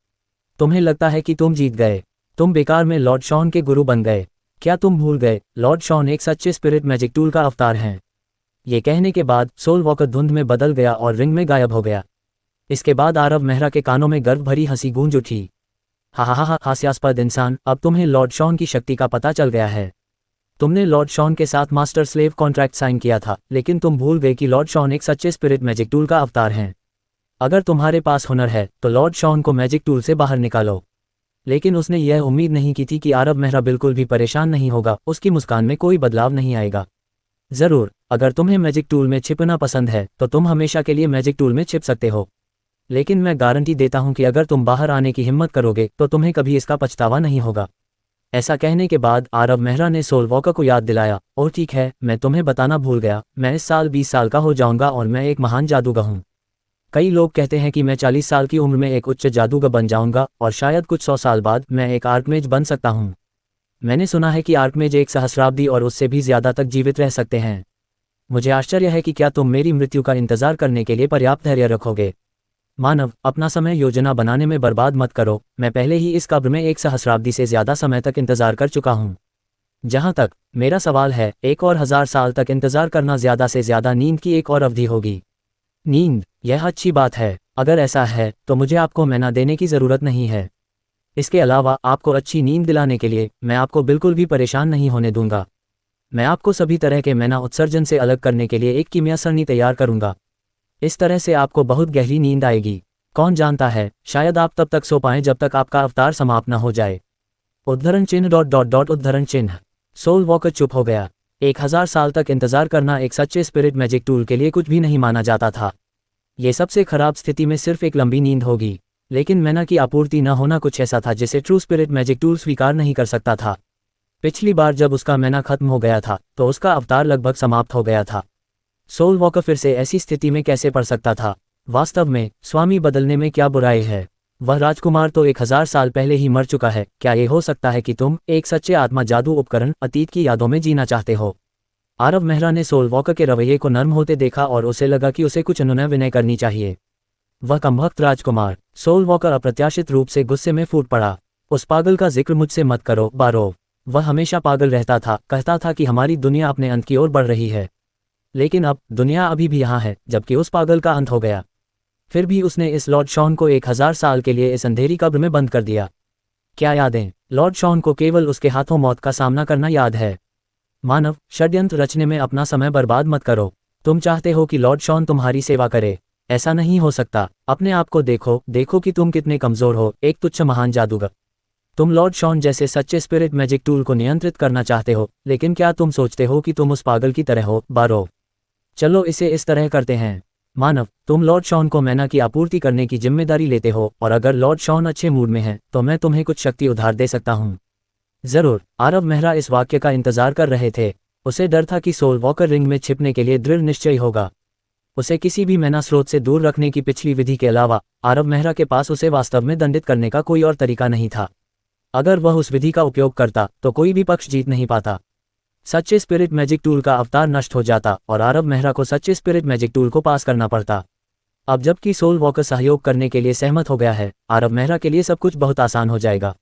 तुम्हें लगता है कि तुम जीत गए? तुम बेकार में लॉर्ड शॉन के गुरु बन गए। क्या तुम भूल गए, लॉर्ड शॉन एक सच्चे स्पिरिट मैजिक टूल का अवतार हैं। ये कहने के बाद सोल वॉकर धुंध में बदल गया और रिंग में गायब हो गया। इसके बाद आरव मेहरा के कानों में गर्व भरी हंसी गूंज उठी। हा हा हा, हास्यास्पद इंसान, अब तुम्हें लॉर्ड शॉन की शक्ति का पता चल गया है। तुमने लॉर्ड शॉन के साथ मास्टर स्लेव कॉन्ट्रैक्ट साइन किया था, लेकिन तुम भूल गए कि लॉर्ड शॉन एक सच्चे स्पिरिट मैजिक टूल का अवतार हैं। अगर तुम्हारे पास हुनर है तो लॉर्ड शॉन को मैजिक टूल से बाहर निकालो। लेकिन उसने यह उम्मीद नहीं की थी कि आरव मेहरा बिल्कुल भी परेशान नहीं होगा। उसकी मुस्कान में कोई बदलाव नहीं आएगा। जरूर, अगर तुम्हें मैजिक टूल में छिपना पसंद है तो तुम हमेशा के लिए मैजिक टूल में छिप सकते हो, लेकिन मैं गारंटी देता हूं कि अगर तुम बाहर आने की हिम्मत करोगे तो तुम्हें कभी इसका पछतावा नहीं होगा। ऐसा कहने के बाद आरव मेहरा ने सोल वॉकर को याद दिलाया, और ठीक है, मैं तुम्हें बताना भूल गया, मैं इस साल 20 साल का हो जाऊंगा और मैं एक महान जादूगर हूँ। कई लोग कहते हैं कि मैं 40 साल की उम्र में एक उच्च जादूगर बन जाऊंगा और शायद कुछ 100 साल बाद मैं एक आर्कमेज बन सकता हूँ। मैंने सुना है कि आर्कमेज एक सहस्राब्दी और उससे भी ज्यादा तक जीवित रह सकते हैं। मुझे आश्चर्य है कि क्या तुम मेरी मृत्यु का इंतजार करने के लिए पर्याप्त धैर्य रखोगे। मानव, अपना समय योजना बनाने में बर्बाद मत करो। मैं पहले ही इस कब्र में एक सहस्राब्दी से ज्यादा समय तक इंतजार कर चुका हूँ। जहां तक मेरा सवाल है, एक और 1000 साल तक इंतजार करना ज्यादा से ज्यादा नींद की एक और अवधि होगी। नींद, यह अच्छी बात है। अगर ऐसा है तो मुझे आपको मैना देने की ज़रूरत नहीं है। इसके अलावा आपको अच्छी नींद दिलाने के लिए मैं आपको बिल्कुल भी परेशान नहीं होने दूंगा। मैं आपको सभी तरह के मैना उत्सर्जन से अलग करने के लिए एक कीमिया सरणी तैयार करूंगा। इस तरह से आपको बहुत गहरी नींद आएगी। कौन जानता है, शायद आप तब तक सो पाएं जब तक आपका अवतार समाप्त न हो जाए। उद्धरण चिन्ह डॉट डॉट डॉट उद्धरण चिन्ह। सोल वॉकर चुप हो गया। 1000 साल तक इंतजार करना एक सच्चे स्पिरिट मैजिक टूल के लिए कुछ भी नहीं माना जाता था। ये सबसे खराब स्थिति में सिर्फ एक लंबी नींद होगी, लेकिन मैना की आपूर्ति न होना कुछ ऐसा था जिसे ट्रू स्पिरिट मैजिक टूल स्वीकार नहीं कर सकता था। पिछली बार जब उसका मैना खत्म हो गया था तो उसका अवतार लगभग समाप्त हो गया था। सोल वॉकर फिर से ऐसी स्थिति में कैसे पड़ सकता था? वास्तव में स्वामी बदलने में क्या बुराई है? वह राजकुमार तो 1000 साल पहले ही मर चुका है। क्या ये हो सकता है कि तुम एक सच्चे आत्मा जादू उपकरण अतीत की यादों में जीना चाहते हो? आरव मेहरा ने सोल वॉकर के रवैये को नर्म होते देखा और उसे लगा कि उसे कुछ अनुनय विनय करनी चाहिए। वह कमबख्त राजकुमार। सोल वॉकर अप्रत्याशित रूप से गुस्से में फूट पड़ा। उस पागल का जिक्र मुझसे मत करो, बारो। वह हमेशा पागल रहता था, कहता था कि हमारी दुनिया अपने अंत की ओर बढ़ रही है। लेकिन अब दुनिया अभी भी यहाँ है, जबकि उस पागल का अंत हो गया। फिर भी उसने इस लॉर्ड शॉन को 1000 साल के लिए इस अंधेरी कब्र में बंद कर दिया। क्या यादें? लॉर्ड शॉन को केवल उसके हाथों मौत का सामना करना याद है। मानव, षड्यंत्र रचने में अपना समय बर्बाद मत करो। तुम चाहते हो कि लॉर्ड शॉन तुम्हारी सेवा करे। ऐसा नहीं हो सकता। अपने आप को देखो, देखो कि तुम कितने कमजोर हो, एक तुच्छ महान जादूगर। तुम लॉर्ड शॉन जैसे सच्चे स्पिरिट मैजिक टूल को नियंत्रित करना चाहते हो, लेकिन क्या तुम सोचते हो कि तुम उस पागल की तरह हो, बारो? चलो इसे इस तरह करते हैं। मानव, तुम लॉर्ड शॉन को मैना की आपूर्ति करने की जिम्मेदारी लेते हो, और अगर लॉर्ड शॉन अच्छे मूड में है तो मैं तुम्हें कुछ शक्ति उधार दे सकता हूँ। जरूर। आरव मेहरा इस वाक्य का इंतजार कर रहे थे। उसे डर था कि सोल वॉकर रिंग में छिपने के लिए दृढ़ निश्चय होगा। उसे किसी भी मैना स्रोत से दूर रखने की पिछली विधि के अलावा आरव मेहरा के पास उसे वास्तव में दंडित करने का कोई और तरीका नहीं था। अगर वह उस विधि का उपयोग करता तो कोई भी पक्ष जीत नहीं पाता। सच्चे स्पिरिट मैजिक टूल का अवतार नष्ट हो जाता और आरव मेहरा को सच्चे स्पिरिट मैजिक टूल को पास करना पड़ता। अब जबकि सोल वॉकर सहयोग करने के लिए सहमत हो गया है, आरव मेहरा के लिए सब कुछ बहुत आसान हो जाएगा।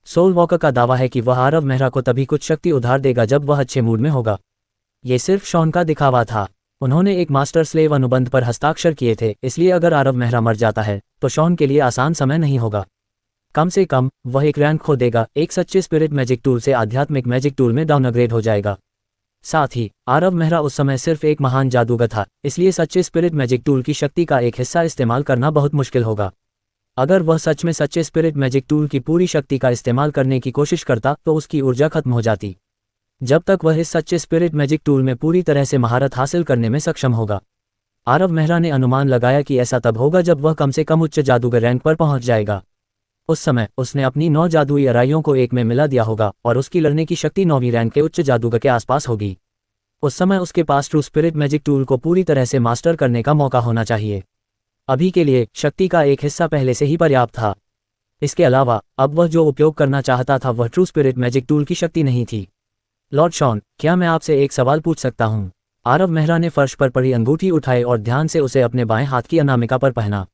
सोल वॉकर का दावा है कि वह आरव मेहरा को तभी कुछ शक्ति उधार देगा जब वह अच्छे मूड में होगा। ये सिर्फ शॉन का दिखावा था। उन्होंने एक मास्टर स्लेव अनुबंध पर हस्ताक्षर किए थे, इसलिए अगर आरव मेहरा मर जाता है तो शॉन के लिए आसान समय नहीं होगा। कम से कम वह एक रैंक खो देगा, एक सच्चे स्पिरिट मैजिक टूल से आध्यात्मिक मैजिक टूल में डाउनग्रेड हो जाएगा। साथ ही आरव मेहरा उस समय सिर्फ एक महान जादूगर था, इसलिए सच्चे स्पिरिट मैजिक टूल की शक्ति का एक हिस्सा इस्तेमाल करना बहुत मुश्किल होगा। अगर वह सच में सच्चे स्पिरिट मैजिक टूल की पूरी शक्ति का इस्तेमाल करने की कोशिश करता तो उसकी ऊर्जा खत्म हो जाती। जब तक वह इस सच्चे स्पिरिट मैजिक टूल में पूरी तरह से महारत हासिल करने में सक्षम होगा। आरव मेहरा ने अनुमान लगाया कि ऐसा तब होगा जब वह कम से कम उच्च जादूगर रैंक पर पहुंच जाएगा। उस समय उसने अपनी 9 जादुई अराइयों को एक में मिला दिया होगा और उसकी लड़ने की शक्ति 9वीं रैंक के उच्च जादूगर के आसपास होगी। उस समय उसके पास ट्रू स्पिरिट मैजिक टूल को पूरी तरह से मास्टर करने का मौका होना चाहिए। अभी के लिए शक्ति का एक हिस्सा पहले से ही पर्याप्त था। इसके अलावा अब वह जो उपयोग करना चाहता था वह ट्रू स्पिरिट मैजिक टूल की शक्ति नहीं थी। लॉर्ड शॉन, क्या मैं आपसे एक सवाल पूछ सकता हूँ? आरव मेहरा ने फर्श पर पड़ी अंगूठी उठाई और ध्यान से उसे अपने बाएं हाथ की अनामिका पर पहना।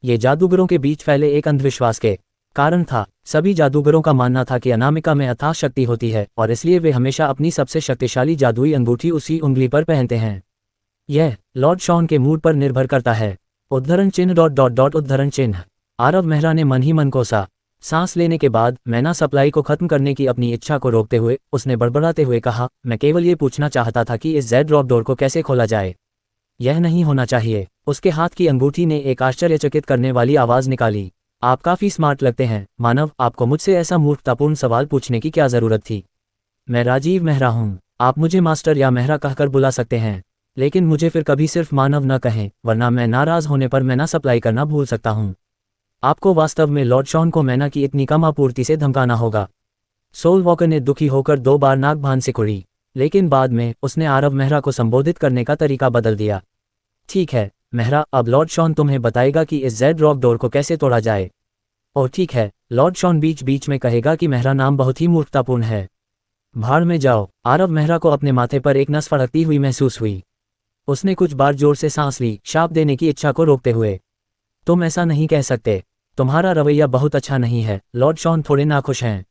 ये जादूगरों के बीच फैले एक अंधविश्वास के कारण था। सभी जादूगरों का मानना था कि अनामिका में अथाह शक्ति होती है और इसलिए वे हमेशा अपनी सबसे शक्तिशाली जादुई अंगूठी उसी उंगली पर पहनते हैं। यह लॉर्ड शॉन के मूड पर निर्भर करता है। उद्धरण चिन्ह डॉट डॉट डॉट उद्धरण चिन्ह। आरव मेहरा ने मन ही मन कोसा। सांस लेने के बाद मैना सप्लाई को खत्म करने की अपनी इच्छा को रोकते हुए उसने बड़बड़ाते हुए कहा, मैं केवल ये पूछना चाहता था कि इस जेड ड्रॉप डोर को कैसे खोला जाए। यह नहीं होना चाहिए। उसके हाथ की अंगूठी ने एक आश्चर्यचकित करने वाली आवाज निकाली। आप काफी स्मार्ट लगते हैं मानव, आपको मुझसे ऐसा मूर्खतापूर्ण सवाल पूछने की क्या जरूरत थी? मैं राजीव मेहरा हूँ। आप मुझे मास्टर या मेहरा कहकर बुला सकते हैं, लेकिन मुझे फिर कभी सिर्फ मानव न कहें, वरना मैं नाराज होने पर मैना सप्लाई करना भूल सकता हूँ। आपको वास्तव में लॉर्ड शॉन को मैना की इतनी कम आपूर्ति से धमकाना होगा। सोल वॉकर ने दुखी होकर 2 बार नाक भान से कुड़ी, लेकिन बाद में उसने आरव मेहरा को संबोधित करने का तरीका बदल दिया। ठीक है मेहरा, अब लॉर्ड शॉन तुम्हें बताएगा कि इस जेड रॉक डोर को कैसे तोड़ा जाए। ओह ठीक है, लॉर्ड शॉन बीच बीच में कहेगा कि मेहरा नाम बहुत ही मूर्खतापूर्ण है। भाड़ में जाओ। आरव मेहरा को अपने माथे पर एक नस फड़कती हुई महसूस हुई। उसने कुछ बार जोर से सांस ली, शाप देने की इच्छा को रोकते हुए। तुम ऐसा नहीं कह सकते। तुम्हारा रवैया बहुत अच्छा नहीं है। लॉर्ड शॉन थोड़े नाखुश हैं।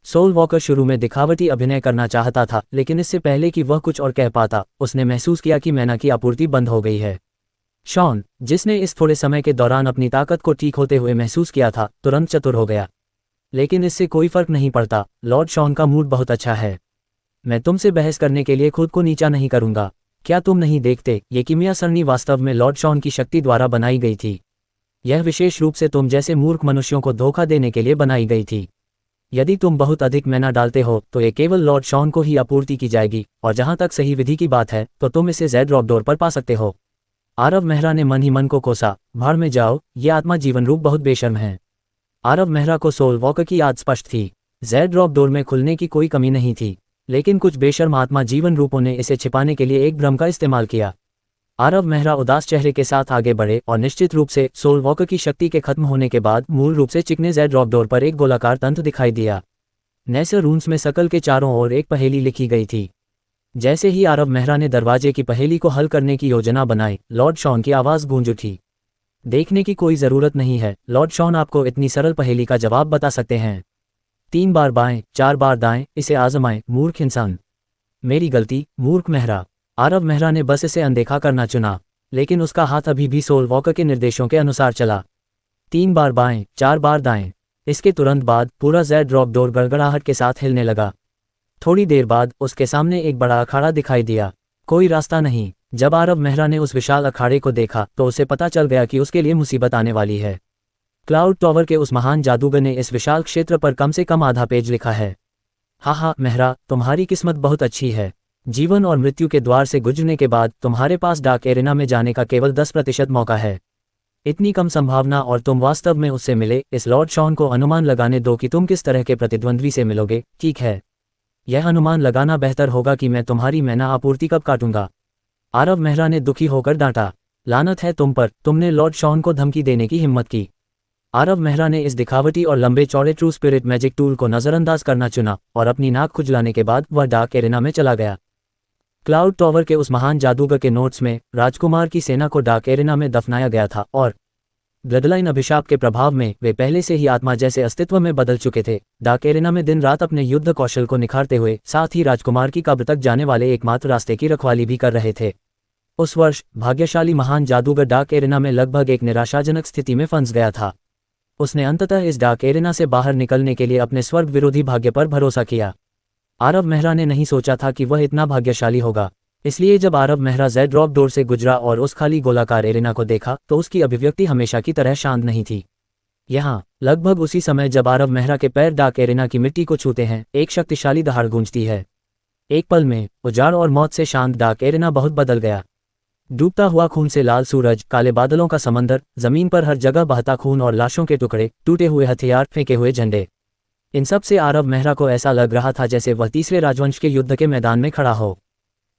सोल वॉकर शुरू में दिखावटी अभिनय करना चाहता था, लेकिन इससे पहले कि वह कुछ और कह पाता, उसने महसूस किया कि मैना की आपूर्ति बंद हो गई है। शॉन, जिसने इस थोड़े समय के दौरान अपनी ताकत को ठीक होते हुए महसूस किया था, तुरंत चतुर हो गया। लेकिन इससे कोई फर्क नहीं पड़ता, लॉर्ड शॉन का मूड बहुत अच्छा है। मैं तुमसे बहस करने के लिए खुद को नीचा नहीं करूंगा। क्या तुम नहीं देखते, ये कीमिया सरणी वास्तव में लॉर्ड शॉन की शक्ति द्वारा बनाई गई थी। यह विशेष रूप से तुम जैसे मूर्ख मनुष्यों को धोखा देने के लिए बनाई गई थी। यदि तुम बहुत अधिक मैना डालते हो तो ये केवल लॉर्ड शॉन को ही आपूर्ति की जाएगी, और जहां तक सही विधि की बात है तो तुम इसे ज़ेड ड्रॉप डोर पर पा सकते हो। आरव मेहरा ने मन ही मन को कोसा, भाड़ में जाओ, ये आत्मा जीवन रूप बहुत बेशर्म है। आरव मेहरा को सोल वॉकर की याद स्पष्ट थी। ज़ेड ड्रॉप डोर में खुलने की कोई कमी नहीं थी, लेकिन कुछ बेशर्म आत्मा जीवन रूपों ने इसे छिपाने के लिए एक भ्रम का इस्तेमाल किया। आरव मेहरा उदास चेहरे के साथ आगे बढ़े और निश्चित रूप से सोल वॉकर की शक्ति के खत्म होने के बाद मूल रूप से चिकने ज़ेड ड्रॉप डोर पर एक गोलाकार तंत्र दिखाई दिया। नेसर रून्स में सकल के चारों ओर एक पहेली लिखी गई थी। जैसे ही आरव मेहरा ने दरवाजे की पहेली को हल करने की योजना बनाई, लॉर्ड शॉन की आवाज़ गूंज उठी। देखने की कोई ज़रूरत नहीं है, लॉर्ड शॉन आपको इतनी सरल पहेली का जवाब बता सकते हैं। 3 बार बाएं, 4 बार दाएं, इसे आजमाएं, मूर्ख इंसान। मेरी गलती, मूर्ख मेहरा। आरव मेहरा ने बस इसे अनदेखा करना चुना, लेकिन उसका हाथ अभी भी सोल वॉकर के निर्देशों के अनुसार चला। 3 बार बाएं, 4 बार दाएं। इसके तुरंत बाद पूरा ज़ेड ड्रॉप डोर गड़गड़ाहट के साथ हिलने लगा। थोड़ी देर बाद उसके सामने एक बड़ा अखाड़ा दिखाई दिया। कोई रास्ता नहीं। जब आरव मेहरा ने उस विशाल अखाड़े को देखा तो उसे पता चल गया कि उसके लिए मुसीबत आने वाली है। क्लाउड टॉवर के उस महान जादूगर ने इस विशाल क्षेत्र पर कम से कम आधा पेज लिखा है। हाँ मेहरा, तुम्हारी किस्मत बहुत अच्छी है। जीवन और मृत्यु के द्वार से गुजरने के बाद तुम्हारे पास डार्क एरेना में जाने का केवल 10% मौका है। इतनी कम संभावना और तुम वास्तव में उससे मिले। इस लॉर्ड शॉन को अनुमान लगाने दो कि तुम किस तरह के प्रतिद्वंद्वी से मिलोगे। ठीक है, यह अनुमान लगाना बेहतर होगा कि मैं तुम्हारी मैना आपूर्ति कब काटूंगा। आरव मेहरा ने दुखी होकर डांटा। लानत है तुम पर, तुमने लॉर्ड शॉन को धमकी देने की हिम्मत की। आरव मेहरा ने इस दिखावटी और लंबे चौड़े ट्रू स्पिरिट मैजिक टूल को नज़रअंदाज करना चुना और अपनी नाक खुजलाने के बाद वह डार्क एरेना में चला गया। क्लाउड टॉवर के उस महान जादूगर के नोट्स में राजकुमार की सेना को डार्क एरेना में दफनाया गया था और ब्लडलाइन अभिशाप के प्रभाव में वे पहले से ही आत्मा जैसे अस्तित्व में बदल चुके थे। डार्क एरेना में दिन रात अपने युद्ध कौशल को निखारते हुए साथ ही राजकुमार की कब्र तक जाने वाले एकमात्र रास्ते की रखवाली भी कर रहे थे। उस वर्ष भाग्यशाली महान जादूगर डार्क एरेना में लगभग एक निराशाजनक स्थिति में फंस गया था। उसने अंततः इस डार्क एरेना से बाहर निकलने के लिए अपने स्वर्ग विरोधी भाग्य पर भरोसा किया। आरव मेहरा ने नहीं सोचा था कि वह इतना भाग्यशाली होगा, इसलिए जब Aarav Mehra Z drop door से गुजरा और उस खाली गोलाकार एरेना को देखा तो उसकी अभिव्यक्ति हमेशा की तरह शांत नहीं थी। यहाँ लगभग उसी समय जब आरव मेहरा के पैर डार्क एरेना की मिट्टी को छूते हैं, एक शक्तिशाली दहाड़ गूंजती है। एक पल में उजाड़ और मौत से शांत डार्क एरेना बहुत बदल गया। डूबता हुआ खून से लाल सूरज, काले बादलों का समंदर, जमीन पर हर जगह बहता खून और लाशों के टुकड़े, टूटे हुए हथियार, फेंके हुए झंडे। इन सब से आरव मेहरा को ऐसा लग रहा था जैसे वह तीसरे राजवंश के युद्ध के मैदान में खड़ा हो।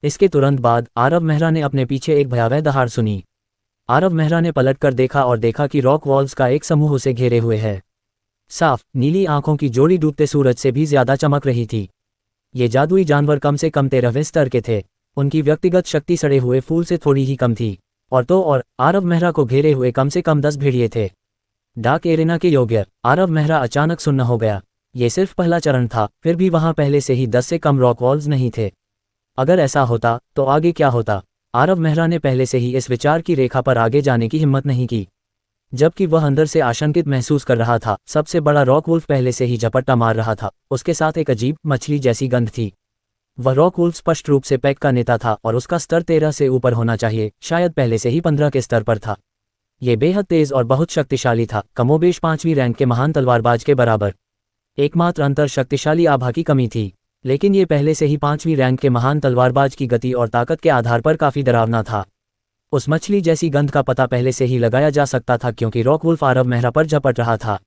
इसके तुरंत बाद आरव मेहरा ने अपने पीछे एक भयावह दहाड़ सुनी। आरव मेहरा ने पलटकर देखा और देखा कि रॉक वॉल्स का एक समूह उसे घेरे हुए है। साफ नीली आंखों की जोड़ी डूबते सूरज से भी ज्यादा चमक रही थी। ये जादुई जानवर कम से कम 13वें स्तर के थे। उनकी व्यक्तिगत शक्ति सड़े हुए फूल से थोड़ी ही कम थी। और आरव मेहरा को घेरे हुए कम से कम 10 भेड़िए थे। डार्क एरेना के योग्य। आरव मेहरा अचानक सुन्न हो गया। ये सिर्फ पहला चरण था, फिर भी वहां पहले से ही 10 से कम रॉक वॉल्स नहीं थे। अगर ऐसा होता तो आगे क्या होता? आरव मेहरा ने पहले से ही इस विचार की रेखा पर आगे जाने की हिम्मत नहीं की। जबकि वह अंदर से आशंकित महसूस कर रहा था, सबसे बड़ा रॉक वुल्फ पहले से ही झपट्टा मार रहा था। उसके साथ एक अजीब मछली जैसी गंध थी। वह रॉक वुल्फ स्पष्ट रूप से पैक का नेता था और उसका स्तर 13 से ऊपर होना चाहिए, शायद पहले से ही 15 के स्तर पर था। ये बेहद तेज और बहुत शक्तिशाली था, कमोबेश 5वीं रैंक के महान तलवारबाज के बराबर। एकमात्र अंतर शक्तिशाली आभा की कमी थी, लेकिन ये पहले से ही 5वीं रैंक के महान तलवारबाज की गति और ताकत के आधार पर काफी डरावना था। उस मछली जैसी गंध का पता पहले से ही लगाया जा सकता था क्योंकि रॉक वुल्फ आरव मेहरा पर झपट रहा था।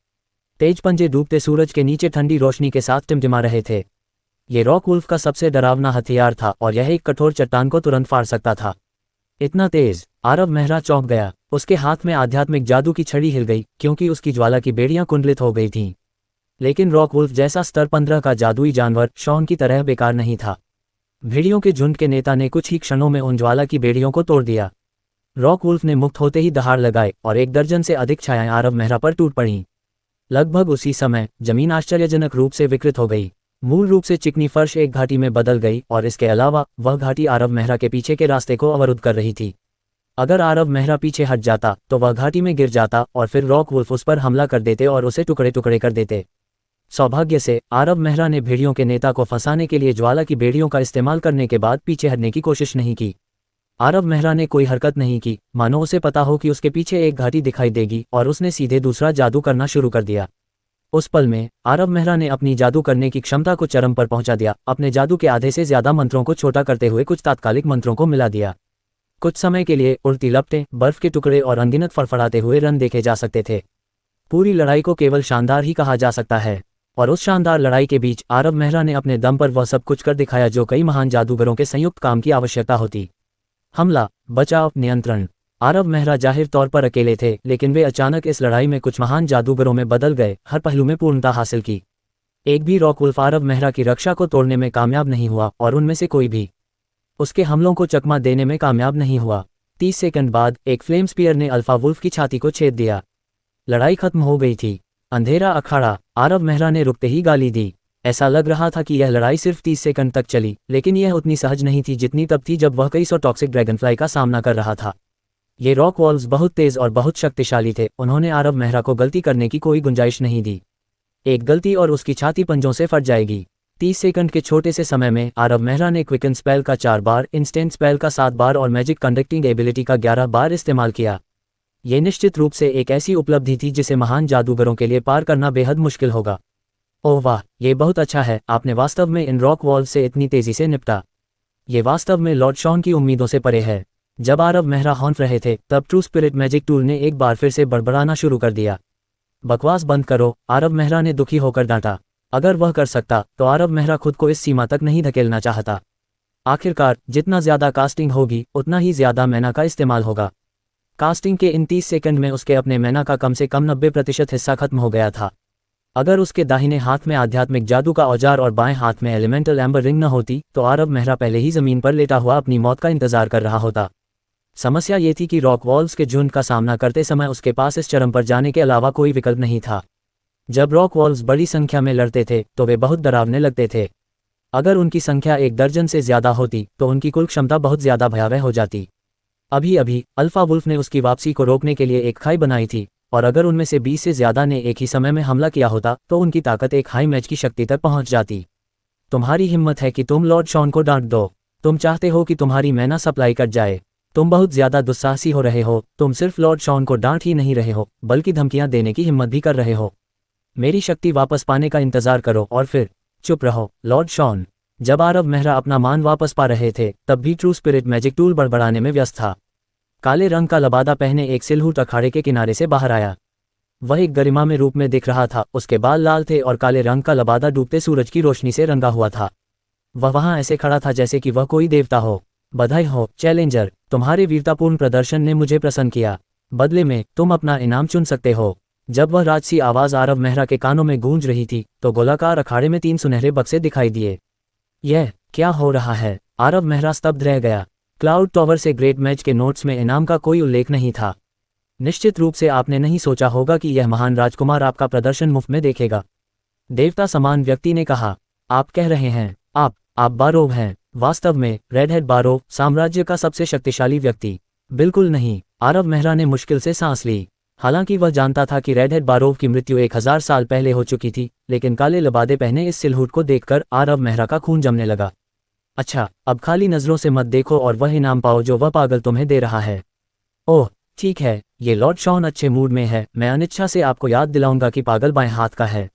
तेज पंजे डूबते सूरज के नीचे ठंडी रोशनी के साथ टिमटिमा रहे थे। ये रॉक वुल्फ का सबसे डरावना हथियार था और यह एक कठोर चट्टान को तुरंत फाड़ सकता था। इतना तेज! आरव मेहरा चौंक गया। उसके हाथ में आध्यात्मिक जादू की छड़ी हिल गई क्योंकि उसकी ज्वाला की बेड़ियां कुंडलित हो गई थीं। लेकिन रॉक वुल्फ जैसा स्तर 15 का जादुई जानवर शॉन की तरह बेकार नहीं था। भेड़ियों के झुंड के नेता ने कुछ ही क्षणों में उन ज्वाला की बेड़ियों को तोड़ दिया। रॉक वुल्फ ने मुक्त होते ही दहाड़ लगाए और 1 दर्जन से अधिक छायाएं आरव मेहरा पर टूट पड़ीं। लगभग उसी समय जमीन आश्चर्यजनक रूप से विकृत हो गई। मूल रूप से चिकनी फर्श एक घाटी में बदल गई और इसके अलावा वह घाटी आरव मेहरा के पीछे के रास्ते को अवरुद्ध कर रही थी। अगर आरव मेहरा पीछे हट जाता तो वह घाटी में गिर जाता और फिर रॉक वुल्फ उस पर हमला कर देते और उसे टुकड़े टुकड़े कर देते। सौभाग्य से आरव मेहरा ने भेड़ियों के नेता को फंसाने के लिए ज्वाला की बेड़ियों का इस्तेमाल करने के बाद पीछे हटने की कोशिश नहीं की। आरव मेहरा ने कोई हरकत नहीं की, मानो उसे पता हो कि उसके पीछे एक घाटी दिखाई देगी, और उसने सीधे दूसरा जादू करना शुरू कर दिया। उस पल में आरव मेहरा ने अपनी जादू करने की क्षमता को चरम पर पहुंचा दिया। अपने जादू के आधे से ज्यादा मंत्रों को छोटा करते हुए कुछ तात्कालिक मंत्रों को मिला दिया। कुछ समय के लिए उड़ती लपटें, बर्फ के टुकड़े और अनगिनत फड़फड़ाते हुए रन देखे जा सकते थे। पूरी लड़ाई को केवल शानदार ही कहा जा सकता है, और उस शानदार लड़ाई के बीच आरव मेहरा ने अपने दम पर वह सब कुछ कर दिखाया जो कई महान जादूगरों के संयुक्त काम की आवश्यकता होती। हमला, बचाव, नियंत्रण। आरव मेहरा जाहिर तौर पर अकेले थे, लेकिन वे अचानक इस लड़ाई में कुछ महान जादूगरों में बदल गए, हर पहलू में पूर्णता हासिल की। एक भी रॉकवुल्फ आरव मेहरा की रक्षा को तोड़ने में कामयाब नहीं हुआ, और उनमें से कोई भी उसके हमलों को चकमा देने में कामयाब नहीं हुआ। 30 सेकंड बाद एक फ्लेम स्पीयर ने अल्फा वुल्फ की छाती को छेद दिया। लड़ाई खत्म हो गई थी। अंधेरा अखाड़ा। आरव मेहरा ने रुकते ही गाली दी। ऐसा लग रहा था कि यह लड़ाई सिर्फ 30 सेकंड तक चली, लेकिन यह उतनी सहज नहीं थी जितनी तब थी जब वह कई सौ टॉक्सिक ड्रैगनफ्लाई का सामना कर रहा था। ये रॉक वॉल्स बहुत तेज और बहुत शक्तिशाली थे। उन्होंने आरव मेहरा को गलती करने की कोई गुंजाइश नहीं दी। एक गलती और उसकी छाती पंजों से फट जाएगी। 30 सेकंड के छोटे से समय में आरव मेहरा ने क्विकन स्पेल का 4 बार, इंस्टेंट स्पेल का 7 बार और मैजिक कंडक्टिंग एबिलिटी का 11 बार इस्तेमाल किया। ये निश्चित रूप से एक ऐसी उपलब्धि थी जिसे महान जादूगरों के लिए पार करना बेहद मुश्किल होगा। ओह वाह, ये बहुत अच्छा है। आपने वास्तव में इन रॉक वॉल्स से इतनी तेजी से निपटा। ये वास्तव में लॉर्ड शॉन की उम्मीदों से परे है। जब आरव मेहरा हॉन्फ रहे थे तब ट्रू स्पिरिट मैजिक टूल ने एक बार फिर से बड़बड़ाना शुरू कर दिया। बकवास बंद करो, आरव मेहरा ने दुखी होकर डांटा। अगर वह कर सकता तो आरव मेहरा खुद को इस सीमा तक नहीं धकेलना चाहता। आखिरकार जितना ज्यादा कास्टिंग होगी उतना ही ज्यादा मैना का इस्तेमाल होगा। कास्टिंग के इन 30 सेकंड में उसके अपने मैना का कम से कम 90% हिस्सा खत्म हो गया था। अगर उसके दाहिने हाथ में आध्यात्मिक जादू का औजार और बाएं हाथ में एलिमेंटल एम्बर रिंग न होती तो आरव मेहरा पहले ही जमीन पर लेटा हुआ अपनी मौत का इंतजार कर रहा होता। समस्या ये थी कि रॉक वॉल्स के झुंड का सामना करते समय उसके पास इस चरम पर जाने के अलावा कोई विकल्प नहीं था। जब रॉक वॉल्स बड़ी संख्या में लड़ते थे तो वे बहुत डरावने लगते थे। अगर उनकी संख्या 1 दर्जन से ज्यादा होती तो उनकी कुल क्षमता बहुत ज्यादा भयावह हो जाती। अभी अभी अल्फा वुल्फ ने उसकी वापसी को रोकने के लिए एक खाई बनाई थी, और अगर उनमें से 20 से ज्यादा ने एक ही समय में हमला किया होता तो उनकी ताकत एक हाई मैच की शक्ति तक पहुंच जाती। तुम्हारी हिम्मत है कि तुम लॉर्ड शॉन को डांट दो। तुम चाहते हो कि तुम्हारी मैना सप्लाई कट जाए। तुम बहुत ज्यादा दुस्साहसी हो रहे हो। तुम सिर्फ लॉर्ड शॉन को डांट ही नहीं रहे हो बल्कि धमकियां देने की हिम्मत भी कर रहे हो। मेरी शक्ति वापस पाने का इंतजार करो और फिर चुप रहो, लॉर्ड शॉन। जब आरव मेहरा अपना मान वापस पा रहे थे तब भी ट्रू स्पिरिट मैजिक टूल बड़बड़ाने में व्यस्त था। काले रंग का लबादा पहने एक सिलहूट अखाड़े के किनारे से बाहर आया। वह एक गरिमा में रूप में दिख रहा था। उसके बाल लाल थे और काले रंग का लबादा डूबते सूरज की रोशनी से रंगा हुआ था। वह वहां ऐसे खड़ा था जैसे कि वह कोई देवता हो। बधाई हो चैलेंजर, तुम्हारे वीरतापूर्ण प्रदर्शन ने मुझे प्रसन्न किया। बदले में तुम अपना इनाम चुन सकते हो। जब वह राजसी आवाज आरव मेहरा के कानों में गूंज रही थी तो गोलाकार अखाड़े में 3 सुनहरे बक्से दिखाई दिए। यह क्या हो रहा है? आरव मेहरा स्तब्ध रह गया। क्लाउड टॉवर से ग्रेट मैच के नोट्स में इनाम का कोई उल्लेख नहीं था। निश्चित रूप से आपने नहीं सोचा होगा कि यह महान राजकुमार आपका प्रदर्शन मुफ्त में देखेगा। देवता समान व्यक्ति ने कहा। आप कह रहे हैं आप बारोव हैं? वास्तव में रेडहेड बारोव, साम्राज्य का सबसे शक्तिशाली व्यक्ति? बिल्कुल नहीं। आरव मेहरा ने मुश्किल से सांस ली। हालांकि वह जानता था कि रेडहेड बारोव की मृत्यु 1000 साल पहले हो चुकी थी, लेकिन काले लबादे पहने इस सिलहूट को देखकर आरव मेहरा का खून जमने लगा। अच्छा, अब खाली नजरों से मत देखो और वह इनाम पाओ जो वह पागल तुम्हें दे रहा है। ओह ठीक है, ये लॉर्ड शॉन अच्छे मूड में है। मैं अनिच्छा से आपको याद दिलाऊंगा कि पागल बाएं हाथ का है।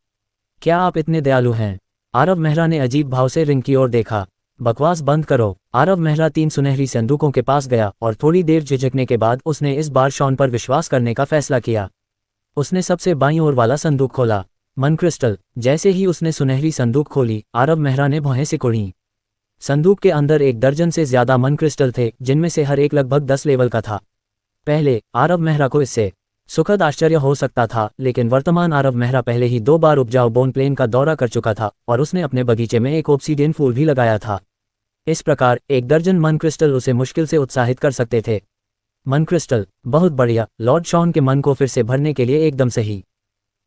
क्या आप इतने दयालु हैं? आरव मेहरा ने अजीब भाव से रिंग की ओर देखा। बकवास बंद करो। आरव मेहरा 3 सुनहरी संदूकों के पास गया और थोड़ी देर झिझकने के बाद उसने इस बार शॉन पर विश्वास करने का फैसला किया। उसने सबसे बाईं ओर वाला संदूक खोला। मन क्रिस्टल। जैसे ही उसने सुनहरी संदूक खोली आरव मेहरा ने भौहें सिकुड़ी। संदूक के अंदर 1 दर्जन से ज्यादा मन क्रिस्टल थे, जिनमें से हर एक लगभग 10 लेवल का था। पहले आरव मेहरा को इससे सुखद आश्चर्य हो सकता था, लेकिन वर्तमान आरव मेहरा पहले ही 2 बार उपजाऊ बोन प्लेन का दौरा कर चुका था और उसने अपने बगीचे में एक ऑब्सीडियन फूल भी लगाया था। इस प्रकार 1 दर्जन मन क्रिस्टल उसे मुश्किल से उत्साहित कर सकते थे। मन क्रिस्टल, बहुत बढ़िया। लॉर्ड शॉन के मन को फिर से भरने के लिए एकदम सही।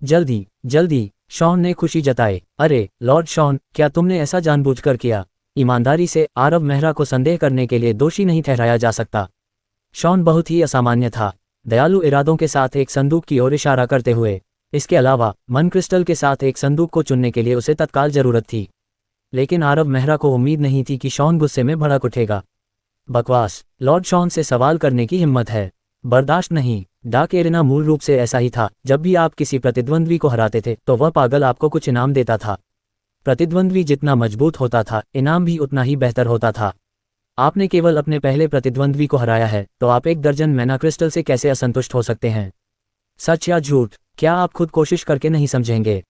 जल्दी जल्दी, शॉन ने खुशी जताई। अरे लॉर्ड शॉन, क्या तुमने ऐसा जानबूझकर किया? ईमानदारी से आरव मेहरा को संदेह करने के लिए दोषी नहीं ठहराया जा सकता। शॉन बहुत ही असामान्य था, दयालु इरादों के साथ एक संदूक की ओर इशारा करते हुए। इसके अलावा मन क्रिस्टल के साथ एक संदूक को चुनने के लिए उसे तत्काल जरूरत थी। लेकिन आरव मेहरा को उम्मीद नहीं थी कि शॉन गुस्से में भड़क उठेगा। बकवास, लॉर्ड शॉन से सवाल करने की हिम्मत है? बर्दाश्त नहीं। डार्क एरिना मूल रूप से ऐसा ही था। जब भी आप किसी प्रतिद्वंद्वी को हराते थे तो वह पागल आपको कुछ इनाम देता था। प्रतिद्वंद्वी जितना मजबूत होता था, इनाम भी उतना ही बेहतर होता था। आपने केवल अपने पहले प्रतिद्वंद्वी को हराया है, तो आप 1 दर्जन मैना क्रिस्टल से कैसे असंतुष्ट हो सकते हैं? सच या झूठ, क्या आप खुद कोशिश करके नहीं समझेंगे?